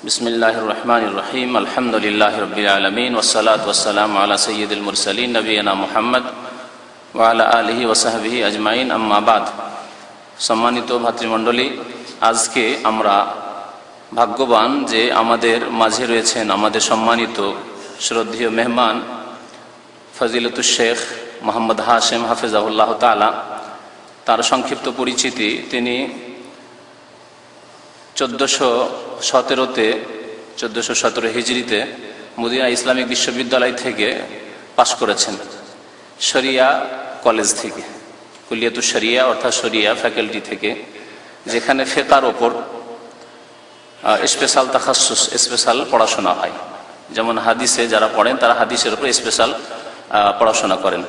बिस्मिल्लाहिर रहमानिर रहीम अल्हम्दुलिल्लाहि रब्बिल आलमीन वस्सलातु वस्सलामु अला सय्यिदिल मुरसलीन नबियना मुहम्मद व अला आलिहि व साहबिहि अजमाइन अम्मा बाद। सम्मानित भातृमंडলী, আজকে আমরা ভাগ্যবান যে আমাদের মাঝে রয়েছেন আমাদের সম্মানিত শ্রদ্ধেয় মেহমান ফজিলতুল শেখ মোহাম্মদ হাশেম হাফিজাহুল্লাহ তাআলা। তার সংক্ষিপ্ত পরিচিতি, তিনি 1417 হিজরিতে মদিনা ইসলামিক বিশ্ববিদ্যালয় থেকে পাশ করেছেন, শরিয়া কলেজ থেকে, কুলিয়াতুশ শরিয়া অর্থাৎ শরিয়া ফ্যাকাল্টি থেকে, যেখানে ফিকহের ওপর স্পেশাল তাখাসুস স্পেশাল পড়াশোনা হয়। যেমন হাদিসে যারা পড়েন তারা হাদিসের উপর স্পেশাল পড়াশোনা করেন।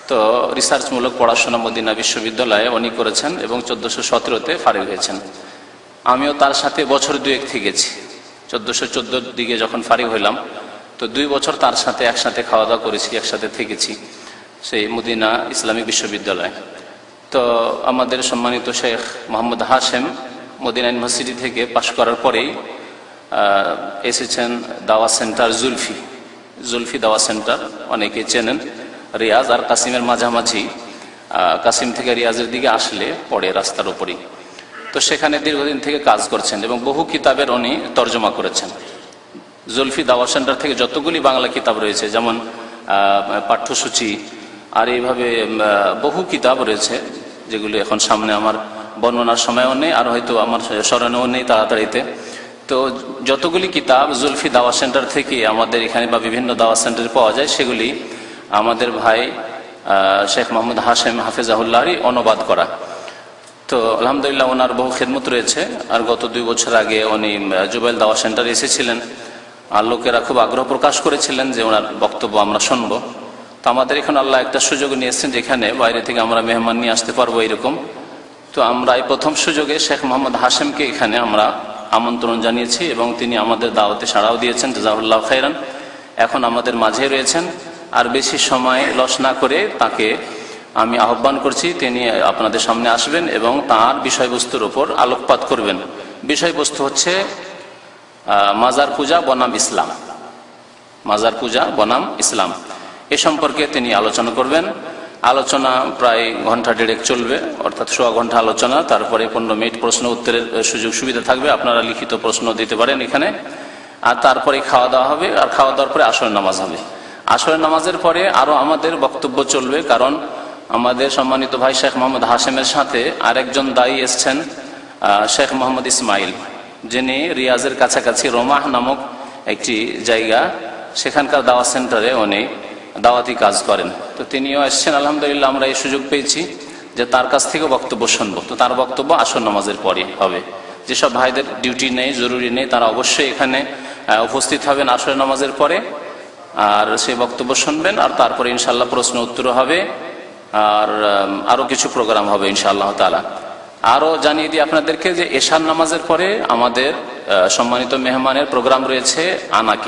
তো রিসার্চমূলক পড়াশোনা মদিনা বিশ্ববিদ্যালয়ে উনি করেছেন এবং 1417তে ফারিগ হয়েছেন। আমিও তার সাথে বছর দুয়েক থেকেছি। 1414 দিকে যখন ফারিগ হইলাম তো 2 বছর তার সাথে একসাথে খাওয়া দাওয়া করেছি, একসাথে থেকেছি সেই মদিনা ইসলামিক বিশ্ববিদ্যালয়ে। তো আমাদের সম্মানিত শেখ মোহাম্মদ হাশেম মদিনা ইউনিভার্সিটি থেকে পাশ করার পরেই এসেছেন দাওয়া সেন্টার জুলফি দাওয়া সেন্টার, অনেকে চেনেন, রিয়াজ আর কাসিমের মাঝামাঝি, কাসিম থেকে রিয়াজের দিকে আসলে পড়ে রাস্তার উপরই। তো সেখানে দীর্ঘদিন থেকে কাজ করছেন এবং বহু কিতাবের উনি তর্জমা করেছেন। জুলফি দাওয়া সেন্টার থেকে যতগুলি বাংলা কিতাব রয়েছে, যেমন পাঠ্যসূচি আর এইভাবে বহু কিতাব রয়েছে, যেগুলি এখন সামনে আমার বর্ণনার সময়ও নেই আর হয়তো আমার স্মরণেও নেই তাড়াতাড়িতে। তো যতগুলি কিতাব জুলফি দাওয়া সেন্টার থেকে আমাদের এখানে বা বিভিন্ন দাওয়া সেন্টারে পাওয়া যায়, সেগুলি আমাদের ভাই শেখ মোহাম্মদ হাশেম হাফিজাহুল্লাহরই অনুবাদ করা। তো আলহামদুলিল্লাহ ওনার বহু খেদমত রয়েছে। আর গত 2 বছর আগে উনি জুবাইল দাওয়া সেন্টারে এসেছিলেন, আর লোকেরা খুব আগ্রহ প্রকাশ করেছিলেন যে ওনার বক্তব্য আমরা শুনব। তো আমাদের এখানে আল্লাহ একটা সুযোগ নিয়ে এসেছেন যেখানে বাইরে থেকে আমরা মেহমান নিয়ে আসতে পারবো এরকম। তো আমরা এই প্রথম সুযোগে শেখ মোহাম্মদ হাশেমকে এখানে আমরা আমন্ত্রণ জানিয়েছি এবং তিনি আমাদের দাওয়াতে সাড়াও দিয়েছেন, জাযাহুল্লাহ খাইরান। এখন আমাদের মাঝে রয়েছেন। আর বেশি সময় লস না করে তাকে আমি আহ্বান করছি, তিনি আপনাদের সামনে আসবেন এবং তার বিষয়বস্তুর উপর আলোকপাত করবেন। বিষয়বস্তু হচ্ছে মাজার পূজা বনাম ইসলাম। মাজার পূজা বনাম ইসলাম এ সম্পর্কে তিনি আলোচনা করবেন। আলোচনা প্রায় ঘন্টা 1.5 চলবে, অর্থাৎ 1.25 ঘন্টা আলোচনা, তারপরে 15 মিনিট প্রশ্ন উত্তরের সুযোগ সুবিধা থাকবে। আপনারা লিখিত প্রশ্ন দিতে পারেন এখানে। আর তারপরে খাওয়া দাওয়া হবে, আর খাওয়া দাওয়ার পরে আসরের নামাজ হবে। আসরের নামাজের পরে আরো আমাদের বক্তব্য চলবে, কারণ আমাদের সম্মানিত ভাই শেখ মোহাম্মদ হাশেমের সাথে আরেকজন দায়ী এসছেন, শেখ মোহাম্মদ ইসমাইল, যিনি রিয়াজের কাছাকাছি রোমাহ নামক একটি জায়গা, সেখানকার দাওয়া সেন্টারে উনি দাওয়াতি কাজ করেন। তো তিনিও এসছেন। আলহামদুলিল্লাহ আমরা এই সুযোগ পেয়েছি যে তার কাছ থেকে বক্তব্য শুনবো। তো তার বক্তব্য আসর নামাজের পরে হবে। যেসব ভাইদের ডিউটি নেই, জরুরি নেই, তারা অবশ্যই এখানে উপস্থিত হবেন আসর নামাজের পরে, আর সেই বক্তব্য শুনবেন। আর তারপরে ইনশাআল্লাহ প্রশ্ন উত্তর হবে, আর আরো কিছু প্রোগ্রাম হবে ইনশাআল্লাহ তাআলা। আরো জানিয়ে দিই আপনাদেরকে যে এশার নামাজের পরে আমাদের সম্মানিত মেহমানের প্রোগ্রাম রয়েছে আনাক,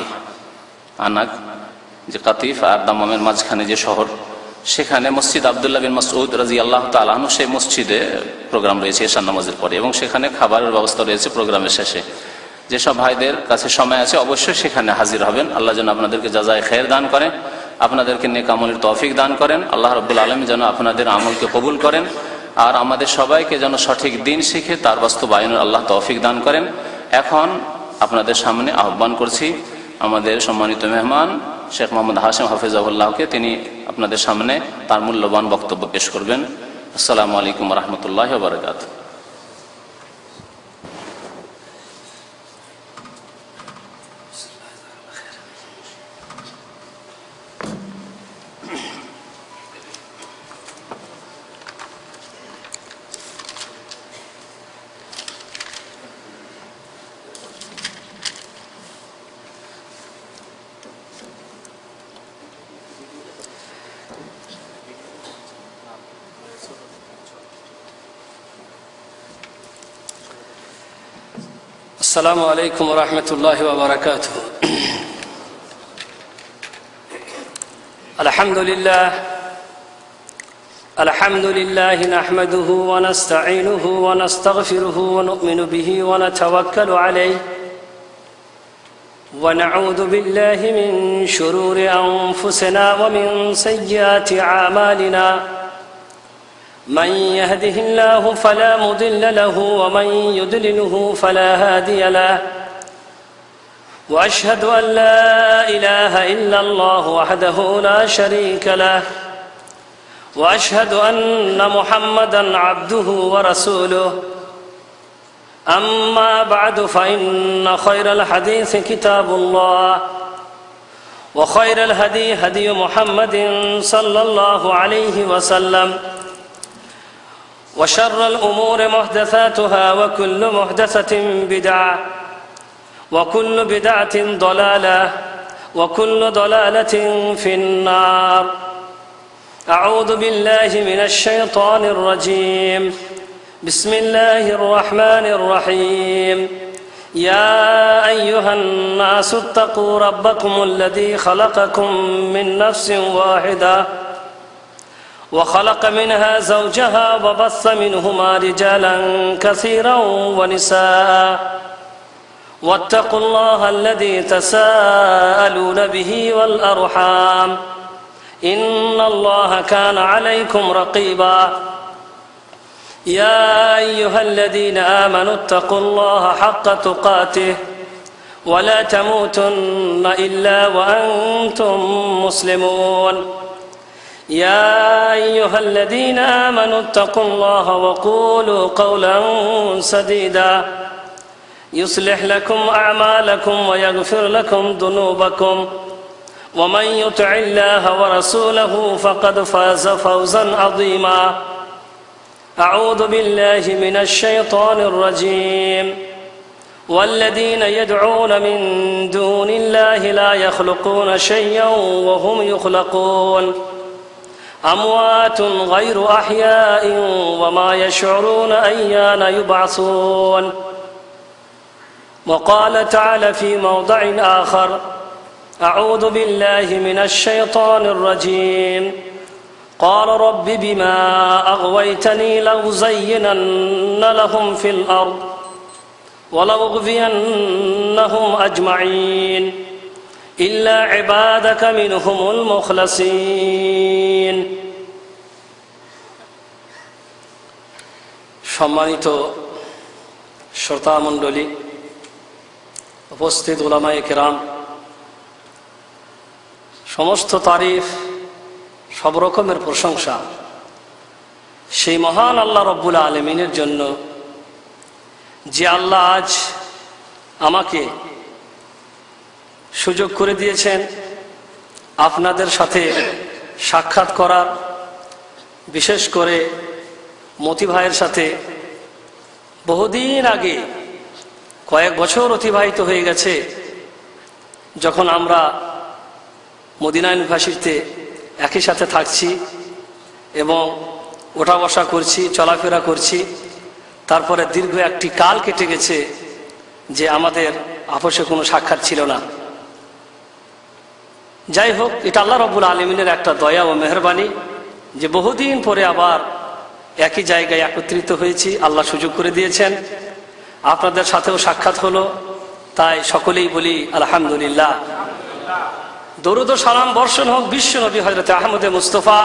যে কাতিফ আর দাম্মামের মাঝখানে যে শহর, সেখানে মসজিদ আব্দুল্লাহ বিন মাসউদ রাদিয়াল্লাহু তাআলা আনহু, সেই মসজিদে প্রোগ্রাম রয়েছে এশার নামাজের পরে, এবং সেখানে খাবারের ব্যবস্থা রয়েছে প্রোগ্রামের শেষে। যেসব ভাইদের কাছে সময় আছে অবশ্যই সেখানে হাজির হবেন। আল্লাহ যেন আপনাদেরকে জাযায়ে খায়ের দান করেন, আপনাদেরকে নেক আমলের তৌফিক দান করেন। আল্লাহ রাব্বুল আলামিন যেন আপনাদের আমলকে কবুল করেন, আর আমাদের সবাইকে যেন সঠিক দিন শিখে তার বাস্তবায়নের আল্লাহ তৌফিক দান করেন। এখন আপনাদের সামনে আহ্বান করছি আমাদের সম্মানিত মেহমান শেখ মোহাম্মদ হাশেম হাফিজাহুল্লাহকে। তিনি আপনাদের সামনে তার মূল্যবান বক্তব্য পেশ করবেন। আসসালামু আলাইকুম ওয়া রাহমাতুল্লাহি ওয়া বারাকাতুহু। السلام عليكم ورحمة الله وبركاته. الحمد لله نحمده ونستعينه ونستغفره ونؤمن به ونتوكل عليه ونعوذ بالله من شرور أنفسنا ومن سيئات أعمالنا من يهده الله فلا مضل له ومن يضلله فلا هادي له وأشهد أن لا إله إلا الله وحده لا شريك له وأشهد أن محمدا عبده ورسوله أما بعد فإن خير الحديث كتاب الله وخير الهدي هدي محمد صلى الله عليه وسلم وشر الأمور محدثاتها وكل محدثة بدعة وكل بدعة ضلالة وكل ضلالة في النار أعوذ بالله من الشيطان الرجيم بسم الله الرحمن الرحيم يا أيها الناس اتقوا ربكم الذي خلقكم من نفس واحدة وخلق منها زوجها وبث منهما رجالا كثيرا ونساء واتقوا الله الذي تساءلون به والأرحام إن الله كان عليكم رقيبا يا أيها الذين آمنوا اتقوا الله حق تقاته ولا تموتن إلا وأنتم مسلمون يا أيها الذين آمنوا اتقوا الله وقولوا قولا سديدا يصلح لكم أعمالكم ويغفر لكم ذنوبكم ومن يطع الله ورسوله فقد فاز فوزا عظيما أعوذ بالله من الشيطان الرجيم والذين يدعون من دون الله لا يخلقون شيئا وهم يخلقون أموات غير أحياء وما يشعرون أيان يبعثون وقال تعالى في موضع آخر أعوذ بالله من الشيطان الرجيم قال رب بما أغويتني لأزينن لهم في الأرض ولأغوينهم أجمعين إلا عبادك منهم المخلصين সম্মানিত শ্রোতা মণ্ডলী, উপস্থিত উলামায়ে কেরাম, সমস্ত তারিফ, সব রকমের প্রশংসা সেই মহান আল্লাহ রব্বুল আলামিনের জন্য, যে আল্লাহ আজ আমাকে সুযোগ করে দিয়েছেন আপনাদের সাথে সাক্ষাৎ করার। বিশেষ করে মতি ভাইয়ের সাথে বহুদিন আগে, কয়েক বছর অতিবাহিত হয়ে গেছে, যখন আমরা মদিনা ইউনিভার্সিটিতে একই সাথে থাকছি এবং ওঠা বসা করছি, চলাফেরা করছি। তারপরে দীর্ঘ একটি কাল কেটে গেছে যে আমাদের আপোষে কোনো সাক্ষাৎ ছিল না। যাই হোক, এটা আল্লাহ রাব্বুল আলামিনের একটা দয়া ও মেহেরবানি যে বহুদিন পরে আবার একই জায়গায় একত্রিত হয়েছি। আল্লাহ সুযোগ করে দিয়েছেন, আপনাদের সাথেও সাক্ষাৎ হলো, তাই সকলেই বলি আলহামদুলিল্লাহ। দরুদ ও সালাম বর্ষণ হোক বিশ্ব নবী হযরত আহমদে মুস্তফা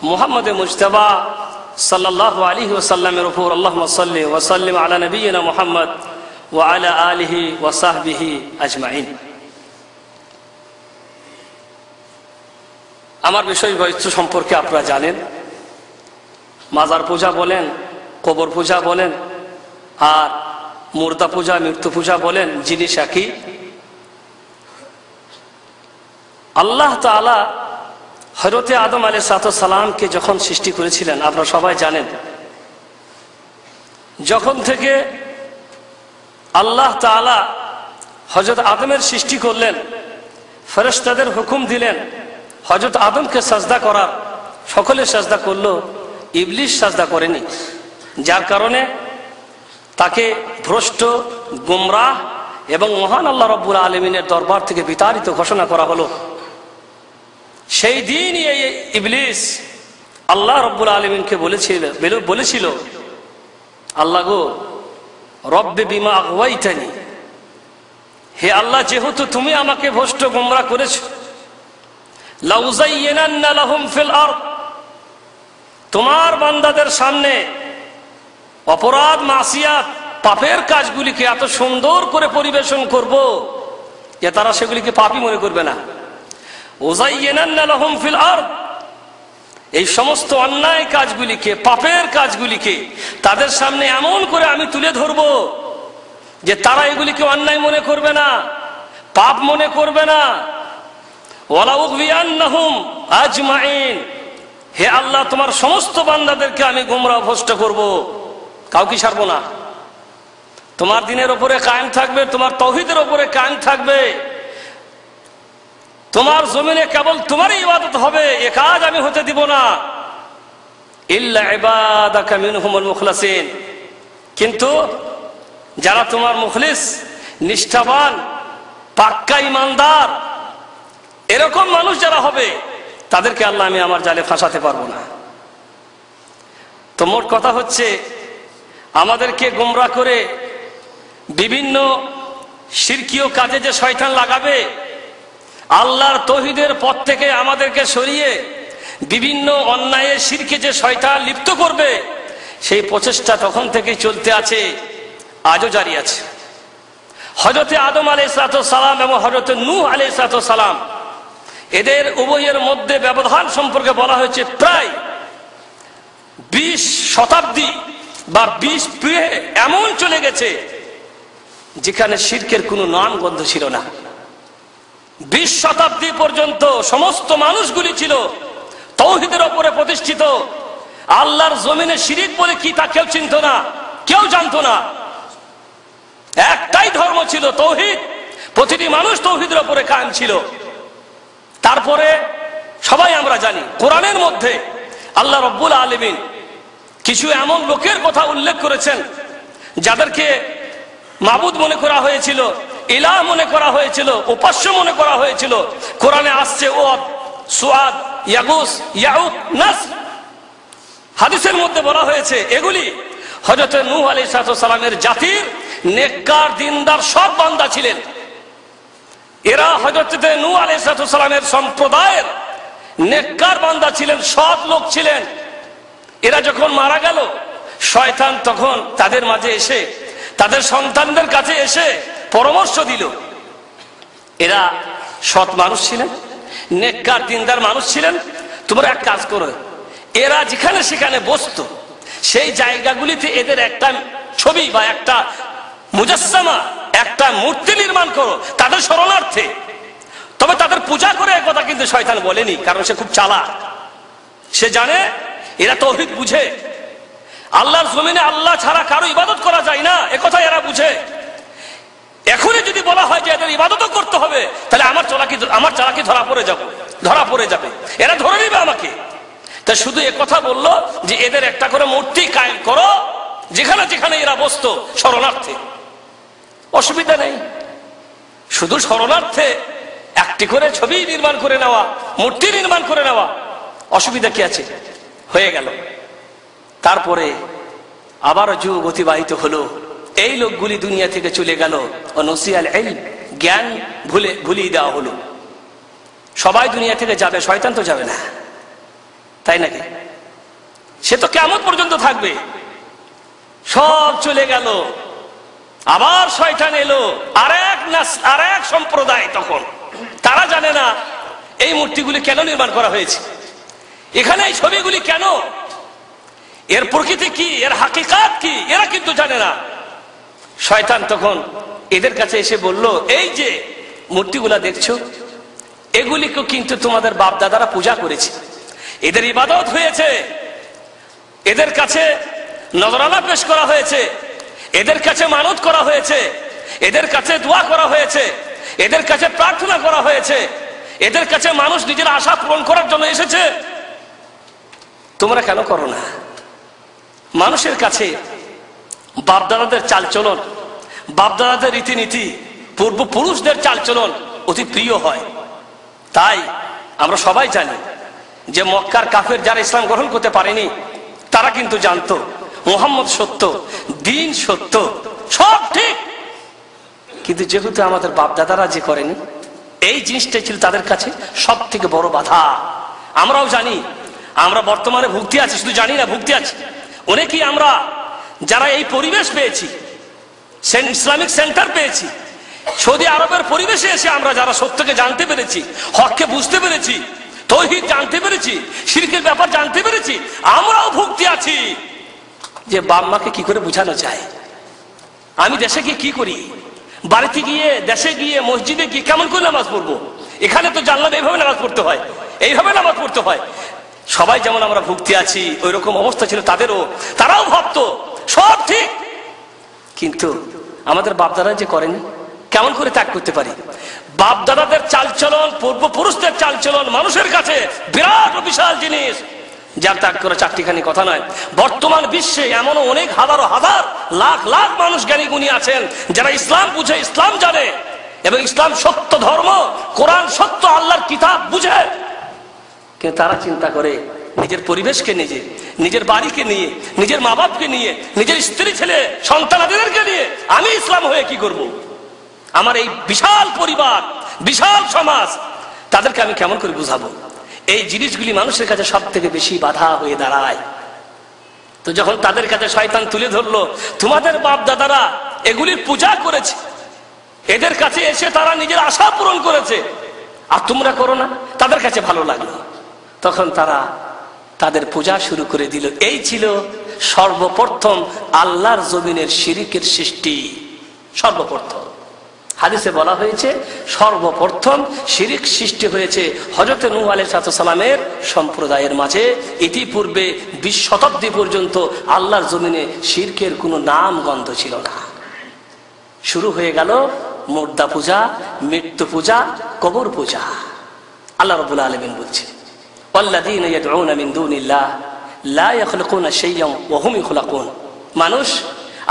মুহাম্মদে মুজতবা সাল্লাল্লাহু আলাইহি ওয়াসাল্লামের উপর। আল্লাহুম্মা সাল্লি ওয়া সাল্লিম আলা নবিয়িনা মুহাম্মদ ওয়া আলা আলিহি ওয়া সাহবিহি আজমাইন। আমার বিষয়বস্তু সম্পর্কে আপনারা জানেন। মাজার পূজা বলেন, কবর পূজা বলেন, আর মুর্দা পূজা, মৃত্যু পূজা বলেন, জিনিস একই। আল্লাহ তাআলা হযরতে আদম আলাইহিস সালামকে যখন সৃষ্টি করেছিলেন, আপনারা সবাই জানেন, যখন থেকে আল্লাহ তাআলা হযরত আদমের সৃষ্টি করলেন, ফেরেশতাদের হুকুম দিলেন হযরত আদমকে সাজদা করার। সকলে সাজদা করলো, ইবলিস সাজদা করেনি, যার কারণে তাকে ভ্রষ্ট, গুমরাহ এবং মহান আল্লাহ রাব্বুল আলামিনের দরবার থেকে বিতাড়িত ঘোষণা করা হলো। সেই দিনই এই ইবলিস আল্লাহ রাব্বুল আলামিনকে বলেছিল, আল্লাহ গো, রব্বে বিমা আগওয়াইতানি, হে আল্লাহ, যেহেতু তুমি আমাকে ভ্রষ্ট গোমরা করেছো, লাউযায়্যিনান্না লাহুম ফিল আরদ, তোমার বান্দাদের সামনে অপরাধ, মাসিয়াত, পাপের কাজগুলিকে এত সুন্দর করে পরিবেশন করব যে তারা সেগুলিকে পাপই মনে করবে না। উযায়্যিনান্না লাহুম ফিল আরদ, এই সমস্ত অন্যায় কাজগুলিকে, পাপের কাজগুলিকে তাদের সামনে এমন করে আমি তুলে ধরব যে তারা এগুলিকে অন্যায় মনে করবে না, পাপ মনে করবে না। ওয়ালা উগবিয়ান্নাহুম আজমাইন, হে আল্লাহ, তোমার সমস্ত বান্দাদেরকে আমি গোমরাহ ভ্রষ্ট করব, কাউকে ছাড়বো না। তোমার দিনের উপরে কায়েম থাকবে, তোমার তাওহীদের উপরে কায়েম থাকবে, তোমার জমিনে কেবল তোমারই ইবাদত হবে, এ কাজ আমি হতে দিব না। ইল্লা ইবাদাকা মিনহুমুল মুখলাসিন, কিন্তু যারা তোমার মুখলিস, নিষ্ঠাবান, পাক্কা ঈমানদার, এরকম মানুষ যারা হবে তাদেরকে আল্লাহ আমি আমার জালে ফাঁসাতে পারবো না। তো মোট কথা হচ্ছে, আমাদেরকে গোমরাহ করে বিভিন্ন শিরকীয় কাজে যে শয়তান লাগাবে, আল্লাহর তাওহীদের পথ থেকে আমাদেরকে সরিয়ে বিভিন্ন অন্যায়ের শিরকে যে শয়তান লিপ্ত করবে, সেই প্রচেষ্টা তখন থেকে চলতে আছে, আজও জারি আছে। হযরতে আদম আলাইহিস সালাম এবং হযরতে নূহ আলাইহিস সালাম, এদের উভয়ের মধ্যে ব্যবধান সম্পর্কে বলা হয়েছে প্রায় 20 শতাব্দী বা 20 পিঢ়ি এমন চলে গেছে যেখানে শিরকের কোনো নাম গন্ধ ছিল না। 20 শতাব্দী পর্যন্ত সমস্ত মানুষগুলি ছিল তাওহীদের উপরে প্রতিষ্ঠিত। আল্লাহর জমিনে শিরিক বলে কি তা কেউ চিনত না, কেউ জানতো না। একটাই ধর্ম ছিল তাওহীদ, প্রতিটি মানুষ তাওহীদের উপরে কায়েম ছিল। তারপরে সবাই আমরা জানি, কোরআনের মধ্যে আল্লাহ রাব্বুল আলামিন কিছু এমন লোকের কথা উল্লেখ করেছেন যাদেরকে মাবুদ মনে করা হয়েছিল, ইলাহ মনে করা হয়েছিল, উপাস্য মনে করা হয়েছিল। কোরআনে আসছে ওয়াদ, সুআদ, ইয়াগুস, ইয়াউক, নাসর। হাদিসের মধ্যে বলা হয়েছে এগুলি হযরত নূহ আলাইহিস সালামের জাতির নেককার, দিনদার সব বান্দা ছিলেন। এরা হযরত নূহ আলাইহিস সালামের সম্প্রদায়ের নেককার বান্দা ছিলেন, সৎ লোক ছিলেন। এরা যখন মারা গেল, শয়তান তখন তাদের মাঝে এসে, তাদের সন্তানদের কাছে এসে পরামর্শ দিল। এরা সৎ মানুষ ছিলেন, নেককার, দিনদার মানুষ ছিলেন। তোমরা এক কাজ করো, এরা যেখানে সেখানে বসতো সেই জায়গাগুলিতে এদের একটা ছবি বা একটা মুজাসসামা, একটা মূর্তি নির্মাণ করো তাদের স্মরণার্থে। তবে তাদের পূজা করে একথা কিন্তু শয়তান বলেনি, কারণ সে খুব চালাক। সে জানে এরা তাওহীদ বুঝে, আল্লাহর জমিনে আল্লাহ ছাড়া কারো ইবাদত করা যায় না, একথা এরা বুঝে। এখনই যদি বলা হয় যে এদের ইবাদতও করতে হবে, তাহলে আমার চালাকি ধরা পড়ে যাবে, এরা ধরে নিবে আমাকে। তা শুধু একথা বললো যে এদের একটা করে মূর্তি কায়েম করো যেখানে যেখানে এরা বসতো শরণার্থে। অসুবিধা নেই, শুধু শরণার্থে একটি করে ছবি নির্মাণ করে নেওয়া, মূর্তি নির্মাণ করে নেওয়া, অসুবিধা কি আছে? হয়ে গেল। তারপরে আবারও যুগ অতিবাহিত হলো, এই লোকগুলি দুনিয়া থেকে চলে গেল। নসিয়াল ইলম, জ্ঞান ভুলিয়ে দেওয়া হলো। সবাই দুনিয়া থেকে যাবে, শয়তান তো যাবে না, তাই নাকি? সে তো কিয়ামত পর্যন্ত থাকবে। সব চলে গেল, আবার শয়তান এলো, আরেক সম্প্রদায়। তখন তারা জানে না এই মূর্তিগুলি কেন নির্মাণ করা হয়েছে, এখানে এই ছবিগুলি কেন, এর প্রকৃতি কি, এর হাকিকাত কি, এরা কিন্তু জানে না। শয়তান তখন এদের কাছে এসে বলল, এই যে মূর্তিগুলা দেখছো, এগুলিকে কিন্তু তোমাদের বাপ দাদারা পূজা করেছে, এদের ইবাদত হয়েছে, এদের কাছে নজরানা পেশ করা হয়েছে, এদের কাছে মানত করা হয়েছে, এদের কাছে দোয়া করা হয়েছে, এদের কাছে প্রার্থনা করা হয়েছে, এদের কাছে মানুষ নিজের আশা পূরণ করার জন্য এসেছে। তোমরা কেন করো না? মানুষের কাছে বাপদাদাদের চালচলন, বাপদাদাদের রীতিনীতি, পূর্বপুরুষদের চালচলন অতি প্রিয় হয়। তাই আমরা সবাই জানি যে মক্কার কাফের যারা ইসলাম গ্রহণ করতে পারেনি, তারা কিন্তু জানতো মুহাম্মদ সত্য, দিন সত্য, সব ঠিক। কিন্তু যেহেতু আমাদের বাপদাদারা যে করেনি, এই জিনিসটাই ছিল তাদের কাছে সব থেকে বড় বাধা। আমরাও জানি, আমরা বর্তমানে ভুক্তি আছি, শুধু জানি না ভুক্তি আছি। অনেকেই আমরা যারা এই পরিবেশ পেয়েছি, ইসলামিক সেন্টার পেয়েছি, সৌদি আরবের পরিবেশে এসে আমরা যারা সত্যকে জানতে পেরেছি, হককে বুঝতে পেরেছি, তৌহিদ জানতে পেরেছি, শিরকের ব্যাপার জানতে পেরেছি, আমরাও ভুক্তি আছি যে বাপ মাকে কি করে বোঝানো যায়। আমি দেশে গিয়ে কি করি, বাড়িতে গিয়ে, দেশে গিয়ে, মসজিদে গিয়ে কেমন করে নামাজ পড়বো? এখানে তো জানলাম এইভাবে নামাজ পড়তে হয়, এইভাবে নামাজ পড়তে হয়। সবাই যেমন আমরা ভুক্তি আছি, ওই রকম অবস্থা ছিল তাদেরও। তারাও ভাবতো সব ঠিক, কিন্তু আমাদের বাপদাদা যে করেনি, কেমন করে ত্যাগ করতে পারি? বাপদাদাদের চালচলন, পূর্বপুরুষদের চালচলন মানুষের কাছে বিরাট বিশাল জিনিস, যার ত্যাগ করে চারটিখানি কথা নয়। বর্তমান বিশ্বে এমন অনেক হাজারো হাজার লাখ লাখ মানুষ জ্ঞানী গুণী আছেন যারা ইসলাম বুঝে, ইসলাম জানে, এবং ইসলাম সত্য ধর্ম, কোরআন সত্য, আল্লাহর কিতাব বুঝে, কিন্তু তারা চিন্তা করে নিজের পরিবেশকে, নিজের বাড়িকে নিয়ে, নিজের মা বাপকে নিয়ে, নিজের স্ত্রী ছেলে সন্তানাদেরকে নিয়ে আমি ইসলাম হয়ে কি করব? আমার এই বিশাল পরিবার, বিশাল সমাজ, তাদেরকে আমি কেমন করে বুঝাবো? এই জিনিসগুলি মানুষের কাছে সব থেকে বেশি বাধা হয়ে দাঁড়ায়। তো যখন তাদের কাছে শয়তান তুলে ধরলো, তোমাদের বাপ দাদারা এগুলির পূজা করেছে, এদের কাছে এসে তারা নিজের আশা পূরণ করেছে, আর তোমরা করো না, তাদের কাছে ভালো লাগলো, তখন তারা তাদের পূজা শুরু করে দিল। এই ছিল সর্বপ্রথম আল্লাহর জমিনের শিরকের সৃষ্টি। সর্বপ্রথম হাদিসে বলা হয়েছে সর্বপ্রথম শিরিক সৃষ্টি হয়েছে হযরত নূহ আলাইহিস সালামের সম্প্রদায়ের মাঝে। ইতিপূর্বে 20 শতাব্দী পর্যন্ত আল্লাহর জমিনে শিরকের কোনো নাম গন্ধ ছিল না। শুরু হয়ে গেল মুর্দা পূজা, মৃত্যু পূজা, কবর পূজা। আল্লাহ রাব্বুল আলামিন বলছেন, ওয়াল্লাযীনা ইয়াদউনা মিন দুনিল্লাহ লা ইয়াখলুকুনা শাইয়্যান ওয়া হুম ইখলাকুন। মানুষ,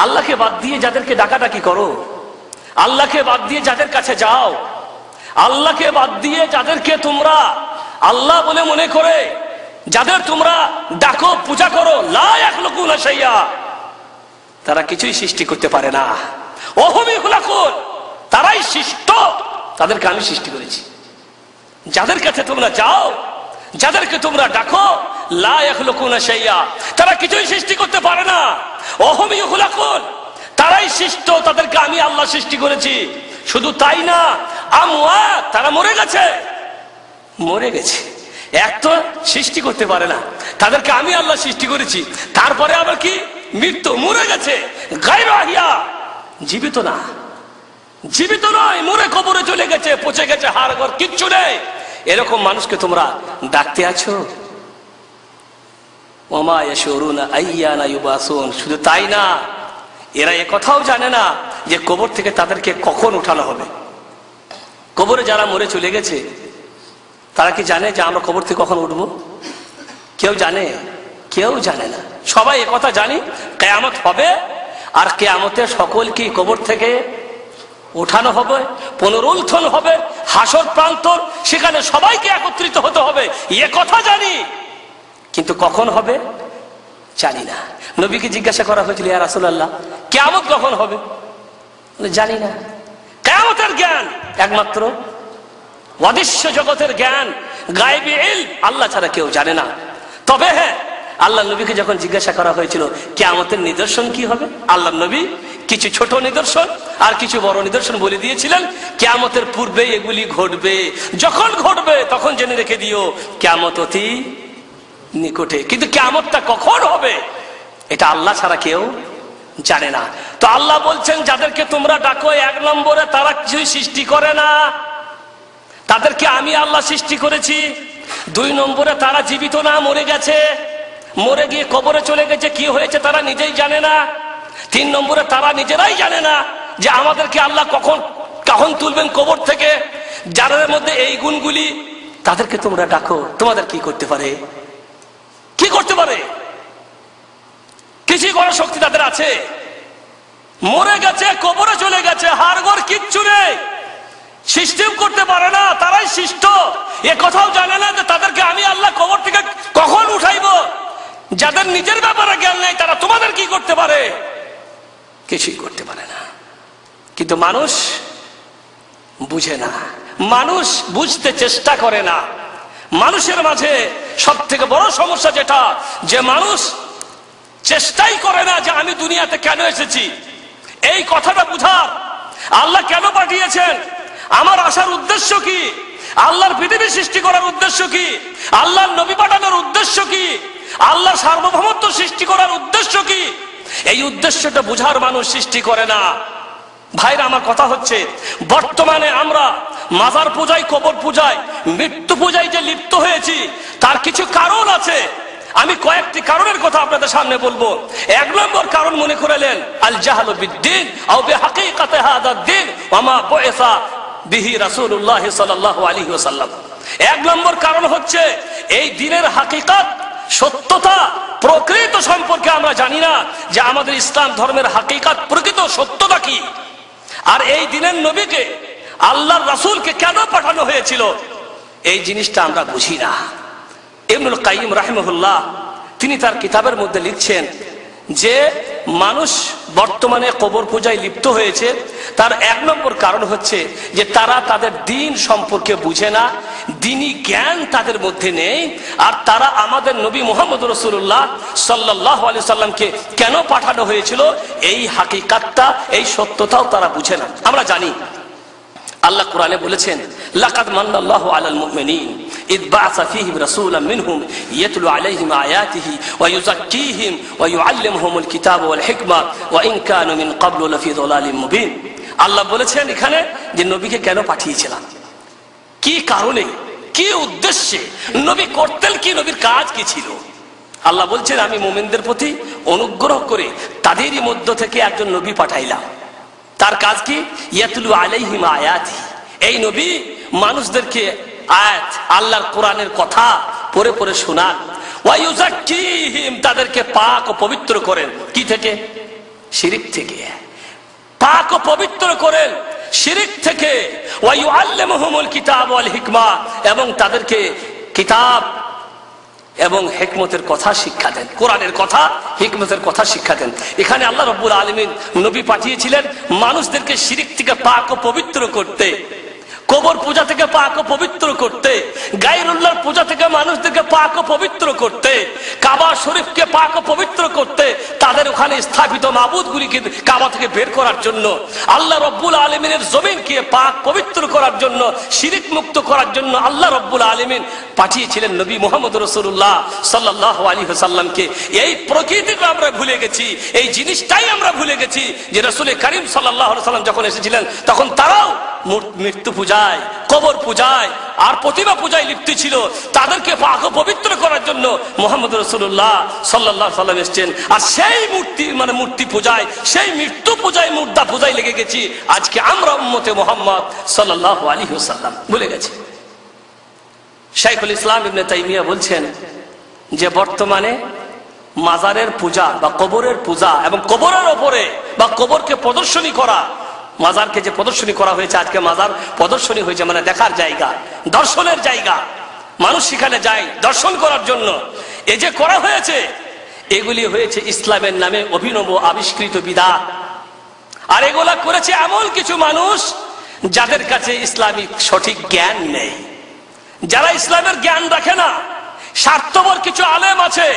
আল্লাহকে বাদ দিয়ে যাদেরকে ডাকাডাকি করো, আল্লাহকে বাদ দিয়ে যাদের কাছে যাও, আল্লাহকে বাদ দিয়ে যাদেরকে তোমরা আল্লাহ বলে মনে করে যাদের তোমরা ডাকো, পূজা করো, লা ইয়াখলুকুনা শাইয়্যা, তারা কিছুই সৃষ্টি করতে পারে না। ওয়া হুম ইখলাকুন, তারাই সৃষ্ট, তাদেরকে আমি সৃষ্টি করেছি। যাদের কাছে তোমরা যাও, যাদেরকে তোমরা ডাকো, লা ইয়াখলুকুনা শাইয়্যা, তারা কিছুই সৃষ্টি করতে পারে না। ওয়া হুম ইখলাকুন, তারাই সৃষ্ট, তাদেরকে আমি আল্লাহ সৃষ্টি করেছি। শুধু তাই না, আমওয়াত, তারা মরে গেছে, মরে গেছে, এক তো সৃষ্টি করতে পারে না, তাদেরকে আমি আল্লাহ সৃষ্টি করেছি। তারপরে আবার কি? মৃত্যু, মরে গেছে। গায়রু আহিয়া, জীবিত না, জীবিত নয়, মরে কবরে চলে গেছে, পচে গেছে, হাড় ঘর কিচ্ছু নেই। এরকম মানুষকে তোমরা ডাকতে আছো। ওমা ইয়াশুরুনা আইয়ানা ইউবাসুন, শুধু তাই না, এরা একথাও জানে না যে কবর থেকে তাদেরকে কখন উঠানো হবে। কবরে যারা মরে চলে গেছে, তারা কি জানে যে আমরা কবর থেকে কখন উঠবো? কেউ জানে? কেউ জানে না। সবাই একথা জানি, কিয়ামত হবে, আর কিয়ামতে সকলকে কবর থেকে উঠানো হবে, পুনরুত্থান হবে, হাসর প্রান্তর, সেখানে সবাইকে একত্রিত হতে হবে, এ কথা জানি, কিন্তু কখন হবে জানি না। নবীকে জিজ্ঞাসা করা হয়েছিল, ইয়া রাসূলুল্লাহ, কিয়ামত কখন হবে? জানি না। কিয়ামতের জ্ঞান একমাত্র অদৃশ্য জগতের জ্ঞান, গায়বী ইলম, আল্লাহ ছাড়া কেউ জানে না। তবে হ্যাঁ, আল্লাহ নবীকে যখন জিজ্ঞাসা করা হয়েছিল কিয়ামতের নিদর্শন কি হবে, আল্লাহ নবী কিছু ছোট নিদর্শন আর কিছু বড় নিদর্শন বলে দিয়েছিলেন। কিয়ামতের পূর্বে এগুলি ঘটবে, যখন ঘটবে তখন জেনে রেখে দিও কিয়ামত অতি নিকটে। কিন্তু কিয়ামতটা কখন হবে এটা আল্লাহ ছাড়া কেউ জানে না। তো আল্লাহ বলছেন, যাদেরকে তোমরা ডাকো, 1 নম্বরে তারা কিছুই সৃষ্টি করে না, তাদেরকে আমি আল্লাহ সৃষ্টি করেছি। 2 নম্বরে তারা জীবিত না, মরে গেছে, মরে গিয়ে কবরে চলে গেছে, কি হয়েছে তারা নিজেই জানে না। 3 নম্বরে তারা নিজেরাই জানে না যে আমাদেরকে আল্লাহ কখন কখন তুলবেন কবর থেকে। যাদের মধ্যে এই গুণগুলি, তাদেরকে তোমরা ডাকো, তোমাদের কি করতে পারে? কি করতে পারে? কিছুই করার শক্তি তাদের আছে? মরে গেছে, কবরে চলে গেছে, হাড়গড় কিচ্ছু নেই, সিস্টেম করতে পারে না, তারাই সৃষ্ট। এ কথাও জানে না যে তাদেরকে আমি আল্লাহ কবর থেকে কখন উঠাইবো। যাদের নিজের ব্যাপারে জ্ঞান নেই, তারা তোমাদের কি করতে পারে? কিছুই করতে পারে না, কিন্তু মানুষ বুঝে না, মানুষ বুঝতে চেষ্টা করে না। মানুষের মাঝে সব থেকে বড় সমস্যা যেটা, যে মানুষ চেষ্টাই করে না যে আমি দুনিয়াতে কেন এসেছি, এই কথাটা বুঝার, আল্লাহ কেন পাঠিয়েছেন, আমার আসার উদ্দেশ্য কি, আল্লাহর পৃথিবী সৃষ্টি করার উদ্দেশ্য কি, আল্লাহর নবী পাঠানোর উদ্দেশ্য কি, আল্লাহর সার্বভৌমত্ব সৃষ্টি করার উদ্দেশ্য কি, এই উদ্দেশ্যটা বুঝার মানুষ সৃষ্টি করে না। ভাইরা, আমার কথা হচ্ছে, বর্তমানে আমরা মাজার পূজায়, কবর পূজায়, মৃত্যু পূজায় যে লিপ্ত হয়েছি, তার কিছু কারণ আছে। আমি কয়েকটি কারণের কথা আপনাদের সামনে বলবো। এক নম্বর কারণ মনে করলেন আল জাহলু বিদ্দীন আও বিহাকিকাতি হাদা দ্বীন ওয়া মা বুইসা বিহি রাসূলুল্লাহ সাল্লাল্লাহু আলাইহি ওয়াসাল্লাম। এক নম্বর কারণ হচ্ছে এই দ্বীনের হাকিকত, সত্যতা, প্রকৃত সম্পর্কে আমরা জানি না, যে আমাদের ইসলাম ধর্মের হাকিকত, প্রকৃত সত্যতা কি, আর এই দ্বীনের নবীকে, আল্লাহর রাসূলকে কেন পাঠানো হয়েছিল, এই জিনিসটা আমরা বুঝি না। ইবনুল কাইয়িম রাহিমাহুল্লাহ তিনি তার কিতাবের মধ্যে লিখছেন যে মানুষ বর্তমানে কবর পূজায় লিপ্ত হয়েছে, তার এক নম্বর কারণ হচ্ছে যে তারা তাদের দ্বীন সম্পর্কে বুঝে না, দ্বীনি জ্ঞান তাদের মধ্যে নেই, আর তারা আমাদের নবী মুহাম্মদ রাসূলুল্লাহ সাল্লাল্লাহু আলাইহি সাল্লামকে কেন পাঠানো হয়েছিল, এই হাকিকতটা, এই সত্যতাও তারা বুঝে না। আমরা জানি আল্লাহ কোরআনে বলেছেন, লাকাদ মান্নাল্লাহু আলাল মুমিনিন ইয বা'আসা ফীহিম রাসূলাম মিনহুম ইয়াতলু আলাইহিম আয়াতিহি ওয়া ইউযাক্কিহিম ওয়া ইউআল্লিমুহুমুল কিতাবা ওয়াল হিকমা ওয়া ইন কানু মিন ক্বাবলু লাফী যালালিম মুবিন। আল্লাহ বলেছেন এখানে যে নবীকে কেন পাঠিয়েছিলাম, কি কারণে, কি উদ্দেশ্যে, নবী করতেন কি, নবীর কাজ কি ছিল। আল্লাহ বলছেন, আমি মুমিনদের প্রতি অনুগ্রহ করে তাদেরই মধ্য থেকে একজন নবী পাঠাইলাম। তার কাজ কি, ইয়াতলু আলাইহিম আয়াতি, এই নবী মানুষদেরকে আয়াত, আল্লাহর কোরআনের কথা পড়ে পড়ে শোনান, ওয়া ইউযাক্কিহিম, তাদেরকে পাক ও পবিত্র করেন, কি থেকে, শিরক থেকে, পাক ও পবিত্র করেন শিরক থেকে, ওয়া ইউআল্লিমুহুমুল কিতাবা ওয়াল হিকমা, এবং তাদেরকে কিতাব এবং হিকমতের কথা শিক্ষা দেন, কোরআনের কথা, হিকমতের কথা শিক্ষা দেন। এখানে আল্লাহ রাব্বুল আলামিন নবী পাঠিয়েছিলেন মানুষদেরকে শিরক থেকে পাক ও পবিত্র করতে, কবর পূজা থেকে পাক ও পবিত্র করতে, গায়রুল্লাহর পূজা থেকে মানুষদেরকে পাক ও পবিত্র করতে, কাবা শরীফকে পাক ও পবিত্র করতে, তাদের ওখানে স্থাপিত মাবুদগুলিকে কাবা থেকে বের করার জন্য, আল্লাহ রাব্বুল আলামিনের জমিনকে পাক পবিত্র করার জন্য, শিরক মুক্ত করার জন্য আল্লাহ রাব্বুল আলামিন পাঠিয়েছিলেন নবী মুহাম্মদ রাসূলুল্লাহ সাল্লাল্লাহু আলাইহি ওয়াসাল্লামকে। এই প্রকৃতিকে আমরা ভুলে গেছি, এই জিনিসটাই আমরা ভুলে গেছি যে রাসূল কারীম সাল্লাল্লাহু আলাইহি ওয়াসাল্লাম যখন এসেছিলেন তখন তারাও মৃত্যু পূজায়, কবর পূজায় আর প্রতিমা পূজায় লিপ্ত ছিল। তাদেরকে পাক পবিত্র করার জন্য মুহাম্মদ রাসূলুল্লাহ সাল্লাল্লাহু আলাইহি ওয়াসাল্লাম এসেছেন। আর সেই মূর্তি পূজায়, সেই মৃত্যু পূজায়, মুর্দা পূজায় লেগে গেছি। আজকে আমরা উম্মতে মুহাম্মদ সাল্লাল্লাহু আলাইহি ওয়াসাল্লাম ভুলে গেছি। শাইখুল ইসলাম ইবনে তাইমিয়া বলছেন যে বর্তমানে মাজারের পূজা বা কবরের পূজা এবং কবরের ওপরে বা কবরকে প্রদর্শনী করা, মাজারকে যে প্রদর্শনী করা হয়েছে, আজকে মাজার প্রদর্শনী হয়েছে, মানে দেখার জায়গা, দর্শনের জায়গা, মানুষ সেখানে যায় দর্শন করার জন্য। এই যে করা হয়েছে, এগুলি হয়েছে ইসলামের নামে অভিনব আবিষ্কৃত বিদআত। আর এগুলা করেছে এমন কিছু মানুষ যাদের কাছে ইসলামিক সঠিক জ্ঞান নেই, যারা ইসলামের জ্ঞান রাখে না। স্বার্থপর কিছু আলেম আছে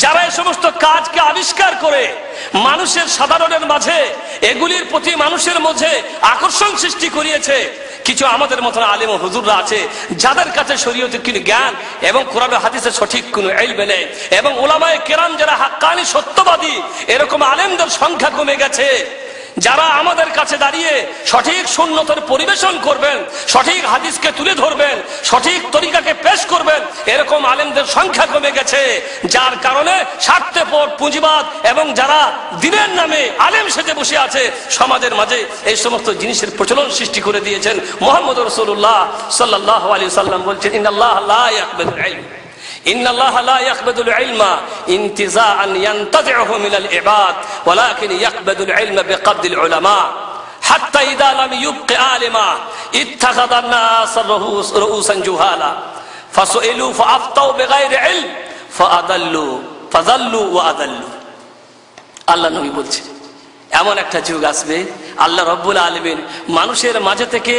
যারা এই সমস্ত কাজকে আবিষ্কার করে মানুষের, সাধারণের মাঝে এগুলির প্রতি মানুষের মধ্যে আকর্ষণ সৃষ্টি করিয়েছে। কিছু আমাদের মতন আলেম ও হুজুররা আছে যাদের কাছে শরীয়তের কোনো জ্ঞান এবং কোরআন ও হাদিসের সঠিক কোনো ইলম নেই, এবং উলামায়ে কেরাম যারা হাক্কানি সত্যবাদী, এরকম আলেমদের সংখ্যা কমে গেছে। যারা আমাদের কাছে দাঁড়িয়ে সঠিক সুন্নতের পরিবেশন করবেন, সঠিক হাদিসকে তুলে ধরবেন, সঠিক তরিকাকে পেশ করবেন, এরকম আলেমদের সংখ্যা কমে গেছে। যার কারণে স্বার্থপর পুঁজিবাদ এবং যারা দ্বীনের নামে আলেম সেজে বসে আছে সমাজের মাঝে এই সমস্ত জিনিসের প্রচলন সৃষ্টি করে দিয়েছেন। মুহাম্মদ রাসূলুল্লাহ সাল্লাল্লাহু আলাইহি ওয়াসাল্লাম বলছেন, ইন্নাল্লাহা লা ইয়াকবাদুল ইলম, ইন্নাল্লাহা লা ইয়াকবাদুল ইলমা ইনতিজাআন ইয়ানতাজিউহু মিনাল ইবাদ ওয়ালাকিন ইয়াকবাদুল ইলমা বিকবদিল উলামা হাত্তা ইযা লাম ইবকি আলিমা ইত্তাখাযান নাস রুউসান জুহালা ফাসুইলু ফাআফতাউ বিগাইরি ইলম ফাযাল্লু ওয়া আযাল্লু। আল্লাহ নবী বলছেন, এমন একটা যুগ আসবে আল্লাহ রব্বুল আলামিন মানুষের মাঝে থেকে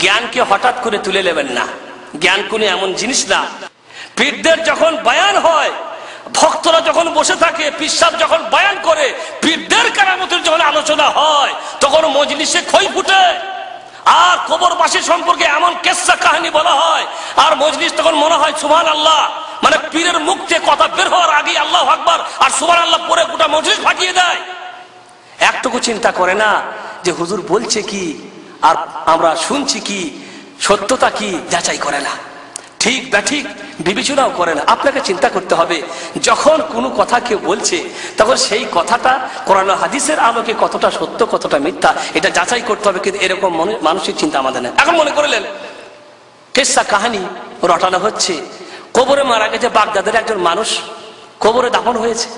জ্ঞানকে হঠাৎ করে তুলে নেবেন না। জ্ঞান কোনো এমন জিনিস না। পীরদের যখন বয়ান হয়, ভক্তরা যখন বসে থাকে, পীর সাহেব যখন বয়ান করে, পীরদের কেরামতের যখন আলোচনা হয়, তখন মজলিসে খই ফুটে আর কবরবাসী সম্পর্কে এমন কিসসা কাহিনী বলা হয়, আর মজলিস তখন মনে হয় সুবহানাল্লাহ, মানে পীরের মুখ থেকে কথা বের হওয়ার আগে আল্লাহু আকবার আর সুবহানাল্লাহ পরে গোটা মজলিস ফাটিয়ে দেয়। একটুকু চিন্তা করে না যে হুজুর বলছে কি আর আমরা শুনছি কি, সত্যতা কি যাচাই করে না, ঠিক ব্যাঠিক বিবেচনাও করে না। আপনাকে চিন্তা করতে হবে, যখন কোনো কথা কেউ বলছে তখন সেই কথাটা কোরআন হাদিসের আলোকে কতটা সত্য কতটা মিথ্যা এটা যাচাই করতে হবে। কিন্তু এরকম মানসিক চিন্তা আমাদের নেই। এখন মনে করলেন কিসসা কাহিনী রটানো হচ্ছে, কবরে মারা গেছে বাগদাদের একজন মানুষ, কবরে দাফন হয়েছে।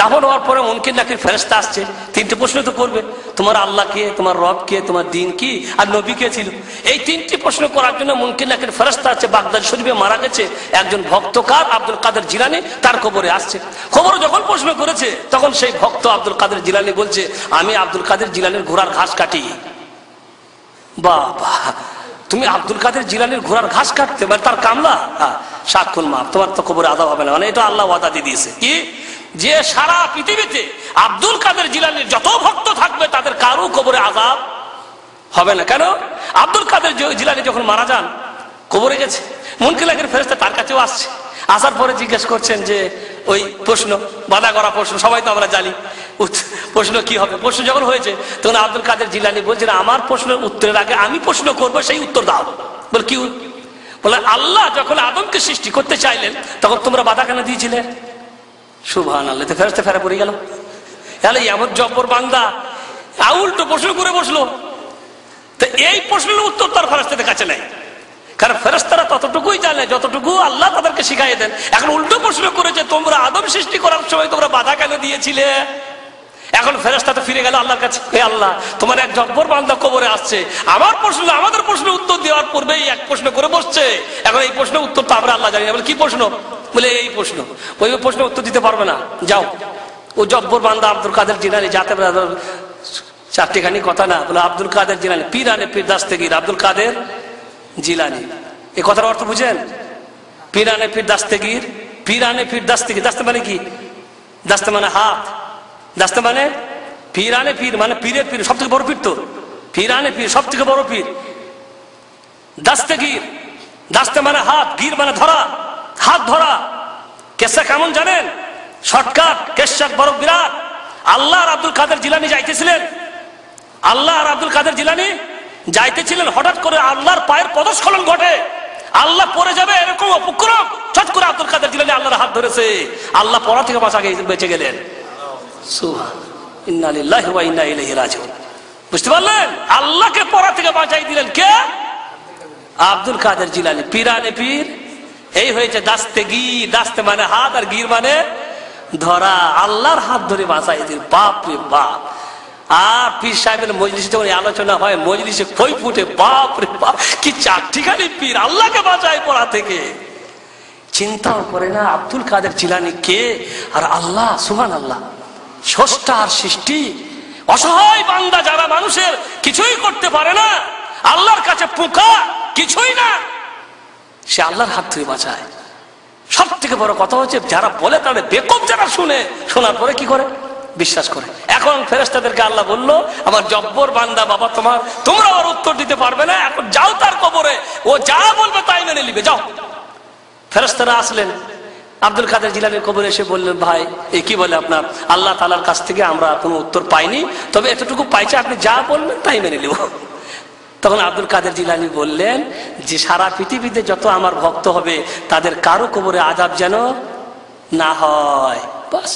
দাফন হওয়ার পরে মুনকির নাকির ফেরেশতা আসছে, তিনটে প্রশ্ন তো করবে, তোমার আল্লাহ কে, তোমার রব কে, তোমার দিন কি, আর নবী কে ছিল। এই তিনটি প্রশ্ন করার জন্য মুনকির নাকির ফেরেশতা আছে। বাগদাদ শরীফে মারা গেছে একজন ভক্তকার আব্দুল কাদের জিলানী, তার কবরে আসছে। কবরে যখন প্রশ্ন করেছে তখন সেই ভক্ত আব্দুল কাদের জিলানী বলছে, আমি আব্দুল কাদের জিলানীর ঘোড়ার ঘাস কাটি। বাবা, তুমি আব্দুল কাদের জিলানীর ঘোড়ার ঘাস কাটতে, মানে তার কামলা, সাক্ষণ মাপ, তোমার তো কবরে আযাব হবে না। মানে এটা আল্লাহ ওয়াদা দিয়ে দিয়েছে কি, যে সারা পৃথিবীতে আব্দুল কাদের জিলানীর যত ভক্ত থাকবে তাদের কারো কবরে আযাব হবে না। কেন? আব্দুল কাদের জিলানী যখন মারা যান, কবরে গেছে, মুনকির নাকির ফেরেশতা তার কাছেও আসছে। আসার পরে জিজ্ঞেস করছেন যে ওই প্রশ্ন, বাধা করা প্রশ্ন, সবাই তো আমরা জানি প্রশ্ন কি হবে। প্রশ্ন যখন হয়েছে তখন আব্দুল কাদের জিলানী বলছেন, আমার প্রশ্নের উত্তরের আগে আমি প্রশ্ন করবো, সেই উত্তর দাও। বলে কি? বলে আল্লাহ যখন আদমকে সৃষ্টি করতে চাইলেন তখন তোমরা বাধা কেন দিয়েছিলে? সুবহানাল্লাহ, তো ফেরেশতা ফেরা পড়ে গেল। তাহলে এমন জব্বর বান্দা উল্টো প্রশ্ন করে বসলো। তো এই প্রশ্নের উত্তর তার ফেরেশতাদের কাছে নাই, কারণ ফেরেশতারা ততটুকুই জানে যতটুকু আল্লাহ তাদেরকে শিখাই দেন। এখন উল্টো প্রশ্ন করেছে, তোমরা আদম সৃষ্টি করার সময় তোমরা বাধা কেন দিয়েছিলে? এখন ফেরেশতা তো ফিরে গেল আল্লাহর কাছে, হে আল্লাহ, তোমার এক জব্বর বান্দা কবরে আসছে, আমার প্রশ্ন, আমাদের প্রশ্নের উত্তর দেওয়ার পূর্বেই এক প্রশ্ন করে বসছে। এখন এই প্রশ্নের উত্তর তো আমরা আল্লাহ জানি না। বলে কি প্রশ্ন? বলে এই প্রশ্ন। ওই প্রশ্নের উত্তর দিতে পারবে না, যাও। ও জব্বর বান্দা আব্দুল কাদের জিলানী, যাতে চারটিখানি কথা না, বলে আব্দুল কাদের জিলানী, পীর আনে পীর দাস্তেগীর আব্দুল কাদের জিলানী। এই কথার অর্থ বুঝেন? পীর আনে পীর দাস্তেগীর, পীর আনে পীর দাস্তেগীর। দাস্তে মানে কি? দাস্তে মানে হাত, দাস্তে মানে পীর আনে পীর মানে পীরের পীর, সব থেকে বড় পীর তো পীর আনে পীর, সব থেকে বড় পীর। দাস্তেগীর, দাস্তে মানে হাত, গীর মানে ধরা, হাত ধরা। কেসা কেমন জানেন? শর্টকাট, কেসা বড় বিরাট। আল্লাহ আর আব্দুল কাদের জিলানী যাইতেছিলেন, আল্লাহ আর আব্দুল কাদের জিলানী যাইতেছিলেন, হঠাৎ করে আল্লাহর পায়ের পদস্খলন ঘটে, আল্লাহ পড়ে যাবে এরকম উপক্রম, চট করে আব্দুল কাদের জিলানী আল্লাহর হাত ধরেছে, আল্লাহ পড়া থেকে বেঁচে গেলেন। সুবহানাল্লাহ, ইন্না লিল্লাহি ওয়া ইন্না ইলাইহি রাজিউন। বুঝতে পারলেন? আল্লাহকে পড়া থেকে বাঁচাই দিলেন কে? আব্দুল কাদের জিলানী, পীরানে পীর। এই হয়েছে দাস্তেগীর, দাস্তে মানে হাত আর গীর মানে ধরা। আল্লাহর হাত ধরে বাঁচাই দিল। বাপ রে বাপ। আর পীর সাহেবের মজলিসে যখন আলোচনা হয়, মজলিসে খই ফুটে, বাপ রে বাপ, কি চারটিখানি পীর আল্লাহকে বাঁচায় পড়া থেকে। চিন্তাও করে না আব্দুল কাদের জিলানী কে আর আল্লাহ। সুবহানাল্লাহ, স্রষ্টা আর সৃষ্টি। অসহায় বান্দা যারা মানুষের কিছুই করতে পারে না, আল্লাহর কাছে পোকা কিছুই না, সে আল্লাহর হাত ধরে বাঁচায়। সব থেকে বড় কথা হচ্ছে যারা বলে তাদের বেকুব, যারা শুনে, শোনার পরে কি করে? বিশ্বাস করে। এখন ফেরেশতাদেরকে আল্লাহ বললো, আমার জব্বর বান্দা বাবা, তোমরা ওর উত্তর দিতে পারবে না, এখন যাও তার কবরে, ও যা বলবে তাই মেনে নিবে, যাও। ফেরেশতারা আসলেন আব্দুল কাদের জিলানীর কবরে, এসে বললেন, ভাই এই কি বলে আপনার? আল্লাহ তাআলার কাছ থেকে আমরা কোনো উত্তর পাইনি, তবে এতটুকু পাইছে, আপনি যা বলবেন তাই মেনে নেব। তখন আব্দুল কাদের জিলানী বললেন যে সারা পৃথিবীতে যত আমার ভক্ত হবে তাদের কারো কবরে আযাব যেন না হয়। বাস,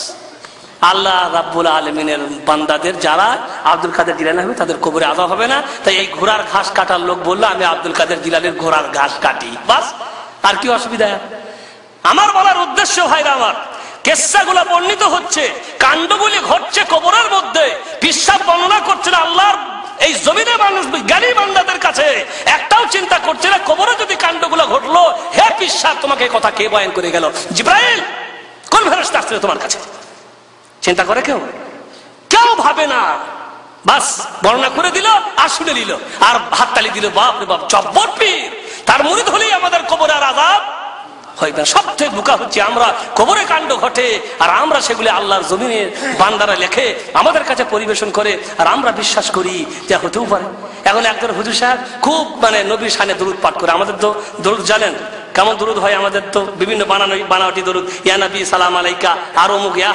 আল্লাহ রাব্বুল আলামিনের বান্দাদের যারা আব্দুল কাদের জিলানী হবে তাদের কবরে আযাব হবে না। তাই এই ঘোড়ার ঘাস কাটার লোক বললো, আমি আব্দুল কাদের জিলানীর ঘোড়ার ঘাস কাটি। বাস, আর কি অসুবিধা? আমার বলার উদ্দেশ্য ভাইরা আমার, কিসসাগুলো বর্ণিত হচ্ছে, কাণ্ডগুলি ঘটছে কবরের মধ্যে। বিশ্বাস বর্ণনা করছেন আল্লাহর এই জমিনে মানুষ জ্ঞানী বান্দাদের কাছে একটাও চিন্তা করছে না, কবরে যদি কাণ্ডগুলো ঘটলো, হে বিশ্বাস তোমাকে কথা কে বয়ান করে গেল? জিবরাইল কোন ফেরেশতা আসছে তোমার কাছে? চিন্তা করে কেউ? কেউ ভাবে না। বাস বর্ণনা করে দিল আর শুনে নিল আর হাততালি দিল, বাপ রে বাপ, জব্বর পীর, তার মুরিদ হলেই আমাদের কবরে আর আযাব হয় না। সবচেয়ে বোকা হচ্ছে আমরা, কবরে কাণ্ড ঘটে আর আমরা সেগুলি আল্লাহর জমিনে বান্দারা লেখে আমাদের কাছে পরিবেশন করে আর আমরা বিশ্বাস করি যে হতেও পারে। এখন একজন হুজুর সাহেব খুব নবীর শানে দরুদ পাঠ করে। আমাদের তো দরুদ জানেন কেমন দরুদ হয়, আমাদের তো বিভিন্ন বানাওয়াটি দরুদ, ইয়া নবী সালাম আলাইকা, আর অমুক ইয়া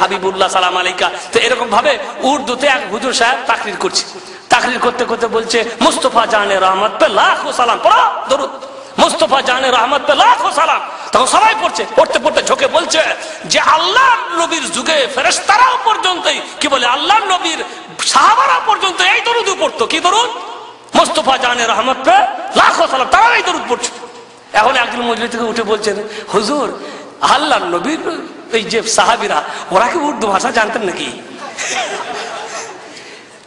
হাবিবুল্লাহ সালাম আলাইকা। তো এরকম ভাবে উর্দুতে এক হুজুর সাহেব তাকরির করছে, তাকরির করতে করতে বলছে মুস্তফা জানে রহমত পে লাখো সালাম, পড়ো দরুদ, মুস্তফা জানে রহমত পে লাখো সালাম। তখন সবাই পড়ছে, পড়তে পড়তে ঝোঁকে বলছে যে আল্লাহর নবীর যুগে ফেরেশতারাও পর্যন্তই কি বলে, আল্লাহর নবীর সাহাবারা পর্যন্ত এই দরুদ পড়তো। কি দরুদ? মুস্তফা জানে রহমত পে লাখো সালাম, তারা এই দরুদ পড়ছে। এখন একজন মজলিস থেকে উঠে বলছেন, হুজুর আল্লাহর নবীর এই যে সাহাবীরা ওরা কি উর্দু ভাষা জানতেন নাকি?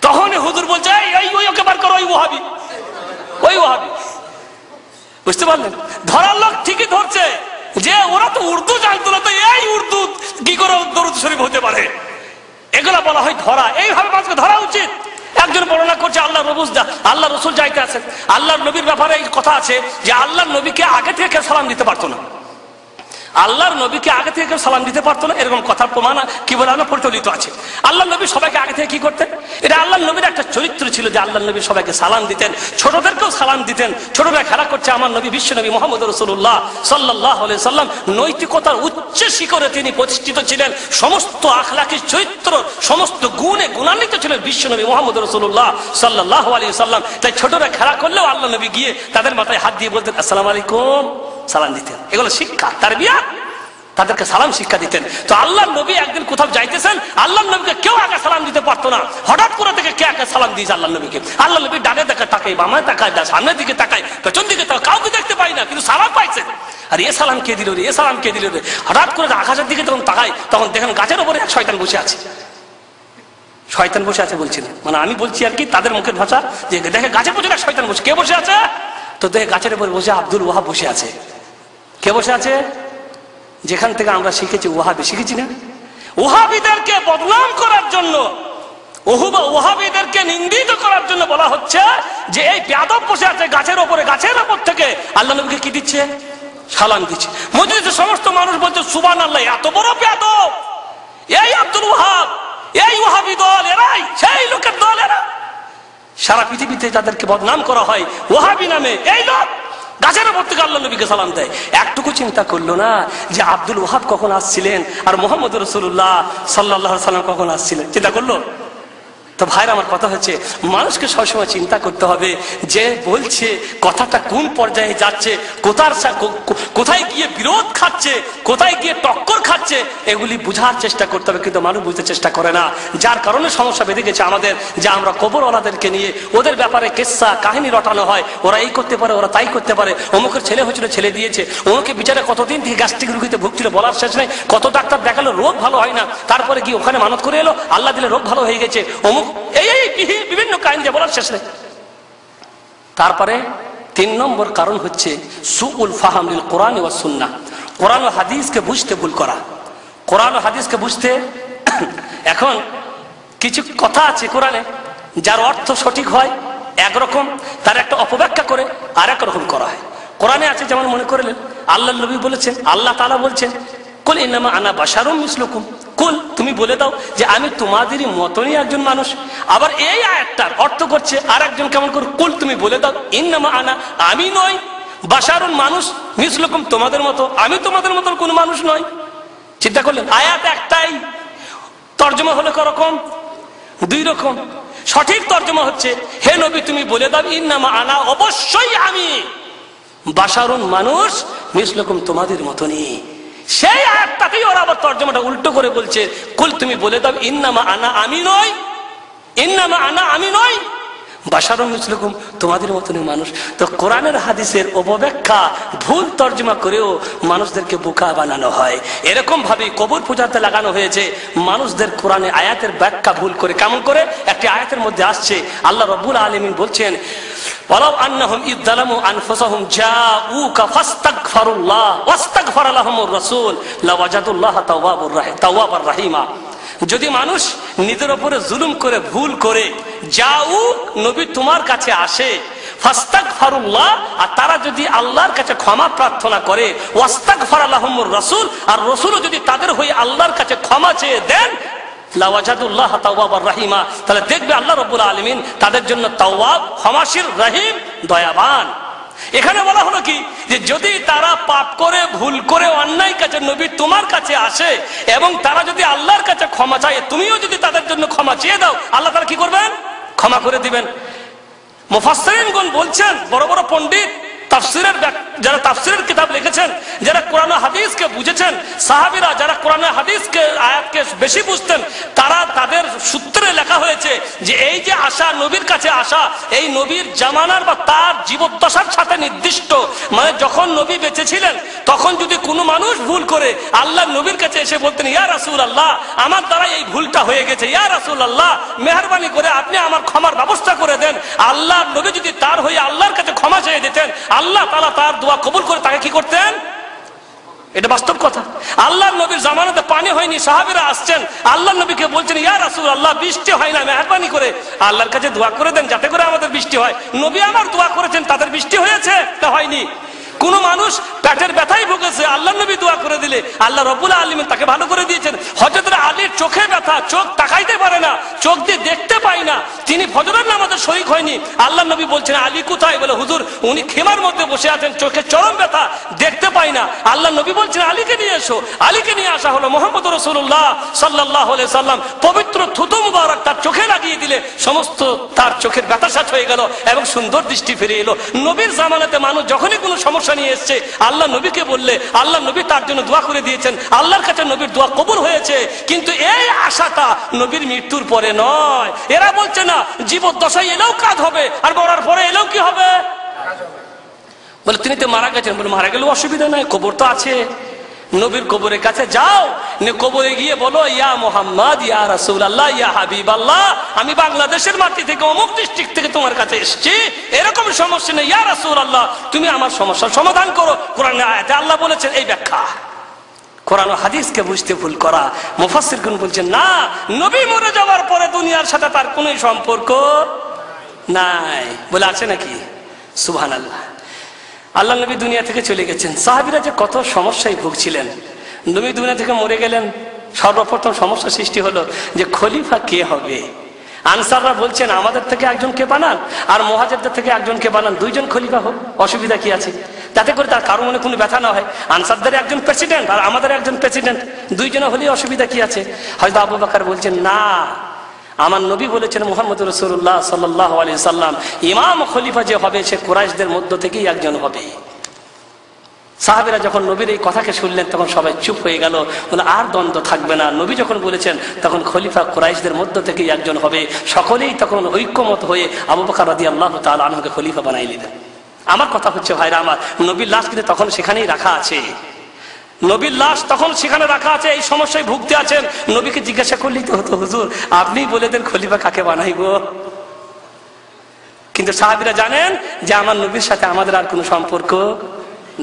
তখন হুজুর বলছে ওই ওকে বার করো, ওই ওয়াহাবি, ওই ওয়াহাবি। বুঝতে পারলেন? ধরার লোক ঠিকই ধরছে যে ওরা তো উর্দু জানতো না, তো এই উর্দু কি করে দরুদ শরীফ হতে পারে? এগুলা বলা হয় ধরা। এইভাবে মানুষকে ধরা উচিত। একজন বর্ণনা করছে আল্লাহ রসুল যাইতে আছেন, আল্লাহর নবীর ব্যাপারে এই কথা আছে যে আল্লাহর নবীকে আগে থেকে সালাম দিতে পারতো না, আল্লাহর নবীকে আগে থেকে কেউ সালাম দিতে পারতো না, এরকম কথার প্রমাণ কি বলে না প্রচলিত আছে। আল্লাহর নবী সবাইকে আগে থেকে কি করতেন? এটা আল্লাহর নবীর একটা চরিত্র ছিল যে আল্লাহর নবী সবাইকে সালাম দিতেন, ছোটদেরকেও সালাম দিতেন। ছোটরা খেলা করছে, আমার নবী বিশ্ব নবী মুহাম্মদ রাসূলুল্লাহ সাল্লাল্লাহু আলাইহি সাল্লাম নৈতিকতার উচ্চ শিখরে তিনি প্রতিষ্ঠিত ছিলেন, সমস্ত আখলাকি চরিত্র সমস্ত গুণে গুণান্বিত ছিলেন বিশ্ব নবী মুহাম্মদ রাসূলুল্লাহ সাল্লাল্লাহু আলাইহি সাল্লাম। তাই ছোটরা খেলা করলেও আল্লাহর নবী গিয়ে তাদের মাথায় হাত দিয়ে বলতেন আসসালামু আলাইকুম, সালাম দিতেন। এগুলো শিক্ষা, তারবিয়া, তাদেরকে সালাম শিক্ষা দিতেন। তো আল্লাহর নবী একদিন কোথাও যাইতেছেন, আল্লাহর নবীকে কেউ আগে সালাম দিতে পারতো না। হঠাৎ করে থেকে কে আগে সালাম দিয়েছে আল্লাহর নবীকে? আল্লাহর নবী ডানে দেখে তাকায়, বামায় তাকায়, সামনের দিকে তাকায়, পেছন দিকে তাকায়, কাউকে দেখতে পাই না, কিন্তু সালাম পাইছেন। আর এ সালাম কে দিল রে, এ সালাম কে দিল রে? হঠাৎ করে আকাশের দিকে যখন তাকায় তখন দেখেন গাছের উপরে এক শয়তান বসে আছে। শয়তান বসে আছে বলছিলেন, আমি বলছি আর কি তাদের মুখের ভাষা, যে দেখে গাছের পেছনে এক শয়তান বসে। কে বসে আছে? তো দেখে গাছের উপরে বসে আব্দুল ওয়াহাব বসে আছে। কে বসে আছে? যেখান থেকে আমরা শিখেছি ওয়াহাবি, শিখেছি না? ওয়াহাবিদেরকে বদনাম করার জন্য, ওয়াহাবিদেরকে নিন্দিত করার জন্য বলা হচ্ছে যে এই বেয়াদব বসে আছে গাছের ওপরে, গাছের ওপর থেকে আল্লাহ নবীকে কি দিচ্ছে? সালাম দিচ্ছে। মজলিসের সমস্ত মানুষ বলছে সুবহানাল্লাহ, এত বড় বেয়াদব এই আব্দুল ওয়াহাব, এই ওয়াহাবি দল, এরাই সেই লোকের দল। এরা সারা পৃথিবীতে যাদেরকে বদনাম করা হয় ওয়াহাবি নামে, এই লোক গাছের ওপর থেকে আল্লাহ নবীকে সালাম দেয়। একটুকু চিন্তা করলো না যে আব্দুল ওয়াহাব কখন আসছিলেন আর মুহাম্মদ রাসূলুল্লাহ সাল্লাল্লাহু আলাইহি সাল্লাম কখন আসছিলেন? চিন্তা করলো? তো ভাইরা আমার কথা হচ্ছে, মানুষকে সবসময় চিন্তা করতে হবে যে বলছে কথাটা কোন পর্যায়ে যাচ্ছে, কোথায় গিয়ে বিরোধ খাচ্ছে, কোথায় গিয়ে টক্কর খাচ্ছে, এগুলি বোঝার চেষ্টা করতে হবে। কিন্তু মানুষ বুঝতে চেষ্টা করে না, যার কারণে সমস্যা বেঁধে গেছে আমাদের। যে আমরা কবরওয়ালাদেরকে নিয়ে ওদের ব্যাপারে কেসা কাহিনী রটানো হয়, ওরা এই করতে পারে, ওরা তাই করতে পারে, অমুকের ছেলে হয়েছিল, ছেলে দিয়েছে, অমুকে বিচারে কতদিন থেকে গ্যাস্ট্রিক রোগীতে ভুগছিল বলার শেষ নেই, কত ডাক্তার দেখালো রোগ ভালো হয় না, তারপরে গিয়ে ওখানে মানত করে এলো, আল্লাহ দিলে রোগ ভালো হয়ে গেছে, অমুক এই বিভিন্ন কাহিনী বলার শেষ নেই। তারপরে 3 নম্বর কারণ হচ্ছে সুউল ফাহাম লিল কোরআন ওয়াস সুন্নাহ, কোরআন ও হাদিসকে বুঝতে ভুল করা। কোরআন ও হাদিসকে বুঝতে এখন কিছু কথা আছে কোরআনে, যার অর্থ সঠিক হয় একরকম, তার একটা অপব্যাখ্যা করে আর এক রকম করা হয়। কোরআনে আছে যেমন মনে করলেন আল্লাহর নবী বলেছেন, আল্লাহ তাআলা বলছেন কুল ইন্নামা আনা বাশারুম মিসলুকুম, কুল তুমি বলে দাও যে আমি তোমাদেরই মতনই একজন মানুষ। আবার এই আয়াতটার অর্থ করছে আর একজন কেমন করে, কুল তুমি বলে দাও ইন্নামা আনা, আমি নই, বাশারুন মানুষ, মিসলুকুম তোমাদের মতো, আমি তোমাদের মতো কোন মানুষ নই। চিন্তা করলেন আয়াত একটাই, তর্জমা হলো করকম 2 রকম। সঠিক তর্জমা হচ্ছে হে নবী তুমি বলে দাও ইন্নামা আনা, অবশ্যই আমি, বাশারুন মানুষ, মিসলুকুম তোমাদের মতনই। সেই আয়াতটাকেই ওরা আবার তর্জমাটা উল্টো করে বলছে, কুল তুমি বলে দাও ইন্নামা আনা, আমি নই, ইন্নামা আনা আমি নই, বাশারুন মিসলুকুম তোমাদের মতনই মানুষ। তো কোরআনের হাদিসের অপব্যাখ্যা ভুল তর্জমা করেও মানুষদেরকে বোকা বানানো হয়। এরকম ভাবে কবর পূজাতে লাগানো হয়েছে মানুষদের কোরআনে আয়াতের ব্যাখ্যা ভুল করে। কেমন করে? একটি আয়াতের মধ্যে আসছে আল্লাহ রাব্বুল আলামিন বলছেন ওয়ালাউ আন্নাহুম ইয যালামু আনফুসাহুম জাউকা ফাস্তাগফিরুল্লাহ ওয়াস্তাগফারা লাহুমুর রাসূল লাওয়াজাদুল্লাহ তাওয়াবার রাহিমা। যদি মানুষ নিজের উপরে জুলুম করে ভুল করে যাও নবী তোমার কাছে আসে ফাস্তাগফিরুল্লাহ, আর তারা যদি আল্লাহর কাছে ক্ষমা প্রার্থনা করে, ওয়াস্তাগফারা লাহুমুর রাসূল, আর রাসূলও যদি তাদের হয়ে আল্লাহর কাছে ক্ষমা চেয়ে দেন, লাওয়াজাদুল্লাহ তাওয়াবার রহিমা, তাহলে দেখবে আল্লাহ রাব্বুল আলামিন তাদের জন্য তাওয়াব, ক্ষমাশীল, রহিম, দয়াবান। এখানে বলা হলো কি যে যদি তারা পাপ করে ভুল করে অন্যায় কাছে নবী তোমার কাছে আসে এবং তারা যদি আল্লাহর কাছে ক্ষমা চায়, তুমিও যদি তাদের জন্য ক্ষমা চেয়ে দাও, আল্লাহ তাআলা কি করবেন? ক্ষমা করে দিবেন। মুফাসসিরিনগণ বলছেন, বড় বড় পণ্ডিত যারা তাফসীরের কিতাব লিখেছেন, যারা কোরআন ও হাদিসকে বুঝেছেন, সাহাবীরা যারা কোরআন ও হাদিসকে আয়াতকে বেশি বুঝতেন, তারা তাদের সূত্রে লেখা হয়েছে যে এই যে আশা, নবীর কাছে আসা, এই নবীর জামানার বা তার জীবদ্দশার সাথে নির্দিষ্ট, মানে যখন নবী বেঁচে ছিলেন তখন যদি কোনো মানুষ ভুল করে আল্লাহ নবীর কাছে এসে বলতেন, ইয়া রাসূলুল্লাহ আমার দ্বারা এই ভুলটা হয়ে গেছে, ইয়া রাসূলুল্লাহ মেহেরবানি করে আপনি আমার ক্ষমার ব্যবস্থা করে দেন, আল্লাহ নবী যদি তার হয়ে আল্লাহর কাছে ক্ষমা চেয়ে দিতেন, আল্লাহ তাআলা তার দোয়া কবুল করে তাকে কি করতেন? এটা বাস্তব কথা। আল্লাহর নবীর জামানাতে পানি হয়নি, সাহাবীরা আসছেন, আল্লাহর নবীকে বলছেন, ইয়া রাসূলুল্লাহ বৃষ্টি হয় না, মেহেরবানি করে আল্লাহর কাছে দোয়া করে দেন যাতে করে আমাদের বৃষ্টি হয়। নবী আমার দোয়া করেছেন, তাদের বৃষ্টি হয়েছে না হয়নি? কোন মানুষ পেটের ব্যথায় ভুগেছে, আল্লাহ নবী দোয়া করে দিলে আল্লাহ রাব্বুল আলামিন তাকে ভালো করে দিয়েছেন। হযরত আলীর চোখে ব্যথা, চোখ তাকাইতে পারে না, চোখ দিয়ে দেখতে পায় না, তিনি ফজরের নামাজে শরীক হয়নি, আল্লাহ নবী বলছেন আলী কোথায়? বলে হুজুর উনি খেমার মধ্যে বসে আছেন, চোখে চরম ব্যথা, দেখতে পায় না। আল্লাহ নবী বলছেন আলীকে নিয়ে এসো। আলীকে নিয়ে আসা হলো। মুহাম্মদ রাসূলুল্লাহ সাল্লাল্লাহু আলাইহি সাল্লাম পবিত্র থুতু মুবারক তার চোখে লাগিয়ে দিলে সমস্ত তার চোখের ব্যথা শেষ হয়ে গেল এবং সুন্দর দৃষ্টি ফিরে এলো। নবীর জামানাতে মানুষ যখনই কোনো সমস্যা নিয়ে এসছে, আল্লাহ নবীকে বললে আল্লাহ নবী তার জন্য দোয়া করে দিয়েছেন, আল্লাহর কাছে নবীর দোয়া কবুল হয়েছে। কিন্তু এই আশাটা নবীর মৃত্যুর পরে নয়। এরা বলছে না জীবদ্দশায় এলেও কাজ হবে আর মরার পরে এলেও কি হবে? বলে তিনি তো মারা গেছেন। বলে মারা গেলেও অসুবিধা নাই, কবর তো আছে। নবীর কবরের কাছে যাও, কবরে গিয়ে বলো ইয়া মুহাম্মদ, ইয়া রাসূলুল্লাহ, ইয়া হাবিবাল্লাহ, আমি বাংলাদেশের মাটি থেকে অমুক ডিস্ট্রিক্ট থেকে তোমার কাছে এসেছি, এরকম সমস্যা নেই, ইয়া রাসূলুল্লাহ তুমি আমার সমস্যার সমাধান করো। কোরআনের আয়াতে আল্লাহ বলেছেন এই ব্যাখ্যা। কোরআন ও হাদিসকে বুঝতে ভুল করা। মুফাসসিরগণ বলছেন না, নবী মরে যাওয়ার পরে দুনিয়ার সাথে তার কোনো সম্পর্ক নাই। বলে আছে নাকি? সুবহানাল্লাহ। আল্লাহ নবী দুনিয়া থেকে চলে গেছেন, সাহাবীরা যে কত সমস্যায় ভুগছিলেন। নবী দুনিয়া থেকে মরে গেলেন, সর্বপ্রথম সমস্যা সৃষ্টি হলো যে খলিফা কে হবে। আনসাররা বলছেন আমাদের থেকে একজনকে বানান আর মুহাজিরদের থেকে একজনকে বানান, দুইজন খলিফা হোক, অসুবিধা কি আছে? যাতে করে তার কারো মনে কোনো ব্যথা না হয়। আনসারদের একজন প্রেসিডেন্ট আর আমাদের একজন প্রেসিডেন্ট, দুইজনে হলেই অসুবিধা কি আছে? হযরত আবু বকর বলছেন না, আমার নবী বলেছেন মুহাম্মদ রাসূলুল্লাহ সাল্লাল্লাহু আলাইহি সাল্লাম ইমাম খলিফা যে হবে সে কুরাইশদের মধ্য থেকেই একজন হবে। সাহাবীরা যখন নবীর এই কথাকে শুনলেন তখন সবাই চুপ হয়ে গেল, বলে আর দ্বন্দ্ব থাকবে না। নবী যখন বলেছেন তখন খলিফা কুরাইশদের মধ্য থেকেই একজন হবে। সকলেই তখন ঐক্যমত হয়ে আবু বকর রাদিয়াল্লাহু তাআলা আনহুকে খলিফা বানাই নিলেন। আমার কথা হচ্ছে ভাইরা আমার, নবীর লাশ কিন্তু তখন সেখানেই রাখা আছে। নবীর লাশ তখন সেখানে রাখা আছে, এই সমস্যায় ভুগতে আছেন। নবীকে জিজ্ঞাসা করলেই তো হতো, হুজুর আপনিই বলে দেন খলিফা কাকে বানাইবো। কিন্তু সাহাবীরা জানেন যে আমার নবীর সাথে আমাদের আর কোনো সম্পর্ক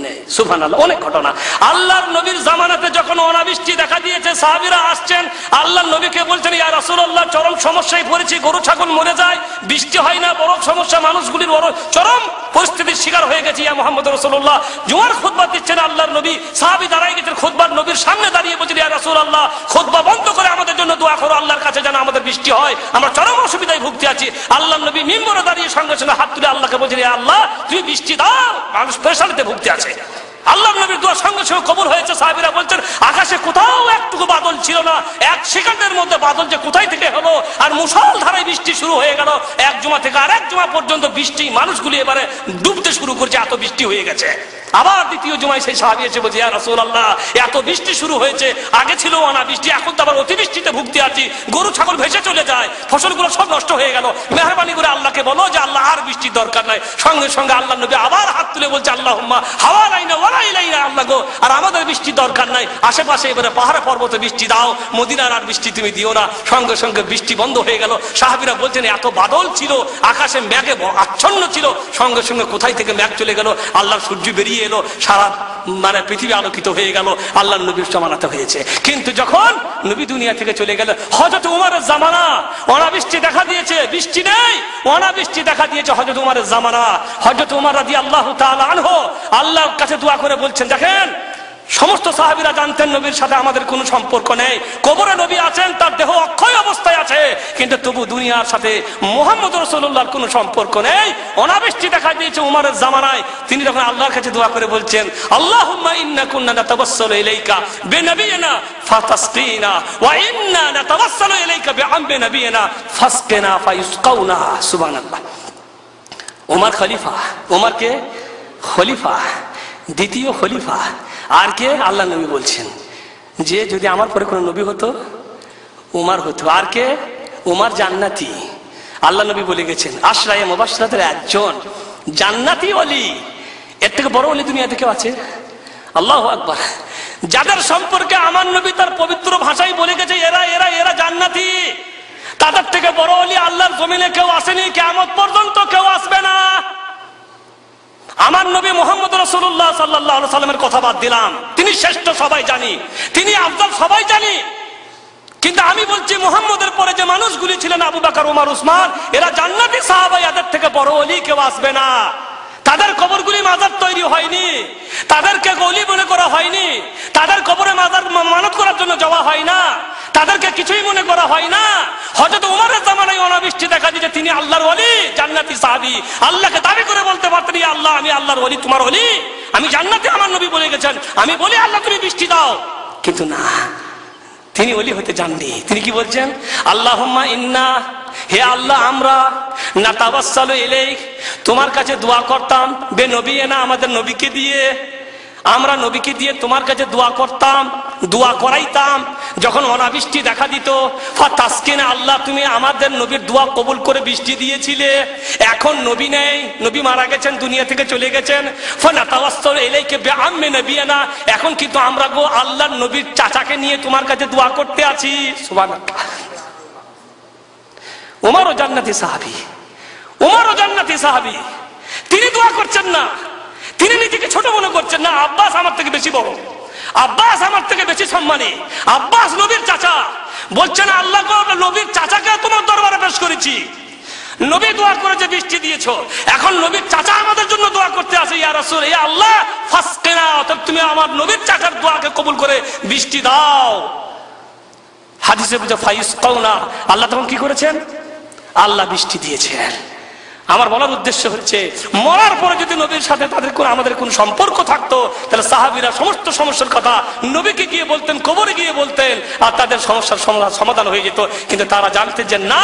নেই। সুবহানাল্লাহ। অনেক ঘটনা। আল্লাহর নবীর জামানাতে যখন অনাবৃষ্টি দেখা দিয়েছে, সাহাবীরা আসছেন আল্লাহর নবীকে বলছেন ইয়া রাসূলুল্লাহ চরম সমস্যায় পড়েছি, গরু ছাগল মরে যায়, বৃষ্টি হয় না, বড় সমস্যা, মানুষগুলির বড় চরম পরিস্থিতির শিকার হয়ে গেছে। ইয়া মুহাম্মদ রাসূলুল্লাহ জুমার খুতবা দিচ্ছেন আল্লাহর নবী, সাহাবী দাঁড়ায় গেছেন খুতবার নবীর সামনে দাঁড়িয়ে বলছেন ইয়া রাসূলুল্লাহ খুতবা বন্ধ করে আমাদের জন্য দোয়া করো, আল্লাহর কাছে যেন আমাদের বৃষ্টি হয়, আমরা চরম অসুবিধায় ভুগতে আছি। আল্লাহর নবী মিম্বরে দাঁড়িয়ে সঙ্গে সঙ্গে হাত তুলে আল্লাহকে বলছেন ইয়া আল্লাহ তুমি বৃষ্টি দাও, মানুষ পেরেশানিতে ভুগতে আছে। আল্লাহ নবীর দোয়া সঙ্গে সঙ্গে কবুল হয়েছে। সাহাবীরা বলছেন আকাশে কোথাও একটুকু বাদল ছিল না, এক সেকেন্ডের মধ্যে বাদল যে কোথায় থেকে হলো আর মুষলধারায় বৃষ্টি শুরু হয়ে গেল। এক জুমা থেকে আরেক জুমা পর্যন্ত বৃষ্টি, মানুষগুলি এবারে ডুবতে শুরু করছে, এত বৃষ্টি হয়ে গেছে। আবার দ্বিতীয় জুমায় সেই সাহাবী এসে বলছে ইয়া রাসূলুল্লাহ এত বৃষ্টি শুরু হয়েছে, আগে ছিল অনাবৃষ্টি, এখন তো আবার অতিবৃষ্টিতে ভুগতে আছি, গরু ছাগল ভেসে চলে যায়, ফসলগুলো সব নষ্ট হয়ে গেল, মেহেরবানি করে আল্লাহকে বলো যে আল্লাহ আর বৃষ্টির দরকার নাই। সঙ্গে সঙ্গে আল্লাহ নবী আবার হাত তুলে বলছে আল্লাহুম্মা হাওয়ালাইনা ওয়া ফালা ইলাইনা আল্লাহ গো, আর আমাদের বৃষ্টি দরকার নাই, আশেপাশে এবারে পাহাড়ে পর্বতে বৃষ্টি দাও, মদিনার আর বৃষ্টি তুমি দিও না। সঙ্গে সঙ্গে বৃষ্টি বন্ধ হয়ে গেল। সাহাবীরা বলছেন এত বাদল ছিল, আকাশে মেঘে আচ্ছন্ন ছিল, সঙ্গে সঙ্গে কোথায় থেকে মেঘ চলে গেল, আল্লাহর সূর্য বেরিয়ে এলো, সারা পৃথিবী আলোকিত হয়ে গেল, আল্লাহর নবীর জামানাতে হয়েছে। কিন্তু যখন নবী দুনিয়া থেকে চলে গেল, হযরত উমরের জামানা, অনাবৃষ্টি দেখা দিয়েছে, বৃষ্টি নেই, অনাবৃষ্টি দেখা দিয়েছে হযরত উমরের জামানা। হযরত উমর রাদিয়াল্লাহু তাআলা আনহু আল্লাহর কাছে দোয়া করে বলছেন, দেখেন সমস্ত সাহাবীরা জানতেন নবীর সাথে আমাদের কোনো সম্পর্ক নেই, কবরে নবী আছেন, তার দেহ অক্ষয় অবস্থায় আছে, কিন্তু তবু দুনিয়ার সাথে মুহাম্মদ রাসূলুল্লাহর কোনো সম্পর্ক নেই। অনাবৃষ্টি দেখা দিয়েছে উমরের জামানায়। তিনি যখন আল্লাহর কাছে দোয়া করে বলছেন, আল্লাহুম্মা ইন্না কুন্না নাতাওয়াসসালু ইলাইকা বিনবিয়িনা ফাতাসকিনা ওয়া ইন্না নাতাওয়াসসালু ইলাইকা বিআমমি নবিয়িনা ফাসকিনা ফায়ুসকাউনা। সুবহানাল্লাহ। ওমর খলিফা, ওমর কে খলিফা, দ্বিতীয় খলিফা। আর কে? আল্লাহ নবী বলছেন যে যদি আমার পরে কোনো নবী হতো উমর হতো। আর কে? উমর জান্নাতি। আল্লাহ নবী বলে গেছেন আশরায়ে মুবাশশিরাতের একজন জান্নাতি ওলি। এর থেকে বড় ওলি দুনিয়াতে কেউ আছে? আল্লাহু আকবার। যাদের সম্পর্কে আমার নবী তার পবিত্র ভাষায় বলে গেছে এরা এরা এরা জান্নাতি, তাদের থেকে বড় ওলি আল্লাহর জমিনে কেউ আসেনি, কিয়ামত পর্যন্ত কেউ আসবে না। আমার নবী মুহাম্মদ রাসূলুল্লাহ সাল্লাল্লাহু আলাইহি সাল্লামের কথা বাদ দিলাম, তিনি শ্রেষ্ঠ সবাই জানি, তিনি আফদল সবাই জানি, কিন্তু আমি বলছি মুহাম্মদের পরে যে মানুষগুলি ছিলেন আবু বকর, ওমর, উসমান, এরা জান্নাতি সাহাবা, এদের থেকে বড় ওলি কেউ আসবে না। তাদের কবরগুলি মাজার তৈরি হয়নি, তাদেরকে ওলি মনে করা হয়নি, তাদের কবরে মাজার মানত করার জন্য যাওয়া হয় না, তাদেরকে কিছুই মনে করা হয় না। হযরত উমরের জামানায় অনাবৃষ্টি দেখা দিয়েছে, তিনি আল্লাহর ওলি, জান্নাতি সাহাবী। আল্লাহকে দাবি করে বলতে পারতেন, ইয়া আল্লাহ আমি আল্লাহর ওলি, তোমার ওলি, আমি জান্নাতি, আমার নবী বলে গেছেন, আমি বলি আল্লাহ তুমি বৃষ্টি দাও। কিন্তু না, তিনি ওলি হতে যাননি। তিনি কি বলছেন? আল্লাহুম্মা ইন্না, হে আল্লাহ আমরা নাতাওয়াসসালু ইলাইক, তোমার কাছে দোয়া করতাম, বে নবিয়িনা, আমাদের নবীকে দিয়ে, আমরা নবীকে দিয়ে তোমার কাছে দোয়া করতাম, দোয়া করাইতাম। যখন অনাবৃষ্টি দেখা দিত, ফাতাসকিনা, আল্লাহ তুমি আমাদের নবীর দোয়া কবুল করে বৃষ্টি দিয়েছিলে। এখন নবী নেই, নবী মারা গেছেন, দুনিয়া থেকে চলে গেছেন। ফানাতাওয়াসসালু ইলাইকা বিআম্মি নবিয়িনা, এখন কিন্তু আমরা গো আল্লাহর নবীর চাচাকে নিয়ে তোমার কাছে দোয়া করতে আছি। সুবহানাল্লাহ। উমরও জান্নাতি সাহাবী, উমরও জান্নাতি সাহাবী। তিনি দোয়া করছেন না, তিনি নিজেকে ছোট মনে করছেন না, আব্বাস আমার থেকে বেশি বড়, আব্বাস আমার থেকে বেশি সম্মানী, আব্বাস নবীর চাচা। বলছেন আল্লাহ গো নবীর চাচাকে তোমার দরবারে পেশ করেছি, নবী দোয়া করেছে বৃষ্টি দিয়েছো, এখন নবীর চাচা আমাদের জন্য দোয়া করতে আসে, ইয়া রাসূল, ইয়া আল্লাহ ফাসকিনা, তুমি আমার নবীর চাচার দোয়াকে কবুল করে বৃষ্টি দাও। হাদিসে বুঝে ফায়ুসকাউনা, আল্লাহ তখন কি করেছেন? আল্লাহ বৃষ্টি দিয়েছেন। আমার বলার উদ্দেশ্য হচ্ছে মরার পরে যদি নবীর সাথে তাদের আমাদের কোন সম্পর্ক থাকতো, তাহলে সাহাবীরা সমস্ত সমস্যার কথা নবীকে গিয়ে বলতেন, কবরে গিয়ে বলতেন, আর তাদের সমস্যার সমাধান হয়ে যেত। কিন্তু তারা জানতেন যে না,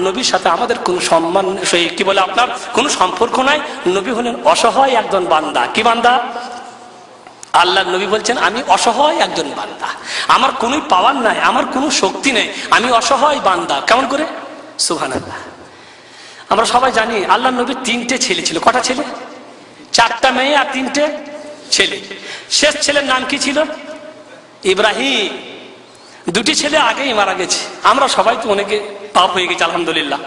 নবীর সাথে আমাদের কোন সম্মান, সেই কি বলে আপনার কোন সম্পর্ক নাই। নবী হলেন অসহায় একজন বান্দা। কি বান্দা? আল্লাহর নবী বলছেন আমি অসহায় একজন বান্দা, আমার কোনো পাওয়ার নাই, আমার কোনো শক্তি নেই, আমি অসহায় বান্দা। কেমন করে? সুবহানাল্লাহ। আমরা সবাই জানি আল্লাহ নবীর 3টে ছেলে ছিল। কটা ছেলে? 4টা মেয়ে আর 3টে ছেলে। শেষ ছেলের নাম কি ছিল? ইব্রাহিম। 2টি ছেলে আগেই মারা গেছে। আমরা সবাই তো অনেকে পাপ হয়ে গেছে আলহামদুলিল্লাহ,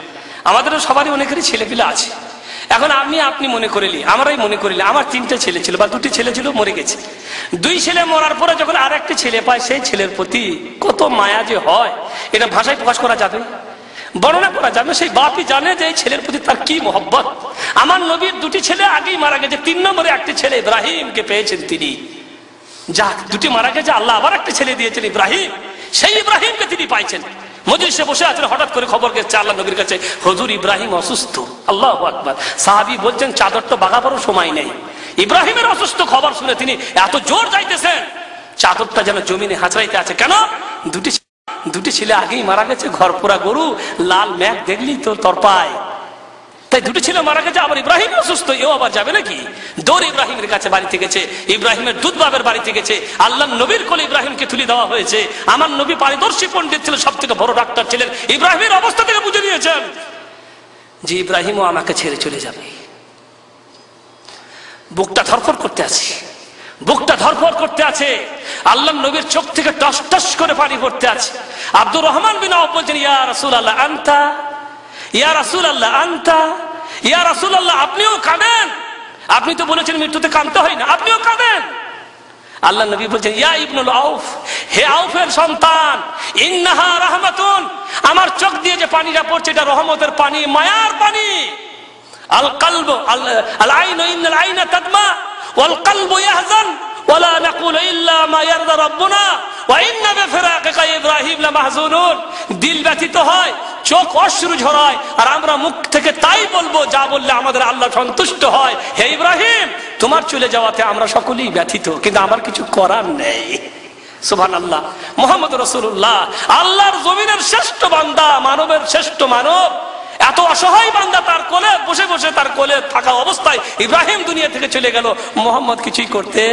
আমাদেরও সবারই অনেকেরই ছেলেপিলে আছে। এখন আপনি মনে করিলি, আমরাই মনে করিলি আমার 3টে ছেলে ছিল বা 2টি ছেলে ছিল, মরে গেছে। 2 ছেলে মরার পরে যখন আর একটা ছেলে পায়, সেই ছেলের প্রতি কত মায়া যে হয়, এটা ভাষায় প্রকাশ করা যাবে, বর্ণনা করা যাবে। সেই বাপই জানে যে এই ছেলের প্রতি তার কি মহব্বত। আমার নবীর 2টি ছেলে আগেই মারা গেছে, 3 নম্বরে একটি ছেলে ইব্রাহিমকে পেয়েছেন তিনি। যাক, 2টি মারা গেছে, আল্লাহ আবার একটা ছেলে দিয়েছেন ইব্রাহিম, সেই ইব্রাহিমকে তিনি পাইছেন। মজলিসে বসে আছেন, হঠাৎ করে খবর গেছে আল্লাহ নবীর কাছে, হুজুর ইব্রাহিম অসুস্থ। আল্লাহু আকবার। সাহাবী বলছেন চাদর তো বাগাবারও সময় নেই, ইব্রাহিমের অসুস্থ খবর শুনে তিনি এত জোর যাইতেছেন, চাদরটা যেন জমিনে হাঁচড়াইতে আছে। কেন? 2টি ছেলে আগেই মারা গেছে, ঘর পোড়া গরু, লাল মেঘ দেখলি তো তরপায়। তাই 2টি ছেলে মারা গেছে, আবার ইব্রাহিম অসুস্থ, এও আবার যাবে নাকি? দৌড় ইব্রাহিমের কাছে বাড়িতে গেছে, ইব্রাহিমের দুধ বাবের বাড়িতে গেছে, আল্লাহ নবীর কোলে ইব্রাহিমকে তুলে দেওয়া হয়েছে। আমার নবী পারদর্শী পণ্ডিত ছিলেন, সব থেকে বড় ডাক্তার ছিলেন, ইব্রাহিমের অবস্থা থেকে বুঝে নিয়েছেন যে ইব্রাহিমও আমাকে ছেড়ে চলে যাবে। বুকটা ধরফর করতে আছে, বুকটা ধরফড় করতে আছে, আল্লাহ নবীর চোখ থেকে টস টস করে পানি পড়তে আছে। আব্দুর রহমান বিন আওফ বলছেন, ইয়া রাসূলুল্লাহ আনতা, ইয়া রাসূলুল্লাহ আনতা, ইয়া রাসূলুল্লাহ আপনিও কাঁদেন, আপনি তো বলেছেন মৃত্যুতে কাঁদতে হয় না, আপনিও কাঁদেন। আল্লাহ নবী বলছেন, ইয়া ইবনুল আউফ, হে আউফের সন্তান, ইন্নাহা রাহমাতুন, আমার চোখ দিয়ে যে পানিটা পড়ছে এটা রহমতের পানি, মায়ার পানি। আল কলব আল আইন ইন্নাল আইনা তাদমা ওয়াল কলবু ইয়াহজান ওয়ালা নাকুলু ইল্লা মা ইয়ারদা রাব্বুনা ওয়া ইন্না বিফিরাকিকা ইব্রাহিম লামাহজুনুন। দিল ব্যথিত হয়, চোখ অশ্রু ঝরায়, আর আমরা মুখ থেকে তাই বলবো যা বললে আমাদের আল্লাহ সন্তুষ্ট হয়। হে ইব্রাহিম, তোমার চলে যাওয়াতে আমরা সকলেই ব্যথিত, কিন্তু আমার কিছু করার নেই। সুবহানাল্লাহ। মুহাম্মদ রাসূলুল্লাহ আল্লাহর জমিনের শ্রেষ্ঠ বান্দা, মানবের শ্রেষ্ঠ মানব, এত অসহায় বান্দা, তার কোলে বসে বসে তার কোলে থাকা অবস্থায় ইব্রাহিম দুনিয়া থেকে চলে গেল, মোহাম্মদ কিছুই করতে,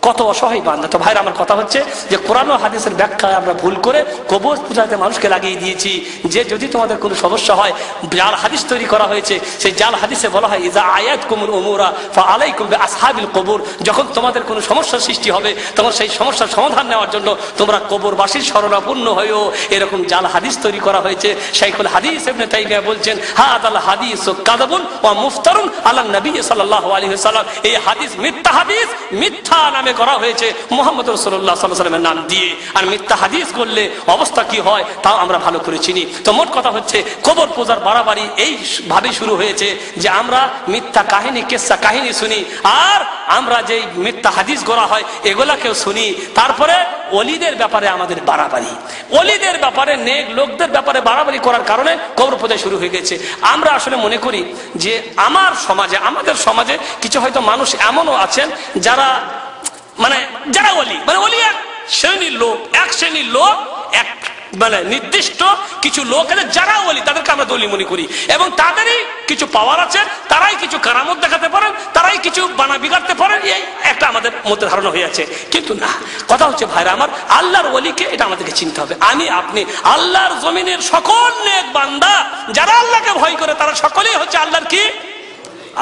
কত অসহায় বান্দা। তো ভাইরা, আমার কথা হচ্ছে যে কোরআন ও হাদিসের ব্যাখ্যায় আমরা ভুল করে কবর পূজাতে মানুষকে লাগিয়ে দিয়েছি যে যদি তোমাদের কোনো সমস্যা হয়, জাল হাদিস তৈরি করা হয়েছে, সেই জাল হাদিসে বলা হয় ইজা আয়াতকুমুল উমুরা ফাআলাইকুম বিআসহাবিল কবুর, যখন তোমাদের কোনো সমস্যার সৃষ্টি হবে তখন সেই সমস্যার সমাধান নেওয়ার জন্য তোমরা কবরবাসীর শরণাপন্ন হয়েও, এরকম জাল হাদিস তৈরি করা হয়েছে। শাইখুল হাদিস ইবনে তাইমিয়া বলছেন, হাদাল হাদিসু কাযাবুন ওয়া মুফতারুন আলা নবী সাল্লাল্লাহু আলাইহি ওয়াসাল্লাম, এই হাদিস মিথ্যা হাদিস, মিথ্যা নামে করা হয়েছে মুহাম্মদ রাসূলুল্লাহ সাল্লাল্লাহু আলাইহি ওয়াসাল্লামের নাম দিয়ে। আর মিথ্যা হাদিস করলে অবস্থা কি হয় তাও আমরা ভালো করে চিনি। তো মোট কথা হচ্ছে, কবর পূজার বাড়াবাড়ি এই ভাবে শুরু হয়েছে যে আমরা মিথ্যা কাহিনী, কিসসা কাহিনী শুনি, আর আমরা যেই মিথ্যা হাদিস গড়া হয় এগুলাকেও শুনি। তারপরে ওলিদের ব্যাপারে আমাদের বাড়াবাড়ি, ওলিদের ব্যাপারে, নেক লোকদের ব্যাপারে বাড়াবাড়ি করার কারণে কবর পূজা শুরু হয়ে গেছে। আমরা আসলে মনে করি যে আমার সমাজে, আমাদের সমাজে কিছু হয়তো মানুষ এমনও আছেন যারা যারা ওলি, ওলি এক শ্রেণীর লোক, এক শ্রেণীর লোক, এক নির্দিষ্ট কিছু লোক আছে যারা ওলি, তাদেরকে আমরা দলি মনে করি, এবং তাদেরই কিছু পাওয়ার আছে, তারাই কিছু কারামত দেখাতে পারেন, তারাই কিছু বানা বিগাড়তে পারেন, এই একটা আমাদের মধ্যে ধারণা হয়ে আছে। কিন্তু না, কথা হচ্ছে ভাইরা আমার, আল্লাহর ওলিকে এটা আমাদেরকে চিনতে হবে। আমি আপনি আল্লাহর জমিনের সকল নেক বান্দা যারা আল্লাহকে ভয় করে, তারা সকলেই হচ্ছে আল্লাহর কি,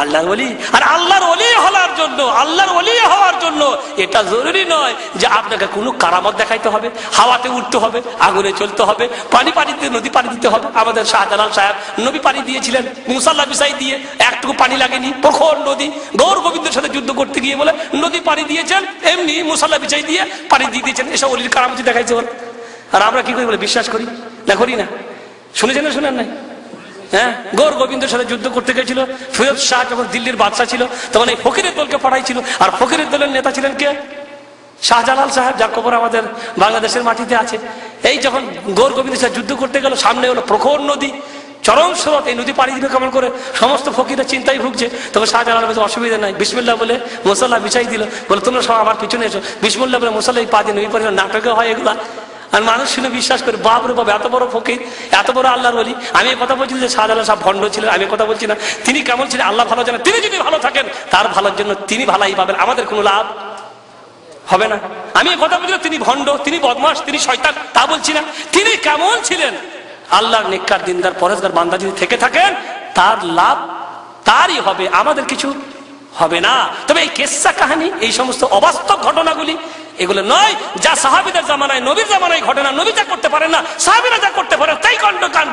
আল্লাহর ওলি। আর আল্লাহর ওলি হওয়ার জন্য, আল্লাহর ওলি হওয়ার জন্য এটা জরুরি নয় যে আপনাকে কোনো কারামত দেখাইতে হবে, হাওয়াতে উঠতে হবে, আগুনে চলতে হবে, পানিতে নদী পানি দিতে হবে। আমাদের শাহজালাল সাহেব নবী পানি দিয়েছিলেন, মুসাল্লা বিছাই দিয়ে, একটুকু পানি লাগেনি, প্রখর নদী, গৌর গোবিন্দের সাথে যুদ্ধ করতে গিয়ে বলে নদী পানি দিয়েছেন, এমনি মুসাল্লা বিছাই দিয়ে পানি দিয়ে দিয়েছেন। এসব ওলির কারামতি দেখাইছে বলে। আর আমরা কি করি বলে বিশ্বাস করি না, করি না? শুনেছেন না শুনেন নাই? হ্যাঁ, গৌর গোবিন্দের সাথে যুদ্ধ করতে গেছিল ফিরোজ শাহ, যখন দিল্লির বাদশা ছিল তখন এই ফকিরের দলকে পাঠাইছিল, আর ফকিরের দলের নেতা ছিলেন কে? শাহজালাল সাহেব, যার কবর আমাদের বাংলাদেশের মাটিতে আছে। এই যখন গৌর গোবিন্দের সাথে যুদ্ধ করতে গেল, সামনে হলো প্রখর নদী, চরম স্রোত, এই নদী পাড়ি দিবে কেমন করে, সমস্ত ফকিরা চিন্তায় ভুগছে। তখন শাহজালাল বলছে অসুবিধা নাই, বিসমিল্লাহ বলে মুসাল্লাহ বিছাই দিল, বলে তোমরা সব আমার পিছনে এসো, বিসমিল্লাহ বলে মুসাল্লাহ পা দিয়ে নদী পাড়ি। নাটকে হয় এগুলা, আর মানুষ শুনে বিশ্বাস করে, বাপ রে বাপ, এত বড় ফকির, এত বড় আল্লাহর ওলি। আমি কথা বলছি যে শাহজালাল সাহেব ভণ্ড ছিলেন, আমি কথা বলছি না তিনি কেমন ছিলেন আল্লাহ ভালো জানেন। তিনি যদি ভালো থাকেন তার ভালোর জন্য তিনি ভালাই পাবেন, আমাদের কোনো লাভ হবে না। আমি কথা বলছি তিনি ভণ্ড, তিনি বদমাস, তিনি শয়তান, তা বলছি না। তিনি কেমন ছিলেন, আল্লাহর নেককার দিনদার পরেশগার বান্দা যদি থেকে থাকেন তার লাভ তারই হবে, আমাদের কিছু হবে না। তবে এই কেসা কাহিনী, এই সমস্ত অবাস্তব ঘটনাগুলি এগুলো নয় যা সাহাবীদের জামানায়, নবীর জামানায় ঘটনা। নবী যা করতে পারেন না, সাহাবীরা যা করতে পারেন তাই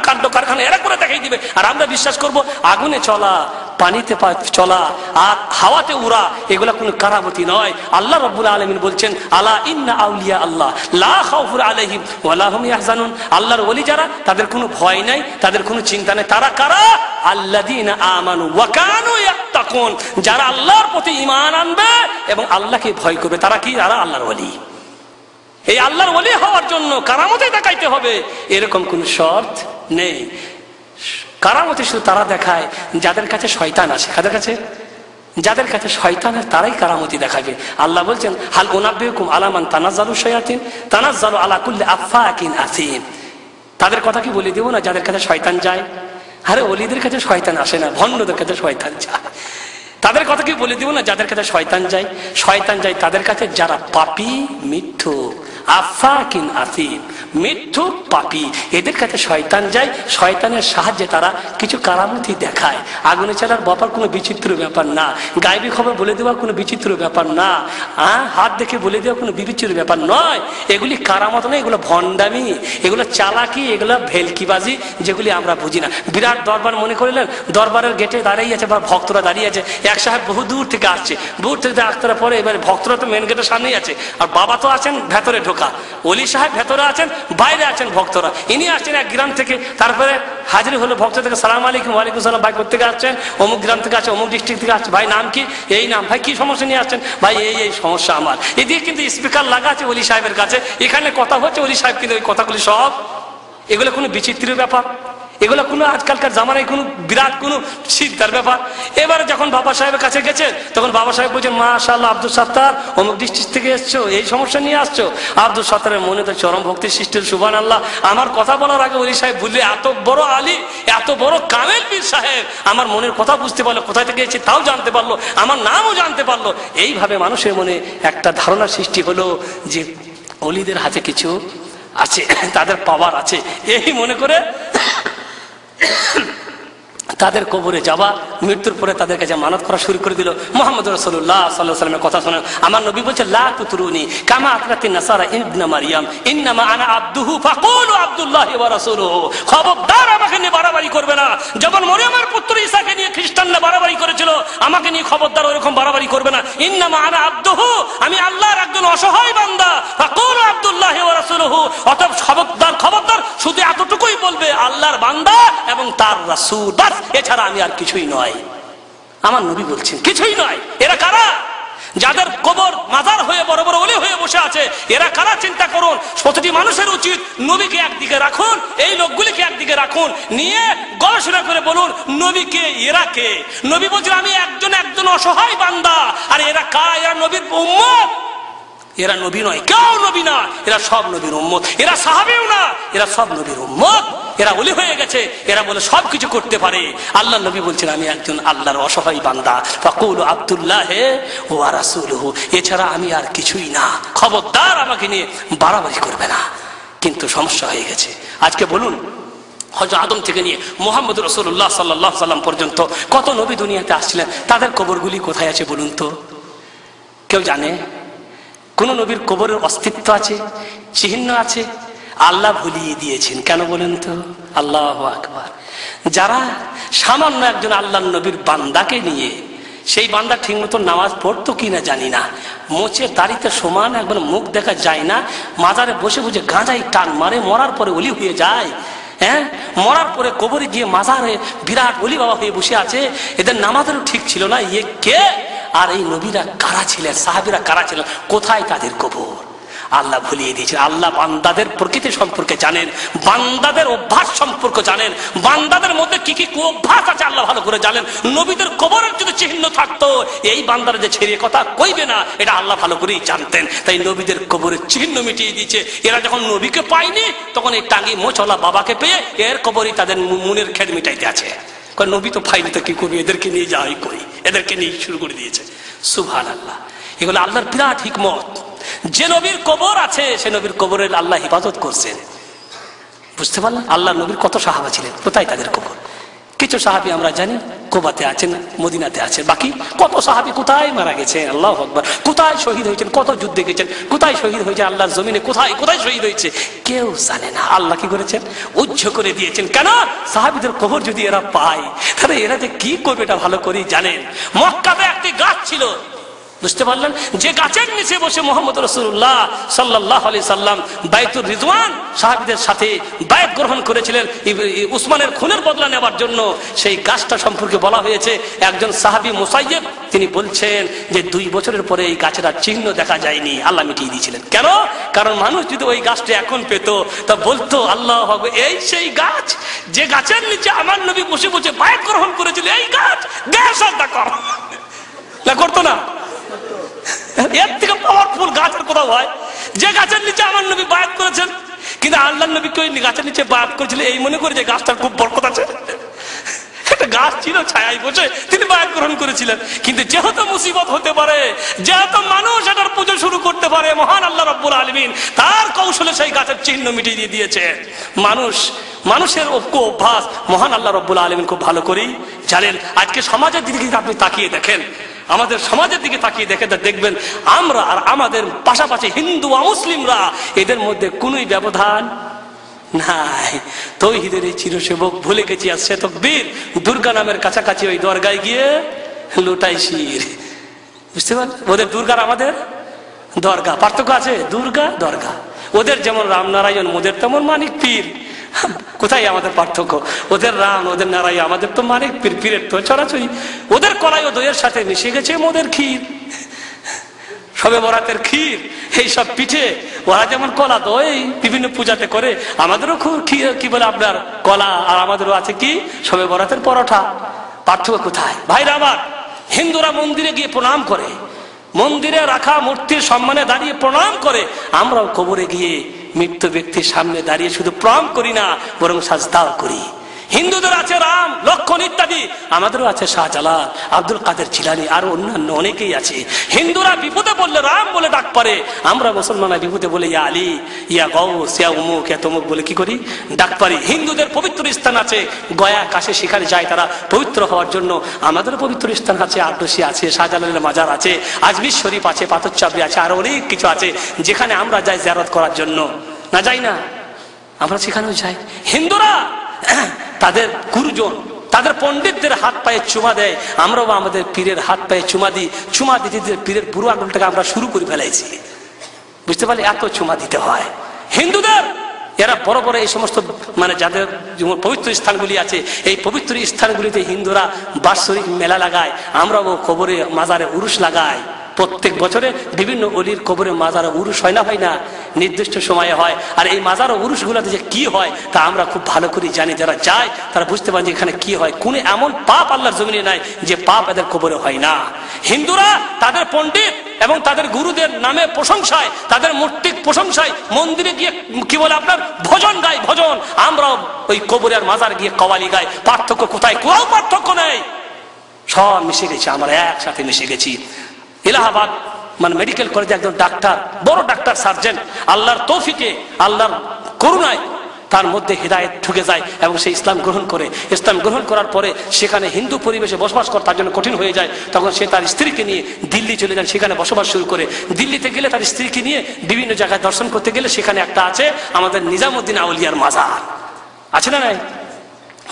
কাণ্ড কারখানা এরা করে দেখাই দিবে, আর আমরা বিশ্বাস করব আগুনে চলা, পানিতে চলা, আর হাওয়াতে উড়া, এগুলা কোনো কারামতি নয়। আল্লাহ রাব্বুল আলামিন বলছেন, আলা ইন্না আউলিয়া আল্লাহ লা খাউফুন আলাইহিম ওয়া লা হুম ইয়াহজানুন। আল্লাহর ওলি যারা, তাদের কোনো ভয় নাই, তাদের কোনো চিন্তা নেই। তারা কারা? আল্লাযীনা আমানু ওয়া কানু ইয়াত্তাকুন, যারা আল্লাহর প্রতি ঈমান আনবে এবং আল্লাহকে ভয় করবে, তারা কি? তারা আল্লাহর ওলি। এই আল্লাহর ওলি হওয়ার জন্য কারামতে দেখাইতে হবে এরকম কোন শর্ত নেই। কারামতে শুধু তারা দেখায় যাদের কাছে শয়তান আছে। কাদের কাছে? যাদের কাছে শয়তান আছে তারাই কারামতি দেখাবে। আল্লাহ বলছেন, হাল উনাব্বিউকুম আলা মান তানাজ্জালু শায়াতিন তানাজ্জালু আলা কুল্লি আফাকিন আসিম। তাদের কথা কি বলে দেব না যাদের কাছে শয়তান যায়? আরে ওলিদের কাছে শয়তান আসে না, ভণ্ডদের কাছে শয়তান যায়। তাদের কথা কি বলে দিব না যাদের কাছে শয়তান যায়? শয়তান যায় তাদের কাছে যারা পাপী, মিথ্যুক, আফাকিন আতিম, মৃত্যু পাপী। এদের কাছে শয়তান যায়, শয়তানের সাহায্যে তারা কিছু কারামতি দেখায়। আগুনে চালার ব্যাপার কোনো বিচিত্র ব্যাপার না, গায়েবী খবর বলে দেওয়া কোনো বিচিত্র ব্যাপার না, হাত দেখে বলে দেওয়া কোনো বিচিত্র ব্যাপার নয়। এগুলি কারামত নয়, এগুলো ভণ্ডামি, এগুলো চালাকি, এগুলো ভেলকিবাজি, যেগুলি আমরা বুঝি না। বিরাট দরবার মনে করলেন, দরবারের গেটে দাঁড়িয়ে আছে বা ভক্তরা দাঁড়িয়ে আছে, এক সাহেব বহু দূর থেকে আসছে, দূর থেকে আসতে পরে এবার ভক্তরা তো মেন গেটের সামনেই আছে, আর বাবা তো আছেন ভেতরে ঢোকা, ওলি সাহেব ভেতরে আছেন, বাইরে আছেন ভক্তরা। ইনি আসছেন এক গ্রাম থেকে, তারপরে হাজির হলো ভক্ত থেকে, সালাম আলাইকুম। ওয়ালাইকুম সালাম। ভাই কোথা থেকে আসছেন? অমুক গ্রাম থেকে আসছে, অমুক ডিস্ট্রিক্ট থেকে আসছে। ভাই নাম কি? এই নাম। ভাই কি সমস্যা নিয়ে আসছেন? ভাই এই সমস্যা আমার। এদিকে কিন্তু স্পিকার লাগা আছে ওলি সাহেবের কাছে, এখানে কথা হচ্ছে, ওলি সাহেব কিন্তু ওই কথাগুলি সব, এগুলো কোনো বিচিত্র ব্যাপার, এগুলো কোনো আজকালকার জামানায় কোনো বিরাট কোনো চিন্তার ব্যাপার। এবারে যখন বাবা সাহেবের কাছে গেছে, তখন বাবা সাহেব বলছেন, মাশাআল্লাহ আব্দুল সাত্তার অমুক ডিস্ট্রিক্ট থেকে এসছো, এই সমস্যা নিয়ে আসছো। আব্দুল সাত্তারের মনে তো চরম ভক্তির সৃষ্টির, সুবহানাল্লাহ। আমার কথা বলার আগে ওলি সাহেব বললে, এত বড় আলী, এত বড় কামেল পীর সাহেব আমার মনের কথা বুঝতে পারলো, কোথায় থেকে এসেছে তাও জানতে পারলো, আমার নামও জানতে পারলো। এইভাবে মানুষের মনে একটা ধারণা সৃষ্টি হলো যে অলিদের হাতে কিছু আছে, তাদের পাওয়ার আছে, এই মনে করে তাদের কবরে যাওয়া, মৃত্যুর পরে তাদের কাছে মানত করা শুরু করে দিল। মুহাম্মদ রাসূলুল্লাহ সাল্লাল্লাহু আলাইহি ওয়াসাল্লামের কথা শুনে আমার নবী বলছে, লা তুতরুনি কামা আতরাতিন নাসারা ইবনে মারইয়াম ইন্নামা আনা আবদুহু ফাকুলু আব্দুল্লাহি ওয়া রাসূলুহু। খবরদার আমাকে নিয়ে বাড়াবাড়ি করবে না। যেমন মরিয়মের পুত্র ঈসাকে নিয়ে খ্রিস্টানরা বাড়াবাড়ি করেছিল, আমাকে নিয়ে খবরদার ওরকম বাড়াবাড়ি করবে না। ইন্নামা আনা আবদুহু, আমি আল্লাহর একজন অসহায় বান্দা। ফাকুলু আব্দুল্লাহি ওয়া রাসূলুহু, অতএব খবরদার খবরদার শুধু এতটুকুই বলবে, আল্লাহর বান্দা এবং তার রাসূল, বাস, এছাড়া আমি আর কিছুই নয়। আমার নবী বলছেন কিছুই নয়। এরা কারা? যাদের কবর মাজার হয়ে বড় বড় ওলি হয়ে বসে আছে, এরা কারা চিন্তা করুন। প্রতিটি মানুষের উচিত নবীকে একদিকে রাখুন, এই লোকগুলিকে একদিকে রাখুন, নিয়ে গবেষণা করে বলুন নবীকে, এরা কে? নবী বলছেন আমি একজন অসহায় বান্দা। আর এরা কারা? এরা নবীর উম্মত। এরা নবী নয়, কেউ নবী না, এরা সব নবীর উম্মত। এরা সাহাবীও না, এরা সব নবীর উম্মত। এরা ওলি হয়ে গেছে, এরা বলে সবকিছু করতে পারে। আল্লাহ নবী বলছেন আমি একজন আল্লাহর অসহায় বান্দা। ফাকুলু আব্দুল্লাহি ওয়া রাসূলুহু, এছাড়া আমি আর কিছুই না। খবরদার আমাকে নিয়ে বাড়াবাড়ি করবে না। কিন্তু সমস্যা হয়ে গেছে। আজকে বলুন, হযরত আদম থেকে নিয়ে মুহাম্মদ রাসূলুল্লাহ সাল্লাল্লাহু আলাইহি সাল্লাম পর্যন্ত কত নবী দুনিয়াতে আসছিলেন, তাদের কবরগুলি কোথায় আছে বলুন তো? কেউ জানে? কোন নবীর কবরের অস্তিত্ব আছে, চিহ্ন আছে? আল্লাহ ভুলিয়ে দিয়েছেন। কেন বলেন তো? আল্লাহু আকবার। যারা সামান্য একজন আল্লাহ নবীর বান্দাকে নিয়ে, সেই বান্দা ঠিক মতো নামাজ পড়তো কিনা জানি না, মোচে দাড়িতে সমান একবার মুখ দেখা যায় না, মাজারে বসে বসে গাঁজাই টান মারে, মরার পরে ওলি হয়ে যায়। হ্যাঁ, মরার পরে কবরে গিয়ে মাজারে বিরাট ওলি বাবা হয়ে বসে আছে। এদের নামাজেরও ঠিক ছিল না। ইয়ে কে? আর এই নবীরা কারা ছিলেন, সাহাবীরা কারা ছিলেন, কোথায় তাদের কবর? আল্লাহ ভুলিয়ে দিয়েছেন। আল্লাহ বান্দাদের প্রকৃতি সম্পর্কে জানেন, বান্দাদের অভ্যাস সম্পর্কে জানেন, বান্দাদের মধ্যে কি কি অভ্যাস আছে আল্লাহ ভালো করে জানেন। নবীদের কবরের যদি চিহ্ন থাকতো, এই বান্দারা যে ছেড়ে কথা কইবে না, এটা আল্লাহ ভালো করেই জানতেন। তাই নবীদের কবরের চিহ্ন মিটিয়ে দিয়েছে। এরা যখন নবীকে পায়নি, তখন এই টাঙ্গি মোচলা বাবাকে পেয়ে এর কবরই তাদের মনের খেদ মিটাইতে আছে। নবী তো পাইনি তো কি করবি, এদেরকে নিয়ে যাই করি, এদেরকে নিয়ে শুরু করে দিয়েছে। সুবহানাল্লাহ। এগুলো আল্লাহর বিরাট হিকমত। যে নবীর কবর আছে, সে নবীর কবরের আল্লাহ হিফাজত করছেন। বুঝতে পারলেন? আল্লাহ নবীর কত সাহাবা ছিলেন, কোথায় তাদের কবর? কিছু সাহাবী আমরা জানি কুবাতে আছেন, মদিনাতে আছে, বাকি কত সাহাবী কোথায় মারা গেছে, আল্লাহু আকবার, কোথায় শহীদ হয়েছেন, কত যুদ্ধে গেছেন, কোথায় শহীদ হয়েছে আল্লাহর জমিনে, কোথায় কোথায় শহীদ হয়েছে কেউ জানে না। আল্লাহ কি করেছেন? উজ্জ্ব করে দিয়েছেন। কেন? সাহাবীদের কবর যদি এরা পায়, তাহলে এরা যে কি করবে এটা ভালো করেই জানেন। মক্কাতে একটি গাছ ছিল, বুঝতে পারলেন, যে গাছের নিচে বসে মুহাম্মদ রাসূলুল্লাহ সাল্লাল্লাহু আলাইহি সাল্লাম বাইতুর রিজওয়ান সাহাবীদের সাথে বায়াত গ্রহণ করেছিলেন উসমানের খুনের বদলা নেওয়ার জন্য। সেই গাছটা সম্পর্কে বলা হয়েছে, একজন সাহাবী মুসাইয়্যিব তিনি বলছেন যে 2 বছরের পরে এই গাছের আর চিহ্ন দেখা যায়নি, আল্লাহ মিটিয়ে দিয়েছিলেন। কেন? কারণ মানুষ যদি ওই গাছটা এখন পেত, তা বলতো আল্লাহু আকবার, এই সেই গাছ যে গাছের নিচে আমার নবী বসে বসে বায়াত গ্রহণ করেছিল, এই গাছ দেশটা কর না, করতো না? এর থেকে পাওয়ারফুল গাছ আর কোথাও হয়? যে গাছের নিচে আমার নবী বায়াত করেছেন, কিন্তু আল্লাহর নবী ওই গাছের নিচে বায়াত করেছিল এই মনে করে যে গাছটার খুব বরকত আছে। একটা গাছ ছিল, ছায়ায় বসে তিনি বায়াত গ্রহণ করেছিলেন। কিন্তু যেহেতু মুসিবত হতে পারে, যেহেতু মানুষ এটার পুজো শুরু করতে পারে, মহান আল্লাহ রাব্বুল আলামিন তার কৌশলে সেই গাছের চিহ্ন মিটিয়ে দিয়ে দিয়েছে। মানুষের অভ্যাস মহান আল্লাহ রাব্বুল আলামিন খুব ভালো করেই জানেন। আজকে সমাজের দিকে আপনি তাকিয়ে দেখেন, আমাদের সমাজের দিকে তাকিয়ে দেখবেন আমরা আর আমাদের পাশাপাশি হিন্দু আর মুসলিমরা, এদের মধ্যে কোনোই ব্যবধান নাই। তৌহিদের এই চিরসেবক ভুলে গেছি আর সে তকবীর, দুর্গা নামের কাছাকাছি ওই দরগায় গিয়ে লুটাই শির। বুঝতে পারলেন? ওদের দুর্গার আমাদের দরগা, পার্থক্য আছে। দুর্গা দরগা, ওদের যেমন রামনারায়ণ, ওদের তেমন মানিক পীর। কোথায় আমাদের পার্থক্য? ওদের রাম, ওদের নারায়ণ, আমাদের তো মানিক পীর, পীরের তো ছড়াছড়ি। ওদের কলাই ও দইয়ের সাথে মিশে গেছে ওদের ক্ষীর, সবে বরাতের ক্ষীর, এইসব পিঠে। ওরা যেমন কলা দই বিভিন্ন পূজাতে করে, আমাদেরও কি বলে আপনার কলা, আর আমাদেরও আছে কি সবে বরাতের পরোটা। পার্থক্য কোথায় ভাইরা আমার? হিন্দুরা মন্দিরে গিয়ে প্রণাম করে, মন্দিরে রাখা মূর্তির সম্মানে দাঁড়িয়ে প্রণাম করে। আমরাও কবরে গিয়ে মৃত্যু ব্যক্তির সামনে দাঁড়িয়ে শুধু প্রণাম করি না, বরং সাজদাও করি। হিন্দুদের আছে রাম, লক্ষণ ইত্যাদি, আমাদেরও আছে শাহজালাল, আব্দুল কাদের জিলানী, আর অন্যান্য অনেকেই আছে। হিন্দুরা বিপদে বললে রাম বলে ডাক পারে, আমরা মুসলমানরা বিপদে বলে ইয়া আলী, ইয়া গৌস, ইয়া উমুক, ইয়া তমুক বলে কি করি? ডাক পারি। হিন্দুদের পবিত্র স্থান আছে, গয়া কাশে, সেখানে যায় তারা পবিত্র হওয়ার জন্য। আমাদেরও পবিত্র স্থান আছে, আটরশি আছে, শাহজালালের মাজার আছে, আজমির শরীফ আছে, পাথর চাবড়ি আছে, আর অনেক কিছু আছে যেখানে আমরা যাই জিয়ারত করার জন্য। না যাই না? আমরা সেখানেও যাই। হিন্দুরা তাদের গুরুজন, তাদের পণ্ডিতদের হাত পায়ে চুমা দেয়, আমরাও আমাদের পীরের হাত পায়ে চুমা দিই। চুমা দিতে পীরের বুড়ো আঙুলটাকে আমরা শুরু করে ফেলাইছি। বুঝতে পারলে? এত চুমা দিতে হয় হিন্দুদের। এরা বড় বড় এই সমস্ত যাদের পবিত্র স্থানগুলি আছে, এই পবিত্র স্থানগুলিতে হিন্দুরা বাৎসরিক মেলা লাগায়, আমরাও কবরে মাজারে উরুস লাগাই। প্রত্যেক বছরে বিভিন্ন অলির কবরে মাজারে উরুস হয় না? হয় না? নির্দিষ্ট সময়ে হয়। আর এই মাজার উরুস গুলাতে যে কি হয় তা আমরা খুব ভালো করে জানি। যারা যায় তারা বুঝতে পারেন যে এখানে কি হয়। কোন এমন পাপ আল্লাহর জমিনে নাই যে পাপ এদের কবরে হয় না। হিন্দুরা তাদের পণ্ডিত এবং তাদের গুরুদের নামে প্রশংসায়, তাদের মূর্তির প্রশংসায় মন্দিরে গিয়ে কি বলে আপনার ভজন গায়, ভজন। আমরাও ওই কবরে আর মাজার গিয়ে কওয়ালি গাই। পার্থক্য কোথায়? কোনো পার্থক্য নেই, সব মিশে গেছে, আমরা একসাথে মিশে গেছি। এলাহাবাদ মেডিকেল কলেজে একজন ডাক্তার, বড় ডাক্তার, সার্জন, আল্লাহর তৌফিকে, আল্লাহর করুণায় তার মধ্যে হিদায়েত ঢুকে যায় এবং সে ইসলাম গ্রহণ করে। ইসলাম গ্রহণ করার পরে সেখানে হিন্দু পরিবেশে বসবাস করা তার জন্য কঠিন হয়ে যায়। তখন সে তার স্ত্রীকে নিয়ে দিল্লি চলে যান, সেখানে বসবাস শুরু করে। দিল্লিতে গেলে তার স্ত্রীকে নিয়ে বিভিন্ন জায়গায় দর্শন করতে গেলে সেখানে একটা আছে আমাদের নিজামুদ্দিন আউলিয়ার মাজার, আছে না নাই?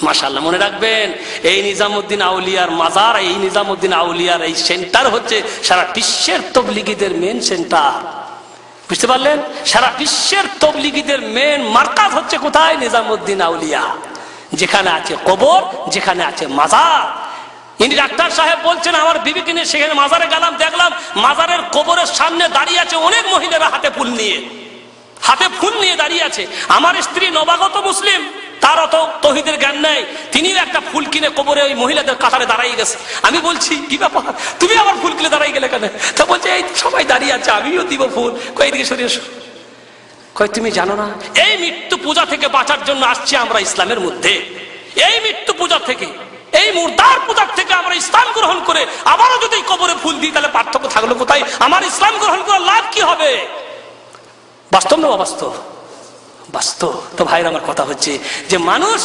মাশাআল্লাহ, মনে রাখবেন, এই নিজামুদ্দিন আউলিয়ার মাজার, এই নিজামুদ্দিন আউলিয়ার এই সেন্টার হচ্ছে সারা বিশ্বের তবলিগীদের মেন সেন্টার। বুঝতে পারলেন? সারা বিশ্বের তবলিগীদের মেন মার্কাজ হচ্ছে কোথায়? নিজামুদ্দিন আউলিয়া। যেখানে আছে কবর, যেখানে আছে মাজার। ইনি ডাক্তার সাহেব বলছেন, আমার বিবিকে নিয়ে সেখানে মাজারে গেলাম, দেখলাম মাজারের কবরের সামনে দাঁড়িয়ে আছে অনেক মহিলারা হাতে ফুল নিয়ে দাঁড়িয়ে আছে। আমার স্ত্রী নবাগত মুসলিম, তার অত তৌহিদের জ্ঞান নাই, তিনিও একটা ফুল কিনে কবরে ওই মহিলাদের কাতারে দাঁড়াই গেছে। আমি বলছি কি ব্যাপার, তুমি আবার ফুল কিনে দাঁড়াই গেলে কেন? তা বলছে এই সবাই দাঁড়িয়ে আছে, আমিও দিব ফুল। কই দিকে সরিয়ে এসো। কই তুমি জানো না এই মৃত্যু পূজা থেকে বাঁচার জন্য আসছি আমরা ইসলামের মধ্যে। এই মৃত্যু পূজা থেকে, এই মুর্দার পূজার থেকে আমরা ইসলাম গ্রহণ করে আবারও যদি কবরে ফুল দিই তাহলে পার্থক্য থাকলো কোথায়? আমার ইসলাম গ্রহণ করার লাভ কি হবে? বাস্তব না অবাস্তব? বাস্তব। তো ভাইরা, আমার কথা হচ্ছে যে মানুষ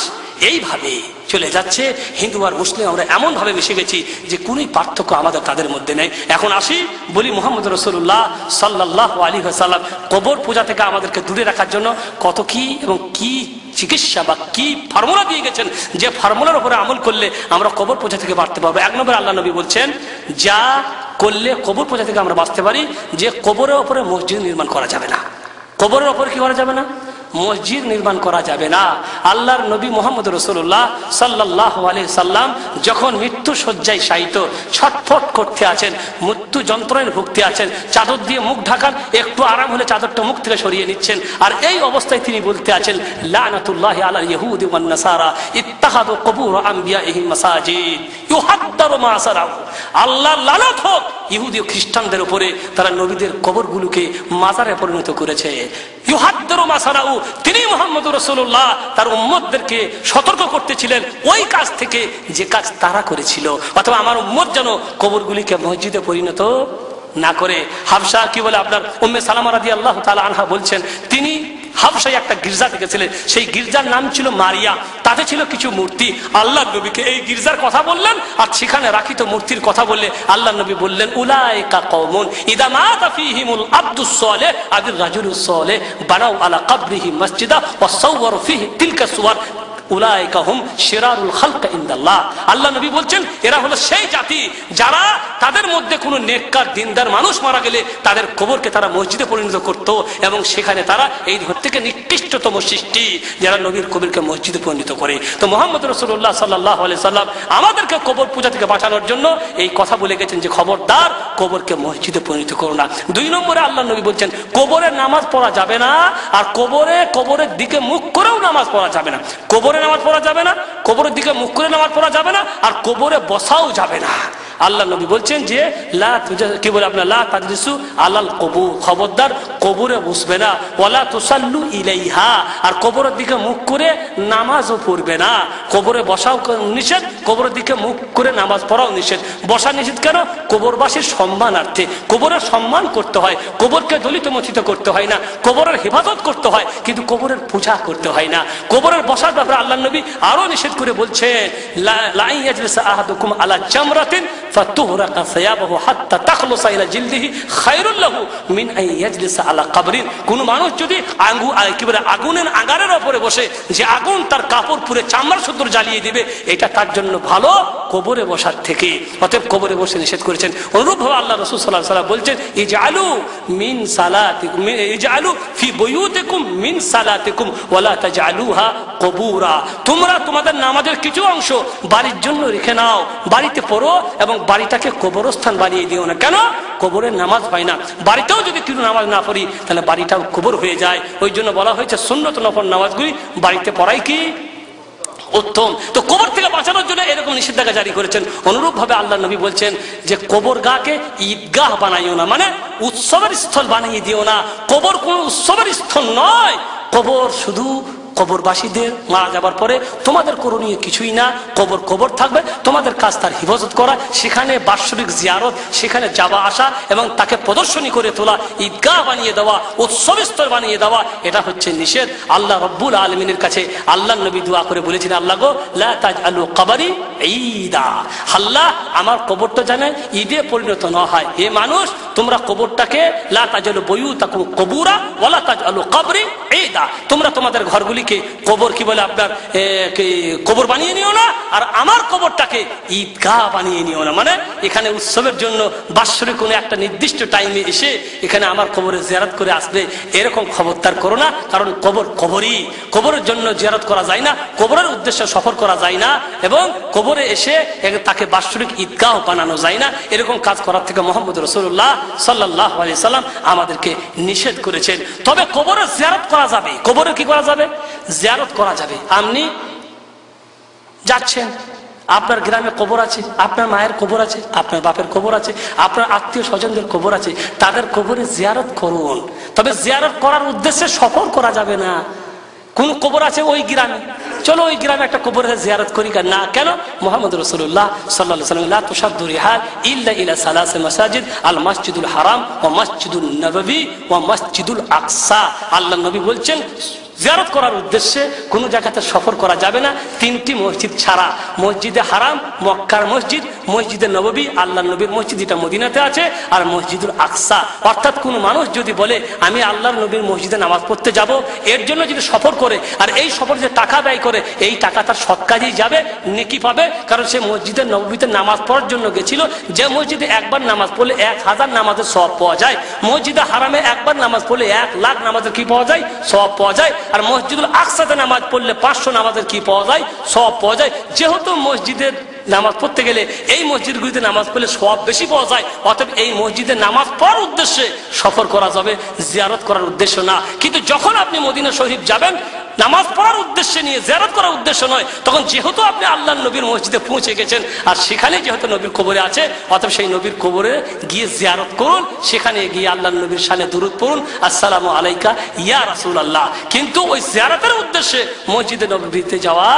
এইভাবে চলে যাচ্ছে। হিন্দু আর মুসলিম আমরা এমন ভাবে মিশে গেছি যে কোনই পার্থক্য আমাদের তাদের মধ্যে নেই। এখন আসি, বলি মুহাম্মদ রাসূলুল্লাহ সাল্লাল্লাহু আলাইহি ওয়াসাল্লাম কবর পূজা থেকে আমাদেরকে দূরে রাখার জন্য কত কি এবং কি চিকিৎসা বা কি ফর্মুলা দিয়ে গেছেন, যে ফর্মুলার উপরে আমল করলে আমরা কবর পূজা থেকে বাঁচতে পারবো। এক নম্বরে আল্লাহ নবী বলছেন, যা করলে কবর পূজা থেকে আমরা বাঁচতে পারি, যে কবরের উপরে মসজিদ নির্মাণ করা যাবে না। কবরের উপরে কি করা যাবে না? মসজিদ নির্মাণ করা যাবে না। আল্লাহর নবী মুহাম্মদ রাসূলুল্লাহ সাল্লাল্লাহু আলাইহি সাল্লাম যখন মৃত্যু শয্যায় শায়িত ছটফট করতে আছেন, মৃত্যু যন্ত্রণায় ভুগতে আছেন, চাদর দিয়ে মুখ ঢাকান, একটু আরাম হলে চাদরটা মুখ থেকে সরিয়ে নিচ্ছেন, আর এই অবস্থায় তিনি বলতে আছেন, লানাতুল্লাহি আলাল ইহুদি ওয়ান নাসারা ইত্তাখাযু কুবুর আমবিয়াইহিম মাসাজিদ ইউহাদ্দারু মা সারাউ। আল্লাহর লানত হোক ইহুদি ও খ্রিস্টানদের উপরে তারা নবীদের কবরগুলোকে মাজারে পরিণত করেছে। ইউহাদ্দিরু মা সানাউ, তিনি মুহাম্মদুর রাসূলুল্লাহ তার উম্মতদেরকে সতর্ক করতেছিলেন ওই কাজ থেকে যে কাজ তারা করেছিল, অথবা আমার উম্মত যেন কবরগুলিকে মসজিদে পরিণত না করে। হাফসা কি বলে আপনার উম্মে সালামা রাদিয়াল্লাহু তাআলা আনহা বলছেন, তিনি হাবশায় একটা গির্জা দেখেছিলেন, সেই গির্জার নাম ছিল মারিয়া, তাতে ছিল কিছু মূর্তি। আল্লাহ নবীকে এই গির্জার কথা বললেন আর সেখানে রাখিত মূর্তির কথা বললে আল্লাহ নবী বললেন, উলাইকা কওমুন ইযা মাতা ফীহিমুল আবদুস সালেহ আদির রাজুলুস সালেহ বানাউ আলা কবরিহি মসজিদা ওয়া সাওয়ারু ফীহি তিলকা সুওয়ার উলাইকা হুম শিরারুল খালক ইনদাল্লাহ। আল্লাহ নবী বলছেন, এরা হলো সেই জাতি যারা তাদের মধ্যে কোনো নেককার দিনদার মানুষ মারা গেলে তাদের কবরকে তারা মসজিদে পরিণত করত, এবং সেখানে তারা এই থেকে নিকৃষ্টতম সৃষ্টি যারা নবীর কবরকে মসজিদে পরিণত করে। তো মুহাম্মদ রাসূলুল্লাহ সাল্লাল্লাহু আলাইহি সাল্লাম আমাদেরকে কবর পূজা থেকে বাঁচানোর জন্য এই কথা বলে গেছেন যে খবরদার কবরকে মসজিদে পরিণত করো না। 2 নম্বরে আল্লাহ নবী বলছেন, কবরে নামাজ পড়া যাবে না, আর কবরের দিকে মুখ করেও নামাজ পড়া যাবে না। কবরে নামাজ পড়া যাবে না, কবরের দিকে মুখ করে নামাজ পড়া যাবে না, আর কবরে বসাও যাবে না। আল্লাহ নবী বলছেন যে কি বলে আপনার লা তাজলিসু আলাল কবুর, খবরদার কবরে বসবে না, ওয়ালা তুসাল্লু ইলাইহা, আর কবরের দিকে মুখ করে নামাজও পড়বে না। কবরে বসাও নিষেধ, কবরের দিকে মুখ করে নামাজ পড়াও নিষেধ। বসা নিষেধ কেন? কবরবাসীর সম্মানার্থে, কবরের সম্মান করতে হয়, কবরকে দলিত মথিত করতে হয় না, কবরের হেফাজত করতে হয়, কিন্তু কবরের পূজা করতে হয় না। কবরের বসার ব্যাপারে আল্লাহ নবী আরো নিষেধ করে বলছেন, লা ইয়াজলিসু আহাদুকুম আলা জামরাতিন ফাতুহরাকা সিয়াবাহু হাত্তা তাখলুসা ইলা জিলদিহি খায়রুল লাহু মিন আন ইয়াজলিসা আলা কবরিন। কোন মানুষ যদি আগুনের আগারের উপরে বসে, যে আগুন তার কাপড় পুরে চামড়া শুদ্ধ জ্বালিয়ে দিবে, এটা তার জন্য ভালো কবরে বসার থেকে। অতএব কবরে বসে নিষেধ করেছেন। অনুরূপভাবে আল্লাহ রাসূল সাল্লাল্লাহু আলাইহি ওয়াসাল্লাম বলছেন, ইজআলু মিন সালাতিকুম ইজআলু ফি বুয়ুতিকুম মিন সালাতিকুম ওয়ালা তাজআলুহা কবুরা। তোমরা তোমাদের নামাজের কিছু অংশ বাড়ির জন্য রেখে নাও, বাড়িতে পড়ো, এবং বাড়িটাকে কবরস্থান বানিয়ে দিও না। কেন? কবরের নামাজ হয় না। বাড়িতেও যদি কেউ নামাজ না পড়ি তাহলে বাড়িটাও কবর হয়ে যায়। ওই জন্য বলা হয়েছে সুন্নত নফল নামাজগুলি বাড়িতে পড়াই কি উত্তম। তো কবর থেকে বাঁচানোর জন্য এরকম নিষেধাজ্ঞা জারি করেছেন। অনুরূপ ভাবে আল্লাহ নবী বলছেন যে কবর গাকে ঈদগাহ বানাইও না, মানে উৎসবের স্থল বানিয়ে দিও না। কবর কোন উৎসবের স্থল নয়। কবর শুধু কবরবাসীদের মারা যাবার পরে তোমাদের করণীয় কিছুই না। কবর থাকবে, তোমাদের কাজ তার হিফাজত করা, সেখানে বাৎসরিক জিয়ারত, সেখানে যাওয়া আসা এবং তাকে প্রদর্শনী করে তোলা, ঈদগাহ বানিয়ে দেওয়া, উৎসবস্থল বানিয়ে দেওয়া, এটা হচ্ছে নিষেধ। আল্লাহ রব্বুল আলমিনের কাছে আল্লাহ নবী দোয়া করে বলেছিলেন, আল্লাহ গো লা তাজআলু কবরি ঈদা, আল্লাহ আমার কবরটা যেন ঈদে পরিণত না হয়। হে মানুষ, তোমরা কবরটাকে লা তাজআলু বুয়ুতাকুম কবুরা ওয়ালা তাজআলু কবরি ঈদা, তোমরা তোমাদের ঘরগুলি কবর কি বলে আপনার কবর বানিয়ে নিও না, আর আমার কবরটাকে ঈদগাহ বানিয়ে নিও না। মানে এখানে উৎসবের জন্য বাৎসরিক কোনো একটা নির্দিষ্ট টাইমে এসে এখানে আমার কবরে জিয়ারত করে আসবে, এরকম খবরদার করো না। কারণ কবরই কবরের জন্য জিয়ারত করা যায় না, কবরের উদ্দেশ্যে সফর করা যায় না, এবং কবরে এসে তাকে বাৎসরিক ঈদগাহ বানানো যায় না। এরকম কাজ করার থেকে মুহাম্মদ রাসূলুল্লাহ সাল্লাল্লাহু আলাইহি সাল্লাম আমাদেরকে নিষেধ করেছেন। তবে কবরে জিয়ারত করা যাবে। কবরে কি করা যাবে? জিয়ারত করা যাবে। আপনি যাচ্ছেন, আপনার গ্রামে কবর আছে, আপনার মায়ের কবর আছে, আপনার বাপের কবর আছে, আপনার আত্মীয় স্বজনদের কবর আছে, তাদের কবরে জিয়ারত করুন। তবে জিয়ারত করার উদ্দেশ্যে সফর করা যাবে না। কোন কবর আছে ওই গ্রামে, চলো ওই গ্রামে একটা কবরের জিয়ারত করি না। কেন? মুহাম্মদ রাসূলুল্লাহ সাল্লাল্লাহু আলাইহি ওয়াসাল্লাম লা তুশাদ্দু রিহাল ইল্লা ইলা সালাসি মাসাজিদ আল মাসজিদুল হারাম ওয়া মাসজিদুন নববী ওয়া মসজিদুল আকসা। আল্লাহ নবী বলছেন জিয়ারত করার উদ্দেশ্যে কোন জায়গাতে সফর করা যাবে না 3টি মসজিদ ছাড়া, মসজিদে হারাম, মক্কার মসজিদ, মসজিদে নববী আল্লাহ নবীর মসজিদ, এটা মদিনাতে আছে, আর মসজিদুল আকসা। অর্থাৎ কোন মানুষ যদি বলে আমি আল্লাহর নবীর মসজিদে নামাজ পড়তে যাব, এর জন্য যদি সফর করে, আর এই সফর যে টাকা ব্যয় করে, এই টাকা তার সৎ কাজেই যাবে, নেকি পাবে। কারণ সে মসজিদে নববীতে নামাজ পড়ার জন্য গেছিল। যে মসজিদে একবার নামাজ পড়লে 1000 নামাজের সওয়াব পাওয়া যায়, মসজিদে হারামে একবার নামাজ পড়লে 1,00,000 নামাজের কি পাওয়া যায়? সওয়াব পাওয়া যায়। আর মসজিদুল আকসাতে নামাজ পড়লে 500 নামাজের কি পাওয়া যায়? সওয়াব পাওয়া যায়। যেহেতু মসজিদের নামাজ পড়তে গেলে এই মসজিদগুলিতে নামাজ পড়লে সওয়াব বেশি পাওয়া যায়, অতএব এই মসজিদে নামাজ পড়ার উদ্দেশ্যে সফর করা যাবে, জিয়ারত করার উদ্দেশ্য না। কিন্তু যখন আপনি মদিনা শরীফ যাবেন নামাজ পড়ার উদ্দেশ্যে নিয়ে, জিয়ারত করার উদ্দেশ্য নয়, তখন যেহেতু আপনি আল্লাহর নবীর মসজিদে পৌঁছে গেছেন আর সেখানে যেহেতু নবীর কবরে আছে, অতএব সেই নবীর কবরে গিয়ে জিয়ারত করুন, সেখানে গিয়ে আল্লাহর নবীর শানে দুরূদ পড়ুন, আসসালামু আলাইকা ইয়া রাসূলুল্লাহ। কিন্তু ওই জিয়ারতের উদ্দেশ্যে মসজিদে নববীতে যাওয়া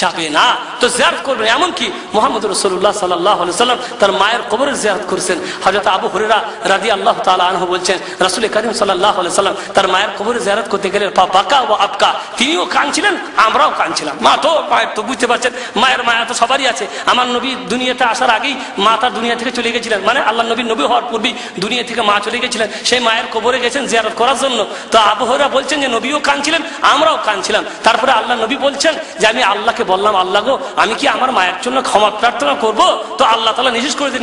যাবে না। তো জিয়ারত করবেন। এমনকি মুহাম্মদ রাসূলুল্লাহ সাল্লাল্লাহু আলাইহি ওয়াসাল্লাম তার মায়ের কবরের জিয়ারত করেছেন। হযরত আবু হুরায়রা রাদিয়াল্লাহু তাআলা আনহু বলছেন, রাসূল কারীম সাল্লাল্লাহু আলাইহি ওয়াসাল্লাম তার মায়ের কবরের জিয়ারত করতে গেলে বাকা ওয়া আবকা, তিনিও কাঁদছিলেন, আমরাও কাঁদছিলাম। মায়ের তো বুঝতে পারছেন, মায়ের মায়া তো সবারই আছে। আমার নবী দুনিয়াতে আসার আগেই মা তার দুনিয়া থেকে চলে গেছিলেন, মানে আল্লাহ নবী নবী হওয়ার পূর্বেই দুনিয়া থেকে মা চলে গেছিলেন, সেই মায়ের কবরে গেছেন জিয়ারত করার জন্য। তো আবু হুরায়রা বলছেন যে নবীও কাঁদছিলেন, আমরাও কাঁদছিলাম। তারপরে আল্লাহ নবী বলছেন যে আমি আল্লাহকে বললাম, আল্লাহ গো, আমি কি আমার মায়ের জন্য ক্ষমা প্রার্থনা করব? তো আল্লাহ তাআলা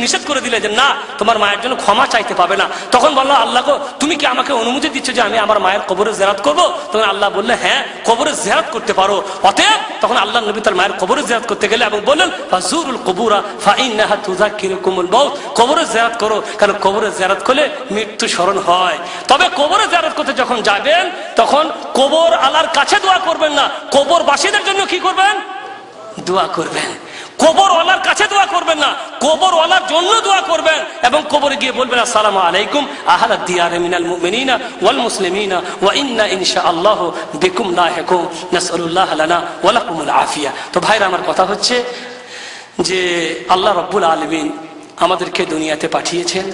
নিষেধ করে দিলেন যে না, তোমার মায়ের জন্য ক্ষমা চাইতে পাবে না। তখন বললো, আল্লাহ গো, তুমি কি আমাকে অনুমতি দিচ্ছ যে আমি আমার মায়ের কবরে জিয়ারত করব? তখন আল্লাহ বললেন, হ্যাঁ, কবরে জিয়ারত করতে পারো। অতএব তখন আল্লাহ নবী তার মায়ের কবরে জিয়ারত করতে গেলে এবং বললেন, ফাজুরুল কুবুরা ফাইন্নাহা তুযাক্কিরুকুমুল মাউত, কবরে জিয়ারত করো, কারণ কবরে জিয়ারত করলে মৃত্যু স্মরণ হয়। তবে কবরে জিয়ারত করতে যখন যাবেন তখন কবর আল্লাহর কাছে দোয়া করবেন না, কবরবাসীদের জন্য কি করবেন? দোয়া করবেন। কবরওয়ালার কাছে দোয়া করবেন না, কবরওয়ালার জন্য দোয়া করবেন এবং কবরে গিয়ে বলবেন, আসসালামু আলাইকুম আহলাদ দিয়ার মিনাল মুমিনিনা ওয়াল মুসলিমিনা ওয়া ইন্না ইনশাআল্লাহু বিকুম লাহিকুম নাসআলুল্লাহ লানা ওয়া লাকুমুল আফিয়া। তো ভাইরা, আমার কথা হচ্ছে যে আল্লাহ রাব্বুল আলামিন আমাদেরকে দুনিয়াতে পাঠিয়েছেন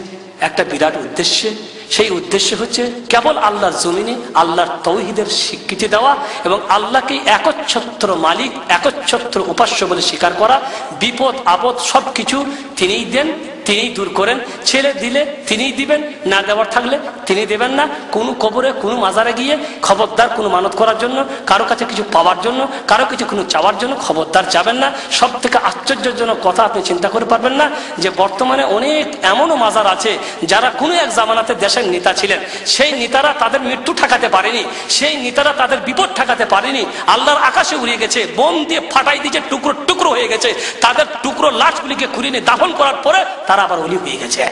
একটা বিরাট উদ্দেশ্যে। সেই উদ্দেশ্য হচ্ছে কেবল আল্লাহর জমিনে আল্লাহর তাওহীদের স্বীকৃতি দেওয়া এবং আল্লাহকে একচ্ছত্র মালিক, একচ্ছত্র উপাস্য বলে স্বীকার করা। বিপদ আপদ সবকিছু তিনিই দেন, তিনিই দূর করেন। ছেলে দিলে তিনিই দিবেন, না দেওয়ার থাকলে তিনি দেবেন না। কোনো কবরে কোনো মাজারে গিয়ে খবরদার কোনো মানত করার জন্য, কারো কাছে কিছু পাওয়ার জন্য, কারো কিছু কোনো চাওয়ার জন্য খবরদার যাবেন না। সব থেকে আশ্চর্যজনক কথা আপনি চিন্তা করে পারবেন না যে বর্তমানে অনেক এমনও মাজার আছে যারা কোনো এক জামানাতে দেশের নেতা ছিলেন, সেই নেতারা তাদের মৃত্যু ঠেকাতে পারেনি, সেই নেতারা তাদের বিপদ ঠেকাতে পারেনি, আল্লাহর আকাশে উড়িয়ে গেছে, বোম দিয়ে ফাটাই দিয়েছে, টুকরো টুকরো হয়ে গেছে। তাদের টুকরো লাশগুলিকে কুড়িয়ে দাফন করার পরে তারা আবার ওলি হয়ে গেছে।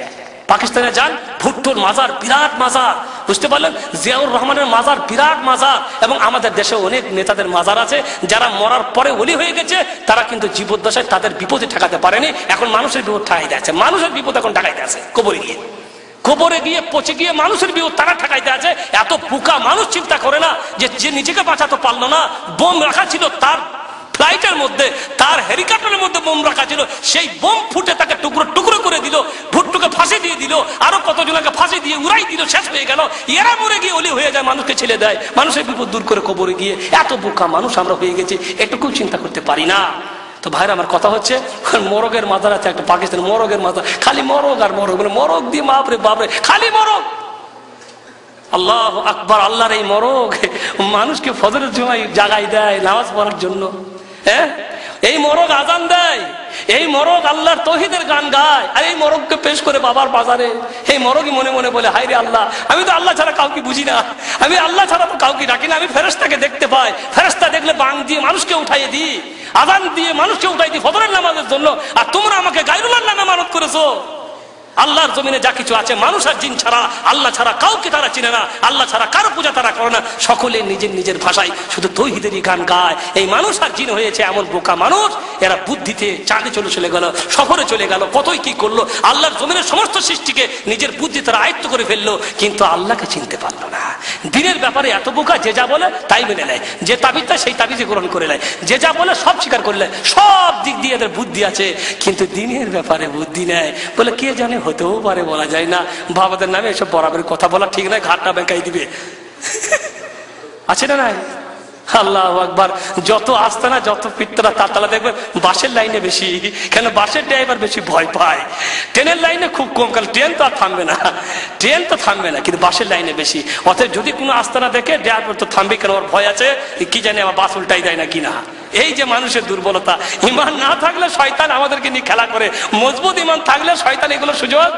পাকিস্তানে যান, ভুট্টোর মাজার বিরাট মাজার, বুঝতে পারলেন? জিয়াউর রহমানের মাজার বিরাট মাজার। এবং আমাদের দেশে অনেক নেতাদের মাজার আছে যারা মরার পরে ওলি হয়ে গেছে, তারা কিন্তু জীবদ্দশায় তাদের বিপদে ঠেকাতে পারেনি। এখন মানুষের বিপদ ঠেকাইতে আছে, মানুষের বিপদ এখন ঠেকাইতে আছে। কবরে গিয়ে পচে গিয়ে মানুষের বিপদ তারা ঠেকাইতে আছে। এত পোকা মানুষ চিন্তা করে না যে নিজেকে বাঁচাতে পারলো না, বোম রাখা ছিল তার ফ্লাইটের মধ্যে, তার হেলিকপ্টারের মধ্যে বোম রাখা ছিল, সেই বোম ফুটে তাকে টুকরো টুকরো করে দিল, ভুট্টোকে ফাঁসি দিয়ে দিল, আরো কতজনকে ফাঁসি দিয়ে উড়াই দিল, শেষ হয়ে গেল। এরা মরে গিয়ে ওলি হয়ে যায়, মানুষকে ছেড়ে দেয়, মানুষের বিপদ দূর করে কবরে গিয়ে। এত বোকা মানুষ আমরা হয়ে গেছি, এটুকু চিন্তা করতে পারি না। তো ভাইরা, আমার কথা হচ্ছে মরগের মাজার আছে একটা পাকিস্তান, মরগের মাজার, খালি মরগ আর মরগ, মানে মরগ দিয়ে বাপরে বাপরে খালি মরগ। আল্লাহু আকবার। আল্লাহর এই মরগ মানুষকে ফজরের সময় জাগাই দেয় নামাজ পড়ার জন্য। হ্যাঁ, এই মরগ আজান দেয়, এই মরগ আল্লাহর তাওহীদের গান গায়, আর এই মরগকে পেশ করে বাবার বাজারে এই মরগই মনে মনে বলে, হায় রে আল্লাহ, আমি তো আল্লাহ ছাড়া কাউকে বুঝি না, আমি আল্লাহ ছাড়া তো কাউকে ডাকি না, আমি ফেরেশতাকে দেখতে পাই, ফেরেশতা দেখলে বাং দিয়ে মানুষকে উঠাইয়ে দিই, আজান দিয়ে মানুষকে উঠাই দিই ফজরের নামাজের জন্য, আর তোমরা আমাকে গায়রুল্লাহর নামে মানত করেছো। আল্লাহর জমিনে যা কিছু আছে মানুষ আর জিন ছাড়া, আল্লাহ ছাড়া কাউকে তারা চিনে না, আল্লাহ ছাড়া কারো পূজা তারা করে না, সকলে নিজের নিজের ভাষায় শুধু তাওহীদেরই গান গায়। এই মানুষ আর জিন হয়েছে এমন বোকা মানুষ, এরা বুদ্ধিতে চাঁদে চলে গেল, শহরে চলে গেল, কতই কি করলো, আল্লাহর জমিনের সমস্ত সৃষ্টিকে নিজের বুদ্ধি তারা আয়ত্ত করে ফেললো, কিন্তু আল্লাহকে চিনতে পারলো না। দিনের ব্যাপারে এত বোকা, যে যা বলে তাই মেনে নেয়, যে তাবিজটা সেই তাবিজে গ্রহণ করে নেয়, যে যা বলে সব স্বীকার করে নেয়, সব দিক দিয়ে এদের বুদ্ধি আছে, কিন্তু দিনের ব্যাপারে বুদ্ধি নেয়। বলে কে জানে, হতেও পারে, বলা যায় না। বাবাদের নামে এসব বরাবর কথা বলা ঠিক নয়, ঘাটটা বেঁকাই দিবে, আছে না নাই? আল্লাহু আকবার। যত আস্তানা যত পিত্তরা তারতলা দেখবেন বাসের লাইনে বেশি, কেন বাসের ড্রাইভার বেশি ভয় পায়, ট্রেনের লাইনে খুব কম, কারণ ট্রেন তো আর থামবে না, ট্রেন তো থামবে না, কিন্তু বাসের লাইনে বেশি। অতএব যদি কোনো আস্তানা দেখে ড্রাইভার তো থামবে, কেন ওর ভয় আছে, কি জানি আমার বাস উল্টাই দেয় না কিনা। এই যে মানুষের দুর্বলতা, ঈমান না থাকলে শয়তান আমাদেরকে নিয়ে খেলা করে, মজবুত ঈমান থাকলে শয়তান এগুলো সুযোগ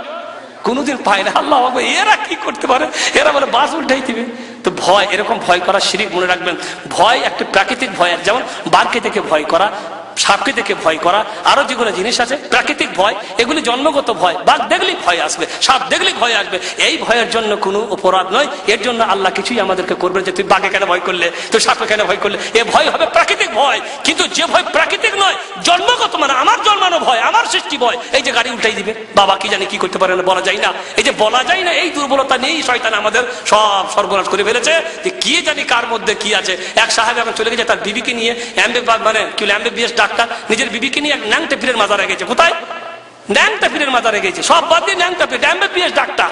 কোনোদিন পায় না। আল্লাহ আকবার। এরা কি করতে পারে, এরা বলে বাস উল্টাই দিবে। তো ভয়, এরকম ভয় করা শিরিক, মনে রাখবেন। ভয় একটা প্রাকৃতিক ভয়, যেমন বাঘকে দেখে ভয় করা, সাপকে দেখে ভয় করা, আরো যেগুলো জিনিস আছে প্রাকৃতিক ভয়, এগুলি জন্মগত ভয়। বাঘ দেখলেই ভয় আসবে, সাপ দেখলেই ভয় আসবে, এই ভয়ের জন্য কোনো অপরাধ নয়। এর জন্য আল্লাহ কিছুই আমাদেরকে করবে যে তুই বাঘে কেন ভয় করলে, তুই সাপে কেন ভয় করলে। এ ভয় হবে প্রাকৃতিক ভয়। কিন্তু যে ভয় প্রাকৃতিক নয়, জন্মগত, মানে আমার জন্মানো ভয়, আমার সৃষ্টি ভয়, এই যে গাড়ি উল্টাই দিবে, বাবা কি জানি কি করতে পারে না, বলা যায় না। এই যে বলা যায় না, এই দুর্বলতা নিয়েই শয়তান আমাদের সব সর্বনাশ করে ফেলেছে। যে কি জানি কার মধ্যে কি আছে। এক সাহেব এখন চলে গেছে তার বিবিকে নিয়ে, মানে কি MBBS ডাক্তার, নিজের বিবিকে নিয়ে এক ন্যাংটা পীরের মাজারে গেছে। কোথায়? ন্যাংটা পীরের মাজারে গেছে। সব বাদ দিয়ে ন্যাংটা পীর, MBBS ডাক্তার,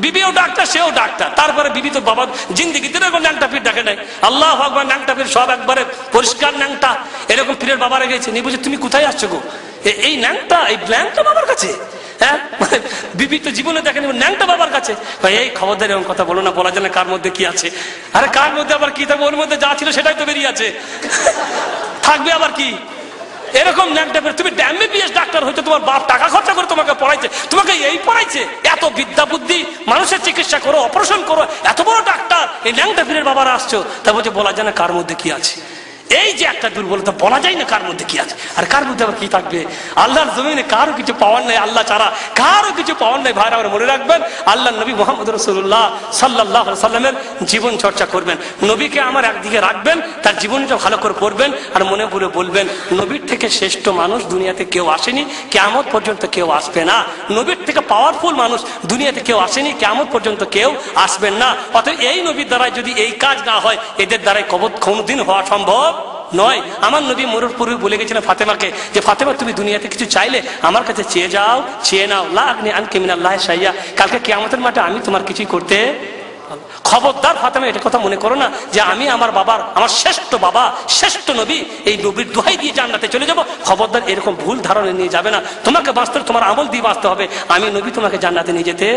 বিবিও ডাক্তার, সেও ডাক্তার। তারপরে বিবি তো বাবা জিন্দিগিতে এরকম ন্যাংটা পীর দেখে নাই। আল্লাহ আকবার, ন্যাংটা পীর সব একবারে পরিষ্কার ন্যাংটা, এরকম পীরের বাবারে গেছে। নিয়ে বলছে তুমি কোথায় আসছো গো? এই ন্যাংটা, এই ন্যাংটা বাবার কাছে। হ্যাঁ, বিবি তো জীবনে দেখেনি, ন্যাংটা বাবার কাছে। ভাই এই খবরদার এরকম কথা বলো না, বলা যায় না কার মধ্যে কি আছে। আরে কার মধ্যে আবার কি থাকবে? ওর মধ্যে যা ছিল সেটাই তো বেরিয়ে আছে, থাকবে আবার কি? এরকম ন্যাংটা পীর। তুমি MBBS ডাক্তার হইতে তোমার বাপ টাকা খরচা করে তোমাকে পড়াইছে, তোমাকে এই পড়াইছে, এত বিদ্যা বুদ্ধি, মানুষের চিকিৎসা করো, অপারেশন করো, এত বড় ডাক্তার, এই ন্যাংটা পীরের বাবারা আসছো। তা বলছে বলা যায় না কার মধ্যে কি আছে। এই যে একটা দুর্বলতা, বলা যায় না কার মধ্যে কি আছে। আর কার মধ্যে আবার কি থাকবে? আল্লাহর জমিনে কারো কিছু পাওয়ার নাই, আল্লাহ ছাড়া কারো কিছু পাওয়ার নাই। ভাইরা মনে রাখবেন, আল্লাহ নবী মুহাম্মদ রাসূলুল্লাহ সাল্লাল্লাহু আলাইহি সাল্লামের জীবন চর্চা করবেন, নবীকে আমার একদিকে রাখবেন, তার জীবনটা ভালো করে পড়বেন, আর মনে বলে বলবেন নবীর থেকে শ্রেষ্ঠ মানুষ দুনিয়াতে কেউ আসেনি, কিয়ামত পর্যন্ত কেউ আসবে না। নবীর থেকে পাওয়ারফুল মানুষ দুনিয়াতে কেউ আসেনি, কিয়ামত পর্যন্ত কেউ আসবেন না। অতএব এই নবীর দ্বারাই যদি এই কাজ না হয়, এদের দ্বারাই কোনদিন হওয়া সম্ভব নয়। আমার নবী মরুর পূর্বে বলে গেছিলেন ফাতেমাকে, যে ফাতেমা তুমি দুনিয়াতে কিছু চাইলে আমার কাছে চেয়ে যাও, চেয়ে নাও, লা আগনি আনকি মিনাল্লাহি শাইয়া, কালকে কিয়ামতের মাঠে আমি তোমার কিছুই করতে। খবরদার ফাতেমা এটা কথা মনে করো না যে আমি আমার বাবার, আমার শ্রেষ্ঠ বাবা, শ্রেষ্ঠ নবী, এই নবীর দোহাই দিয়ে জান্নাতে চলে যাব। খবরদার এরকম ভুল ধারণা নিয়ে যাবে না। তোমাকে বাঁচতে, তোমার আমল দিয়ে বাঁচতে হবে। আমি নবী তোমাকে জান্নাতে নিয়ে যেতে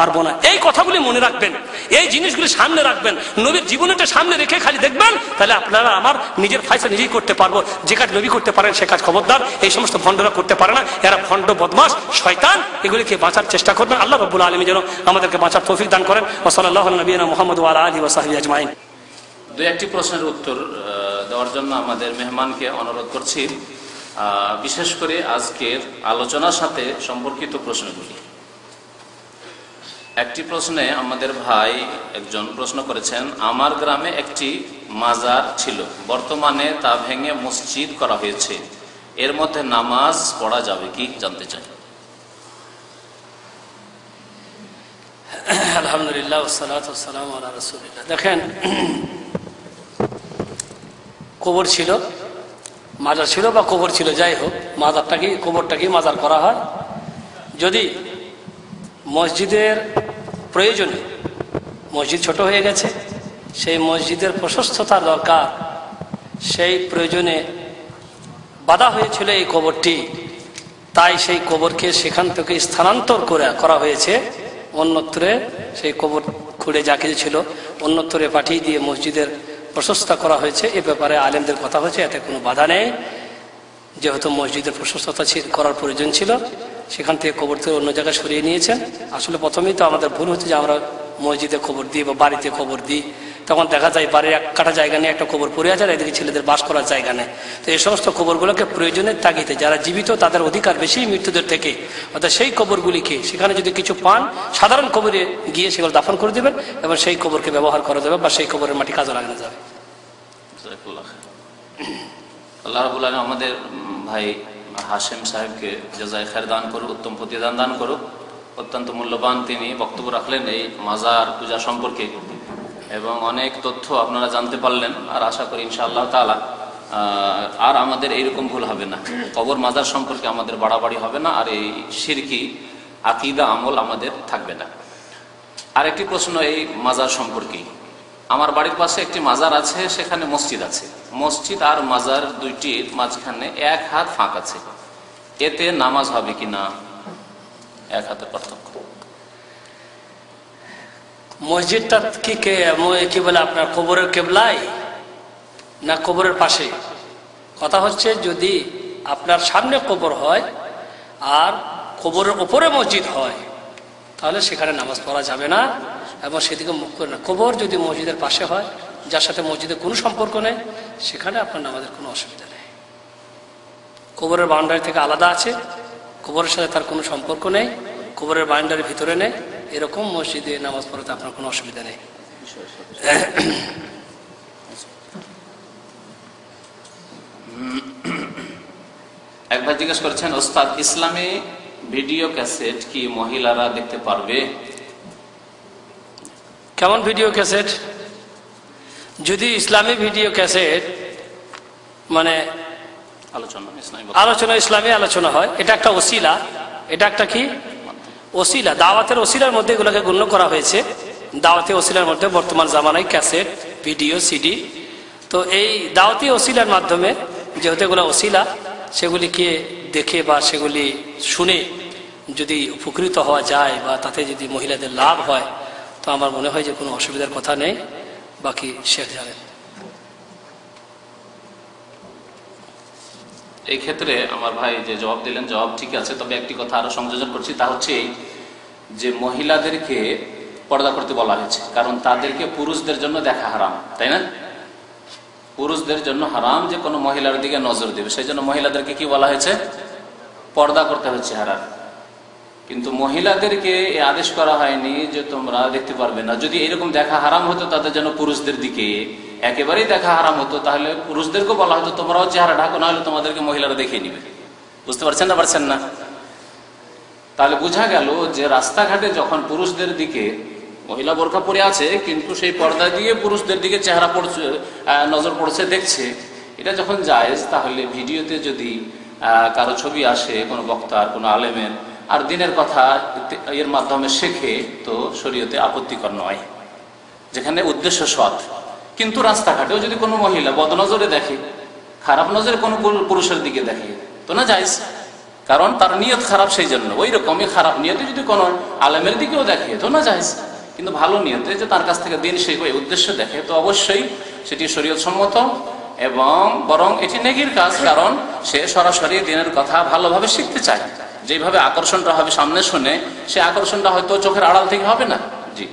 পারবো না। এই কথাগুলি মনে রাখবেন, এই জিনিসগুলি সামনে রাখবেন, নবীর জীবনটা সামনে রেখে খালি দেখবেন, তাহলে আপনারা আমার নিজের ফায়সা নিজেই করতে পারবো। যে কাজ নবী করতে পারেন সে কাজ খবরদার এই সমস্ত ভণ্ডরা করতে পারে না। এরা ভণ্ড, বদমাশ, শয়তান, এগুলিকে বাঁচার চেষ্টা করবেন। আল্লাহ রাব্বুল আলামিন যেন আমাদেরকে বাঁচার তৌফিক দান করেন। ওয়া সাল্লাল্লাহু আলা নবিয়িনা মুহাম্মদ ওয়া আলা আলিহি ওয়া সাহবিহি আজমাইন। দুই একটি প্রশ্নের উত্তর দেওয়ার জন্য আমাদের মেহমানকে অনুরোধ করছি, বিশেষ করে আজকের আলোচনার সাথে সম্পর্কিত প্রশ্নগুলি। একটি প্রশ্নে আমাদের ভাই একজন প্রশ্ন করেছেন, আমার গ্রামে একটি মাজার ছিল, বর্তমানে তা ভেঙে মসজিদ করা হয়েছে, এর মধ্যে নামাজ পড়া যাবে কি, জানতে চাই। আলহামদুলিল্লাহ ওয়াসসালাতু ওয়াসসালামু আলা রাসূলিল্লাহ। দেখেন, কবর ছিল, মাজার ছিল বা কবর ছিল, যাই হোক, মাজারটাকে কবরটাকে মাজার করা হয়। যদি মসজিদের প্রয়োজনে, মসজিদ ছোট হয়ে গেছে, সেই মসজিদের প্রশস্ততার দরকার, সেই প্রয়োজনে বাধা হয়েছিল এই কবরটি, তাই সেই কবরকে সেখান থেকে স্থানান্তর করা হয়েছে অন্যত্রে। সেই কবর খুঁড়ে যা কিছু ছিল অন্যত্রে পাঠিয়ে দিয়ে মসজিদের প্রশস্তা করা হয়েছে। এ ব্যাপারে আলেমদের কথা হয়েছে, এতে কোনো বাধা নেই। যেহেতু মসজিদের প্রশস্ততা করার প্রয়োজন ছিল, সেখান থেকে কবর থেকে অন্য জায়গায় সরিয়ে নিয়েছেন। আসলে প্রথমেই তো আমাদের ভুল হচ্ছে যে আমরা মসজিদে কবর দিই বা বাড়িতে কবর দিই, তখন দেখা যায় বাড়ির এক কাঠা জায়গা নিয়ে একটা কবর পড়ে আছে, আর এদিকে ছেলেদের বাস করার জায়গা নেই। তো এই সমস্ত কবরগুলোকে প্রয়োজনের তাগিদে, যারা জীবিত তাদের অধিকার বেশি মৃত্যুদের থেকে, অর্থাৎ সেই কবরগুলিকে সেখানে যদি কিছু পান, সাধারণ কবরে গিয়ে সেগুলো দাফন করে দেবেন এবং সেই কবরকে ব্যবহার করা যাবে বা সেই কবরের মাটি কাজে লাগানো যাবে। আল্লাহ রাব্বুল আলামিন আমাদের ভাই হাশেম সাহেবকে জাযায়ে খায়ের দান করুক, উত্তম প্রতিদান দান করুক। অত্যন্ত মূল্যবান তিনি বক্তব্য রাখলেন এই মাজার পূজা সম্পর্কে, এবং অনেক তথ্য আপনারা জানতে পারলেন। আর আশা করি ইনশাআল্লাহ তাআলা আর আমাদের এইরকম ভুল হবে না, কবর মাজার সম্পর্কে আমাদের বাড়াবাড়ি হবে না, আর এই শিরকি আকীদা আমল আমাদের থাকবে না। আরেকটি প্রশ্ন এই মাজার সম্পর্কে। আমার বাড়ির পাশে একটি মাজার আছে, সেখানে মসজিদ আছে, মসজিদ আর মাজার দুইটির মাঝখানে এক হাত ফাঁক আছে, এতে নামাজ হবে কি না? এক হাতের পার্থক্য। মসজিদটা কি বলে আপনার কবরের কেবলায় না কবরের পাশে? কথা হচ্ছে যদি আপনার সামনে কবর হয় আর কবরের উপরে মসজিদ হয়, তাহলে সেখানে নামাজ পড়া যাবে না এবং সেদিকে মুখ করে না। কবর যদি মসজিদের পাশে হয়, যার সাথে মসজিদের কোনো সম্পর্ক নেই, সেখানে আপনার নামাজের কোনো অসুবিধা নেই। কবরের বাউন্ডারি থেকে আলাদা আছে, কবরের সাথে তার কোনো সম্পর্ক নেই, কবরের বাউন্ডারির ভিতরে নেই, এরকম মসজিদে নামাজ পড়াতে আপনার কোনো অসুবিধা নেই। একবার জিজ্ঞেস করেছেন, ওস্তাদ ইসলামে ভিডিও ক্যাসেট কি মহিলারা দেখতে পারবে? কেমন ভিডিও ক্যাসেট? যদি ইসলামী ভিডিও ক্যাসেট মানে আলোচনা, ইসলামী আলোচনা হয়, এটা একটা ওসিলা, এটা একটা কি ওসিলা, দাওয়াতের ওসিলার মধ্যে এগুলোকে গণ্য করা হয়েছে। দাওয়াতি ওসিলার মধ্যে বর্তমান জামানায় ক্যাসেট, ভিডিও, সিডি। তো এই দাওয়াতি ওসিলার মাধ্যমে যেহেতু এগুলো ওসিলা, সেগুলিকে দেখে বা সেগুলি শুনে যদি উপকৃত হওয়া যায় বা তাতে যদি মহিলাদের লাভ হয়, তো আমার মনে হয় যে কোনো অসুবিধার কথা নেই। বাকি শেখ জানেন। এই ক্ষেত্রে আমার ভাই যে জবাব দিলেন, জবাব ঠিক আছে, তবে একটি কথা আরো সংযোজন করছি, তা হচ্ছে যে মহিলাদেরকে পর্দা করতে বলা হয়েছে, কারণ তাদেরকে পুরুষদের জন্য দেখা হারাম, তাই না? পুরুষদের জন্য হারাম যে কোনো মহিলার দিকে নজর দেবে, সেই জন্য মহিলাদেরকে কি বলা হয়েছে? পর্দা করতে হচ্ছে হারাম। কিন্তু মহিলাদেরকে এই আদেশ করা হয়নি যে তোমরা দেখতে পারবে না। যদি এরকম দেখা হারাম হতো তাদের জন্য পুরুষদের দিকে একেবারেই দেখা হারাম হতো, তাহলে পুরুষদেরকেও বলা হতো তোমরাও চেহারা ঢাকো, না হলে তোমাদেরকে মহিলারা দেখিয়ে নিবে। বুঝতে পারছেন না? পারছেন না? তাহলে বোঝা গেল যে রাস্তাঘাটে যখন পুরুষদের দিকে মহিলা বোরকা পরে আছে কিন্তু সেই পর্দা দিয়ে পুরুষদের দিকে চেহারা পড়ছে, নজর পড়ছে, দেখছে, এটা যখন জায়েজ, তাহলে ভিডিওতে যদি কারো ছবি আসে, কোনো বক্তার, কোনো আলেমের, আর দিনের কথা এর মাধ্যমে শেখে, তো শরীয়তে আপত্তিকর নয়, যেখানে উদ্দেশ্য সৎ। কিন্তু রাস্তাঘাটেও যদি কোনো মহিলা বদনজরে দেখে, খারাপ নজরে কোনো পুরুষের দিকে দেখে, তো না জায়েজ, কারণ তার নিয়ত খারাপ, সেই জন্য। ওই রকমই খারাপ নিয়তে যদি কোনো আলেমের দিকেও দেখে, তো না জায়েজ। কিন্তু ভালো নিয়তে যে তার কাছ থেকে দিন শিখবে, এই উদ্দেশ্য দেখে, তো অবশ্যই সেটি শরীয়ত সম্মত এবং বরং এটি নেকির কাজ, কারণ সে সরাসরি দিনের কথা ভালোভাবে শিখতে চায়। যেভাবে আকর্ষণটা হবে সামনে শুনে, সে আকর্ষণটা হয়তো চোখের আড়াল থেকে হবে না। জি,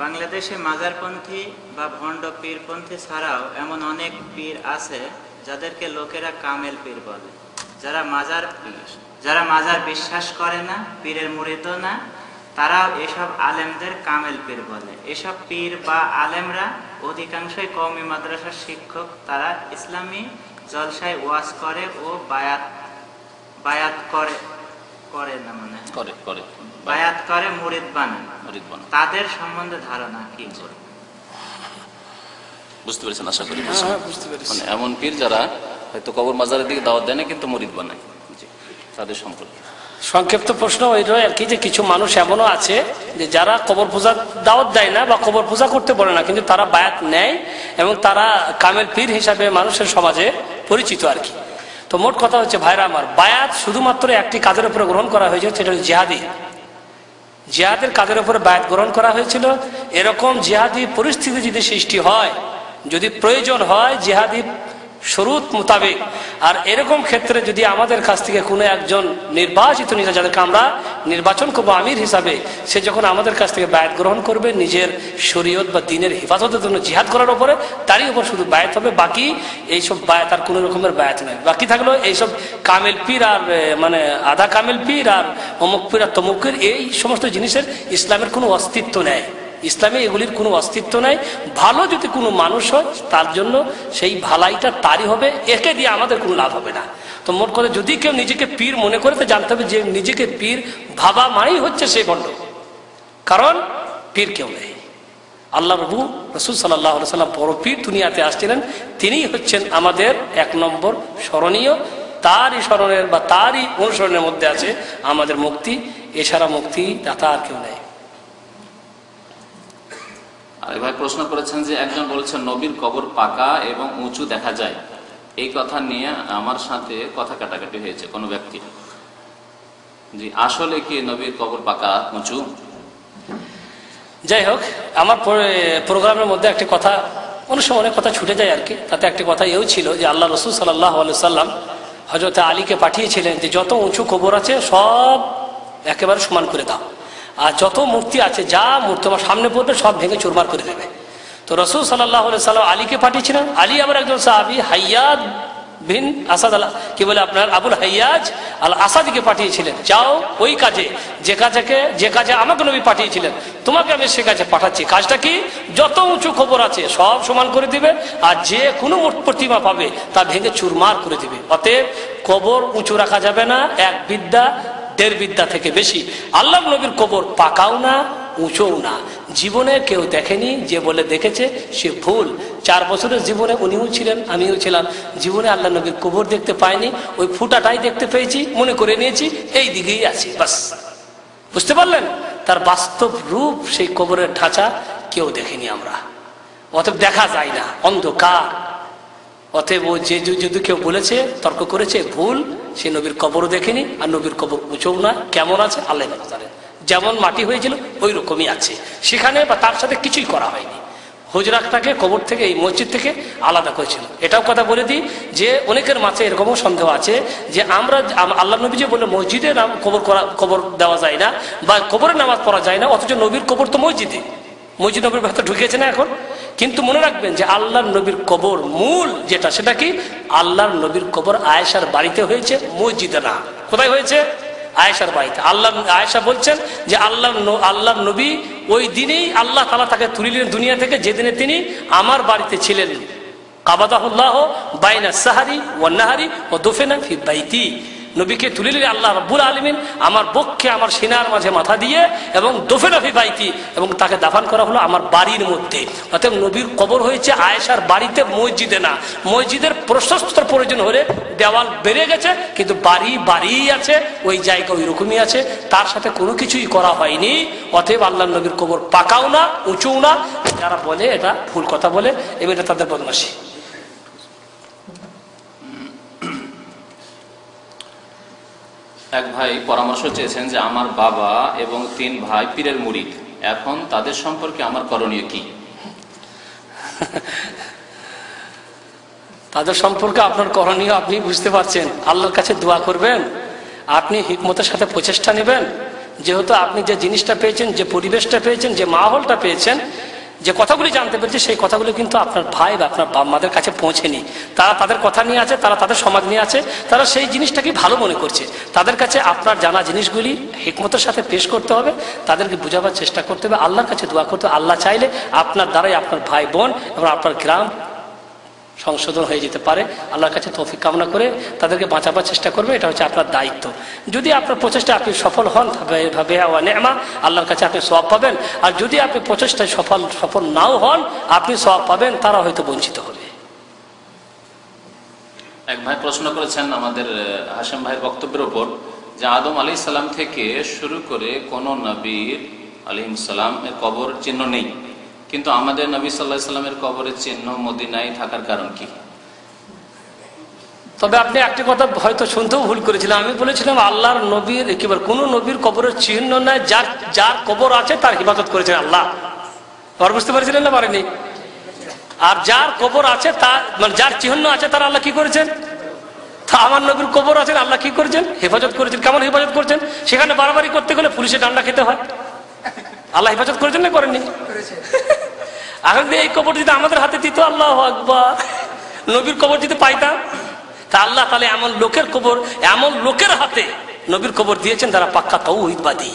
বাংলাদেশে মাজারপন্থী বা ভণ্ড পীরপন্থী ছাড়াও এমন অনেক পীর আছে যাদেরকে লোকেরা কামেল পীর বলে, যারা মাজার বিশ্বাস করে না, পীরের মুরিদও না, তারাও এসব আলেমদের কামেল পীর বলে। এসব পীর বা আলেমরা অধিকাংশই কওমি মাদ্রাসার শিক্ষক। তারা ইসলামী জলসায় ওয়াজ করে ও বায়াত করে না, মানে করে বায়াত করে, মুরিদ বানায়। তাদের সম্বন্ধে ধারণা কি? বুঝতে পেরেছেন? আশা করি মানে এমন পীর যারা হয়তো কবর মাজারের দিকে দাওয়াত দেয় না কিন্তু মুরিদ বানায়, তাদের সম্পর্কে সংক্ষিপ্ত প্রশ্ন ওইটাই আর কি, যে কিছু মানুষ এমনও আছে যে যারা কবর পূজা দাওয়াত দেয় না বা কবর পূজা করতে বলে না, কিন্তু তারা বায়াত নেয় এবং তারা কামেল পীর হিসাবে মানুষের সমাজে পরিচিত আর কি। তো মোট কথা হচ্ছে ভাইরা আমার, বায়াত শুধুমাত্র একটি কাজের উপরে গ্রহণ করা হয়েছে, সেটা হচ্ছে জিহাদি। জিহাদের কাজের উপরে বায়াত গ্রহণ করা হয়েছিল। এরকম জিহাদি পরিস্থিতি যদি সৃষ্টি হয়, যদি প্রয়োজন হয় জিহাদি শরুত মোতাবেক, আর এরকম ক্ষেত্রে যদি আমাদের কাছ থেকে কোনো একজন নির্বাচিত নেতা, যাদেরকে আমরা নির্বাচন করবো আমির হিসাবে, সে যখন আমাদের কাছ থেকে বায়াত গ্রহণ করবে নিজের শরীয়ত বা দ্বীনের হেফাজতের জন্য জিহাদ করার উপরে, তারই উপর শুধু বায়াত হবে। বাকি এইসব বায়াত আর কোনো রকমের বায়াত নয়। বাকি থাকলো এইসব কামেল পীর আর মানে আধা কামেল পীর আর অমুক পীর আর তমুক পীর, এই সমস্ত জিনিসের ইসলামের কোনো অস্তিত্ব নেই। ইসলামে এগুলির কোনো অস্তিত্ব নাই। ভালো যদি কোনো মানুষ হয় তার জন্য সেই ভালাইটা তারই হবে, একে দিয়ে আমাদের কোনো লাভ হবে না। তো মোট কথা, যদি কেউ নিজেকে পীর মনে করে তো জানতে হবে যে নিজেকে পীর ভাবা মানেই হচ্ছে সে ভণ্ড, কারণ পীর কেউ নেই। আল্লাহ রসুল সাল্লাল্লাহু আলাইহি ওয়াসাল্লাম বড় পীর দুনিয়াতে আসছিলেন, তিনিই হচ্ছেন আমাদের 1 নম্বর স্মরণীয়। তারই স্মরণের বা তারই অনুসরণের মধ্যে আছে আমাদের মুক্তি। এছাড়া মুক্তি দাতা আর কেউ নেই। আর ভাই প্রশ্ন করেছেন যে একজন বলছেন নবীর কবর পাকা এবং উঁচু দেখা যায়, এই কথা নিয়ে আমার সাথে কথা কাটাকাটি হয়েছে কোনো ব্যক্তি। জি, আসলে কি নবীর কবর পাকা উঁচু? যাই হোক, আমার প্রোগ্রামের মধ্যে একটি কথা অনেক সময় অনেক কথা ছুটে যায় আর কি। তাতে একটি কথা এও ছিল যে আল্লাহ রসুল সাল্লাল্লাহু আলাইহি সাল্লাম হযরত আলীকে পাঠিয়েছিলেন যে যত উঁচু কবর আছে সব একেবারে সমান করে দাও, আর যত মূর্তি আছে যা মূর্তি আমার সামনে পড়বে সব ভেঙে চুরমার করে দেবে। তো রসুল সাল্লাল্লাহু আলাইহি সাল্লাম আলীকে পাঠিয়েছিলেন। আলী আবার একজন সাহাবী হাইয়াদ বিন আসাদ আল কি বলে আপনার আবুল হাইয়াজ আল আসাদিকে পাঠিয়েছিলেন, যাও ওই কাজে যে কাজে আমাকে নবী পাঠিয়েছিলেন তোমাকে আমি সে কাজে পাঠাচ্ছি। কাজটা কি? যত উঁচু কবর আছে সব সমান করে দিবে, আর যে কোনো প্রতিমা পাবে তা ভেঙে চুরমার করে দিবে। অতএব কবর উঁচু রাখা যাবে না, এক বিদ্যা দেড় বিদ্যা থেকে বেশি। আল্লাহ নবীর কবর পাকাও না উঁচুও না। জীবনে কেউ দেখেনি, যে বলে দেখেছে সে ভুল। 4 বছরের জীবনে উনিও ছিলেন, আমিও ছিলাম, জীবনে আল্লাহ নবীর কবর দেখতে পাইনি, ওই ফুটাটাই দেখতে পেয়েছি, মনে করে নিয়েছি এই দিকেই আছি বাস। বুঝতে পারলেন? তার বাস্তব রূপ সেই কবরের ঢাঁচা কেউ দেখেনি আমরা, অতএব দেখা যায় না, অন্ধকার। অতএব ও যে যদি কেউ বলেছে তর্ক করেছে ভুল, সে নবীর কবরও দেখেনি, আর নবীর কবর উঁচুও না। কেমন আছে আল্লাহ জানেন, যেমন মাটি হয়েছিল ওই রকমই আছে সেখানে, বা তার সাথে কিছুই করা হয়নি। হুজরাটাকে কবর থেকে, এই মসজিদ থেকে আলাদা করেছিল। এটাও কথা বলে দিই যে অনেকের মাঝে এরকমও সন্দেহ আছে যে আমরা আল্লাহ নবী যে বলে মসজিদে কবর দেওয়া যায় না বা কবরে নামাজ পড়া যায় না, অথচ নবীর কবর তো মসজিদে, মসজিদ নবীর ভেতর ঢুকিয়েছে না এখন। কিন্তু মনে রাখবেন যে আল্লাহর নবীর কবর মূল যেটা, সেটা কি? আল্লাহর নবীর কবর আয়েশার বাড়িতে হয়েছে, মসজিদে না। কোথায় হয়েছে? আয়েশার বাড়িতে। আয়েশা বলছেন যে আল্লাহর নবী ওই দিনেই আল্লাহ তাআলা তাকে তুলিলেন দুনিয়া থেকে, যেদিনে তিনি আমার বাড়িতে ছিলেন। কাবাদাহুল্লাহ বাইনা সাহারি ওয়ান নাহারি ওয়া দুফিনা ফি বাইতি। নবীকে তুলিলেন আল্লাহ রাব্বুল আলামিন আমার বক্ষে, আমার সিনার মাঝে মাথা দিয়ে, এবং দুফিনা ফি বাইতি, এবং তাকে দাফন করা হলো আমার বাড়ির মধ্যে। অতএব নবীর কবর হয়েছে আয়েশার বাড়িতে, মসজিদে না। মসজিদের প্রশস্ততার প্রয়োজন হলে দেওয়াল বেড়ে গেছে, কিন্তু বাড়িই আছে, ওই জায়গা ওই রকমই আছে, তার সাথে কোনো কিছুই করা হয়নি। অতএব আল্লাহ নবীর কবর পাকাও না উঁচুও না। যারা বলে এটা ভুল কথা বলে, এবং এটা তাদের বদমাশি। এক ভাই পরামর্শ চেয়েছেন যে আমার বাবা এবং 3 ভাই পীরের মুরিদ, এখন তাদের সম্পর্কে আমার করণীয় কি? তাদের সম্পর্কে আপনার করণীয় আপনি বুঝতে পারছেন। আল্লাহর কাছে দোয়া করবেন, আপনি হিকমতের সাথে প্রচেষ্টা নেবেন। যেহেতু আপনি যে জিনিসটা পেয়েছেন, যে পরিবেশটা পেয়েছেন, যে মাহলটা পেয়েছেন, যে কথাগুলি জানতে পেরেছে, সেই কথাগুলি কিন্তু আপনার ভাই বা আপনার বাবা মাদের কাছে পৌঁছেনি। তারা তাদের কথা নিয়ে আছে, তারা তাদের সমাজ নিয়ে আছে, তারা সেই জিনিসটাকে ভালো মনে করছে। তাদের কাছে আপনার জানা জিনিসগুলি হিকমতের সাথে পেশ করতে হবে, তাদেরকে বোঝাবার চেষ্টা করতে হবে, আল্লাহর কাছে দোয়া করতে হবে। আল্লাহ চাইলে আপনার দ্বারাই আপনার ভাই বোন এবং আপনার গ্রাম সংশোধন হয়ে যেতে পারে। আল্লাহর কাছে তৌফিক কামনা করে তাদেরকে বাঁচাবার চেষ্টা করবে, এটা হচ্ছে আপনার দায়িত্ব। যদি আপনার প্রচেষ্টা আপনি সফল হন, ভাবে নেমা আল্লাহর কাছে আপনি সওয়াব পাবেন। আর যদি আপনি প্রচেষ্টায় সফল নাও হন, আপনি সওয়াব পাবেন, তারা হয়তো বঞ্চিত হবে। এক ভাই প্রশ্ন করেছেন আমাদের হাশেম ভাইয়ের বক্তব্যের উপর যে আদম আলাইহিস সালাম থেকে শুরু করে কোন নবীর আলাইহিস সালাম এর কবর চিহ্ন নেই, কিন্তু আমাদের নবী সাল্লাল্লাহু আলাইহি সাল্লামের কবরের চিহ্ন মদিনায় থাকার কারণ কি? তবে আপনি একটি কথা হয়তো শুনতেও ভুল করেছিলেন। আমি বলেছিলাম আল্লাহর নবীর একেবারে কোন নবীর কবরের চিহ্ন নাই, যার কবর আছে তার হিফাজত করেছেন আল্লাহ। আর বুঝতে পারছিলেন না? পারেনি। আর যার কবর আছে তার মানে যার চিহ্ন আছে তার আল্লাহ কি করেছেন? তা আমার নবীর কবর আছেন, আল্লাহ কি করেছেন? হেফাজত করেছেন। কেমন হেফাজত করছেন? সেখানে বাড়াবাড়ি করতে গেলে পুলিশের ডান্ডা খেতে হয়। আল্লাহ হেফাজত করেছেন না করেননি? এখন এই কবর যদি আমাদের হাতে দিত, আল্লাহু আকবার, নবীর কবর যদি পাইতাম, তা আল্লাহ তাহলে এমন লোকের কবর, এমন লোকের হাতে নবীর কবর দিয়েছেন যারা পাক্কা তাওহীদবাদী।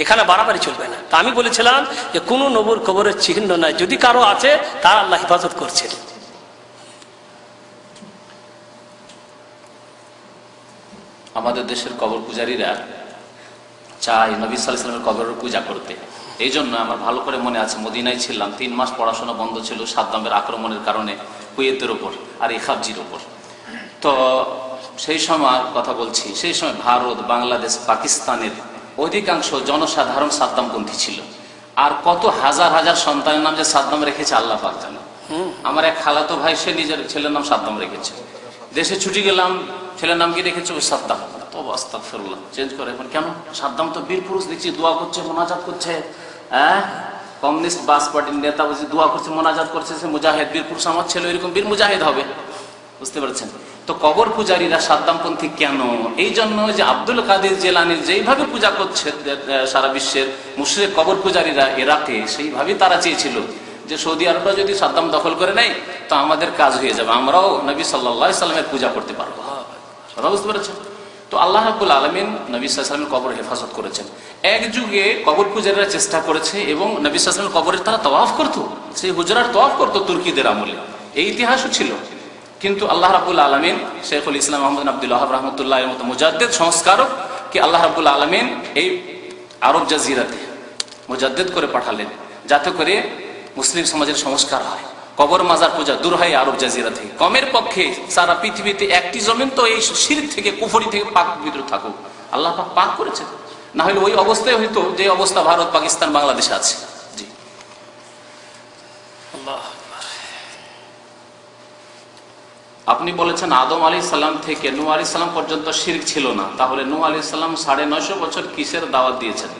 এখানে বাড়াবাড়ি চলবে না। তা আমি বলেছিলাম যে কোন নবীর কবরের চিহ্ন নাই, যদি কারো আছে তার আল্লাহ হেফাজত করছেন। আমাদের দেশের কবর পূজারীরা চায় নবী সাল্লাল্লাহু আলাইহি সাল্লামের কবরের পূজা করতে। এই জন্য আমার ভালো করে মনে আছে, মদিনায় ছিলাম, 3 মাস পড়াশোনা বন্ধ ছিল সাদ্দামের আক্রমণের কারণে কুয়েতের উপর আর ইখাবজির উপর। তো সেই সময় কথা বলছি, সেই সময় ভারত, বাংলাদেশ, পাকিস্তানের অধিকাংশ জনসাধারণ সাদ্দামপন্থী ছিল। আর কত হাজার হাজার সন্তানের নাম যে সাদ্দাম রেখেছে আল্লাহ পাক জানে। আমার এক খালাতো ভাই, সে নিজের ছেলের নাম সাদ্দাম রেখেছে। দেশে ছুটি গেলাম, ছেলের নাম কি রেখেছে? ওই সাদ্দাম। তো আস্তাগফিরুল্লাহ, চেঞ্জ করে। এখন কেন? সাদ্দাম তো বীর পুরুষ, দেখছি দোয়া করছে, মোনাজাত করছে। কমিউনিস্ট বাস পার্টির নেতা বুঝি দোয়া করছে, মোনাজাত করছে, সে মুজাহিদ বীর পুরুষ আমার ছেলে এরকম বীর মুজাহিদ হবে, বুঝতে পারছেন? তো কবর পূজারীরা সাদ্দামপন্থী কেন? এই জন্য যে আব্দুল কাদের জেলানির যেইভাবে পূজা করছে সারা বিশ্বের মুশরিক কবর পূজারীরা ইরাকে, সেইভাবেই তারা চেয়েছিল যে সৌদি আরবটা যদি সাদ্দাম দখল করে নেয় তো আমাদের কাজ হয়ে যাবে, আমরাও নবী সাল্লাল্লাহু আলাইহি সাল্লামের পূজা করতে পারবো। কথা বুঝতে পেরেছেন? তো আল্লাহ রাব্বুল আলামিন নবী সাল্লাল্লাহু আলাইহি সাল্লামের কবর হেফাজত করেছেন। এক যুগে কবর পূজারীরা চেষ্টা করেছে এবং নবী সাল্লাল্লাহু আলাইহি সাল্লামের কবরের তারা তওয়াফ করতো, সেই হুজরার তওয়াফ করতো তুর্কিদের আমলে, এই ইতিহাসও ছিল। কিন্তু আল্লাহ রাব্বুল আলামিন শেখুল ইসলাম আহমদ বিন আব্দুল ওয়াহাব রাহমাতুল্লাহ এর মতো মুজাদ্দিদ সংস্কারক কি আল্লাহ রাব্বুল আলামিন এই আরব জাজিরাতে মুজাদ্দিদ করে পাঠালেন, যাতে করে মুসলিম সমাজের সংস্কার হয়, কবর মাজার পূজা দূর হয় আরব জাজিরা থেকে। কমের পক্ষে সারা পৃথিবীতে একটি জমিন তো এই শিরক থেকে, কুফরি থেকে পাক পবিত্র থাকুক, আল্লাহ পাক পাক করেছেন। না হলে ওই অবস্থায় হয়তো যে অবস্থা ভারত, পাকিস্তান, বাংলাদেশে আছে। জি, আল্লাহ। আপনি বলেছেন আদম আলাইহিস সালাম থেকে নূহ আলাইহিস সালাম পর্যন্ত শিরক ছিল না, তাহলে নূহ আলাইহিস সালাম 950 বছর কিসের দাওয়াত দিয়েছেন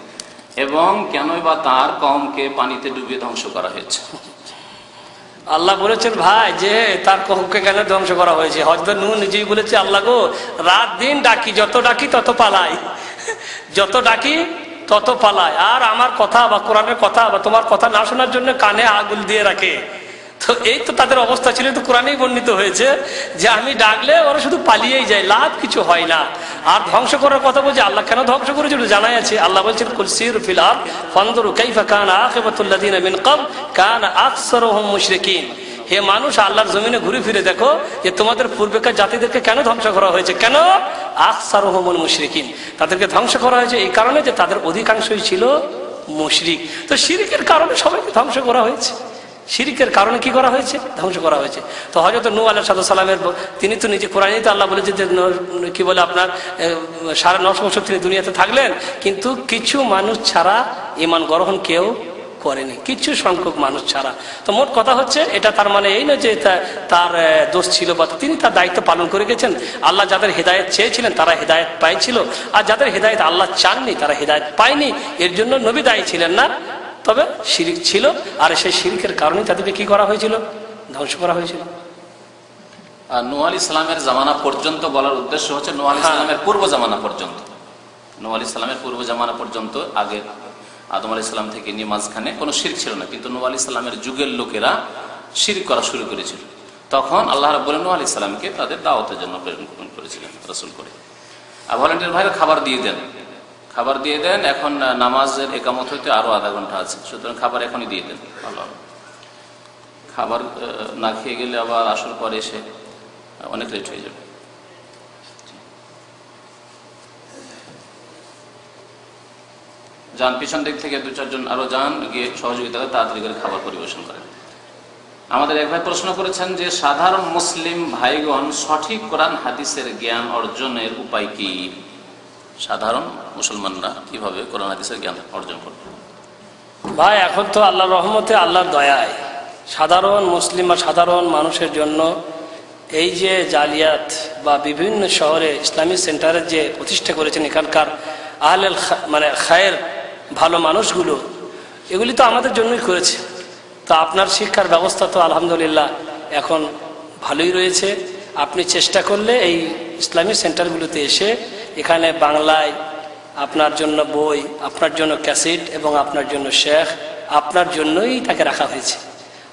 এবং কেনই বা তার কওমকে পানিতে ডুবিয়ে ধ্বংস করা হয়েছে? আল্লাহ বলেছেন ভাই যে তার কওমকে কেন ধ্বংস করা হয়েছে? হযরত নূহ নিজেই বলেছে, আল্লাহ গো রাত দিন ডাকি, যত ডাকি তত পালাই, যত ডাকি তত পালাই, আর আমার কথা বা কোরআনের কথা বা তোমার কথা না শোনার জন্য কানে আগুল দিয়ে রাখে। তো এই তো তাদের অবস্থা ছিল। তো কোরআনেই বর্ণিত হয়েছে যে আমি ডাকলে ওরা শুধু পালিয়েই যায়, লাভ কিছু হয় না। আর ধ্বংস করার কথা বলছে, আল্লাহ কেন ধ্বংস করেছে জানাই আছে। আল্লাহ বলছেন কুল সিরু ফিল আরদ ফানজুরু কাইফা কানা আকিবাতুল লাযিনা মিন ক্বাবল কানা আকসারুহুম মুশরিকিন। হে মানুষ, আল্লাহর জমিনে ঘুরে ফিরে দেখো যে তোমাদের পূর্বেকার জাতিদেরকে কেন ধ্বংস করা হয়েছে। কেন? আকসারুহুমুল মুশরিকিন, তাদেরকে ধ্বংস করা হয়েছে এই কারণে যে তাদের অধিকাংশই ছিল মুশরিক। তো শিরকের কারণে সবাইকে ধ্বংস করা হয়েছে, শিরকের কারণে কি করা হয়েছে? ধ্বংস করা হয়েছে। তো হযরত নূহ আলাইহিস সালামের তিনি তো নিজে কোরআনেই তো আল্লাহ বলেছে যে কি বলে আপনার 950 বছর তিনি দুনিয়াতে থাকলেন, কিন্তু কিছু মানুষ ছাড়া ঈমান গ্রহণ কেউ করেনি, কিছু সংখ্যক মানুষ ছাড়া। তো মোট কথা হচ্ছে এটা তার মানে এই নয় যে তার দোষ ছিল বা তিনি তার দায়িত্ব পালন করে গেছেন। আল্লাহ যাদের হেদায়েত চেয়েছিলেন তারা হেদায়েত পাইছিল, আর যাদের হেদায়েত আল্লাহ চাননি তারা হেদায়েত পায়নি। এর জন্য নবী দায়ী ছিলেন না, তবে শিরিক ছিল, আর সেই শিরিকের কারণে তাদেরকে কি করা হয়েছিল? ধ্বংস করা হয়েছিল। আর নূহ আলাইহিস সালামের জামানা পর্যন্ত বলার উদ্দেশ্য হচ্ছে নূহ আলাইহিস সালামের পূর্ব জামানা পর্যন্ত, নূহ আলাইহিস সালামের পূর্ব জামানা পর্যন্ত, আগে আদম আলাইহিস সালাম থেকে নিয়ে মাঝখানে কোনো শিরক ছিল না, কিন্তু নূহ আলাইহিস সালামের যুগের লোকেরা শিরক করা শুরু করেছিল। তখন আল্লাহ রাব্বুল নূহ আলাইহিস সালামকে তাদের দাওয়াতের জন্য প্রেরণ করেছিলেন রাসূল করে। আর ভলান্টিয়ার ভাইরা খাবার দিয়ে দেন, খাবার দিয়ে দেন। এখন নামাজের একামত হইতে আরো আধা ঘন্টা আছে, সুতরাং খাবার এখনই দিয়ে দেন। ভালো, খাবার না খেয়ে গেলে আবার আসর পরে এসে অনেক লেট হয়ে যাবে। যান, পিছন দিক থেকে 2-4 জন আরো যান, গিয়ে সহযোগিতা করে তাড়াতাড়ি করে খাবার পরিবেশন করেন। আমাদের এক ভাই প্রশ্ন করেছেন যে সাধারণ মুসলিম ভাইগণ সঠিক কোরআন হাদিসের জ্ঞান অর্জনের উপায় কি? সাধারণ মুসলমানরা কিভাবে কোরআন হাদিসের জ্ঞান অর্জন করবে? ভাই এখন তো আল্লাহর রহমতে, আল্লাহর দয়ায় সাধারণ মুসলিম বা সাধারণ মানুষের জন্য এই যে জালিয়াত বা বিভিন্ন শহরে ইসলামিক সেন্টারের যে প্রতিষ্ঠা করেছেন এখানকার আহলেল মানে খায়ের ভালো মানুষগুলো, এগুলি তো আমাদের জন্যই করেছে। তো আপনার শিক্ষার ব্যবস্থা তো আলহামদুলিল্লাহ এখন ভালোই রয়েছে। আপনি চেষ্টা করলে এই ইসলামিক সেন্টারগুলোতে এসে এখানে বাংলায় আপনার জন্য বই, আপনার জন্য ক্যাসেট এবং আপনার জন্য শেখ, আপনার জন্যই তাকে রাখা হয়েছে।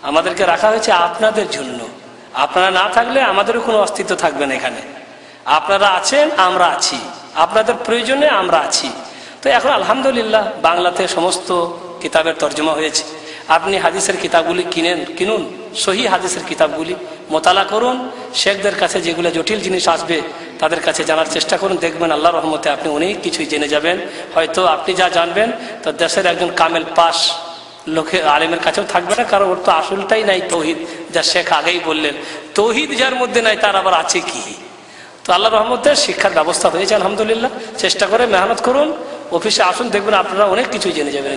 আমাদেরকে রাখা হয়েছে আপনাদের জন্য। আপনারা না থাকলে আমাদেরও কোনো অস্তিত্ব থাকবে না এখানে। আপনারা আছেন, আমরা আছি, আপনাদের প্রয়োজনে আমরা আছি। তো এখন আলহামদুলিল্লাহ বাংলাতে সমস্ত কিতাবের তর্জমা হয়েছে। আপনি হাদিসের কিতাবগুলি কিনুন, সহি হাদিসের কিতাবগুলি মোতালা করুন, শেখদের কাছে যেগুলো জটিল জিনিস আসবে তাদের কাছে জানার চেষ্টা করুন। দেখবেন আল্লাহর রহমতে আপনি অনেক কিছুই জেনে যাবেন। হয়তো আপনি যা জানবেন তো দেশের একজন কামেল পাস লোকে আলেমের কাছেও থাকবে না, কারণ ওর তো আসলটাই নাই তৌহিদ, যা শেখ আগেই বললেন। তৌহিদ যার মধ্যে নাই তার আবার আছে কি? তো আল্লাহর রহমতে শিক্ষার ব্যবস্থা হয়েছে আলহামদুলিল্লাহ। চেষ্টা করে মেহনত করুন, অফিসে আসুন, দেখবেন আপনারা অনেক কিছুই জেনে যাবেন।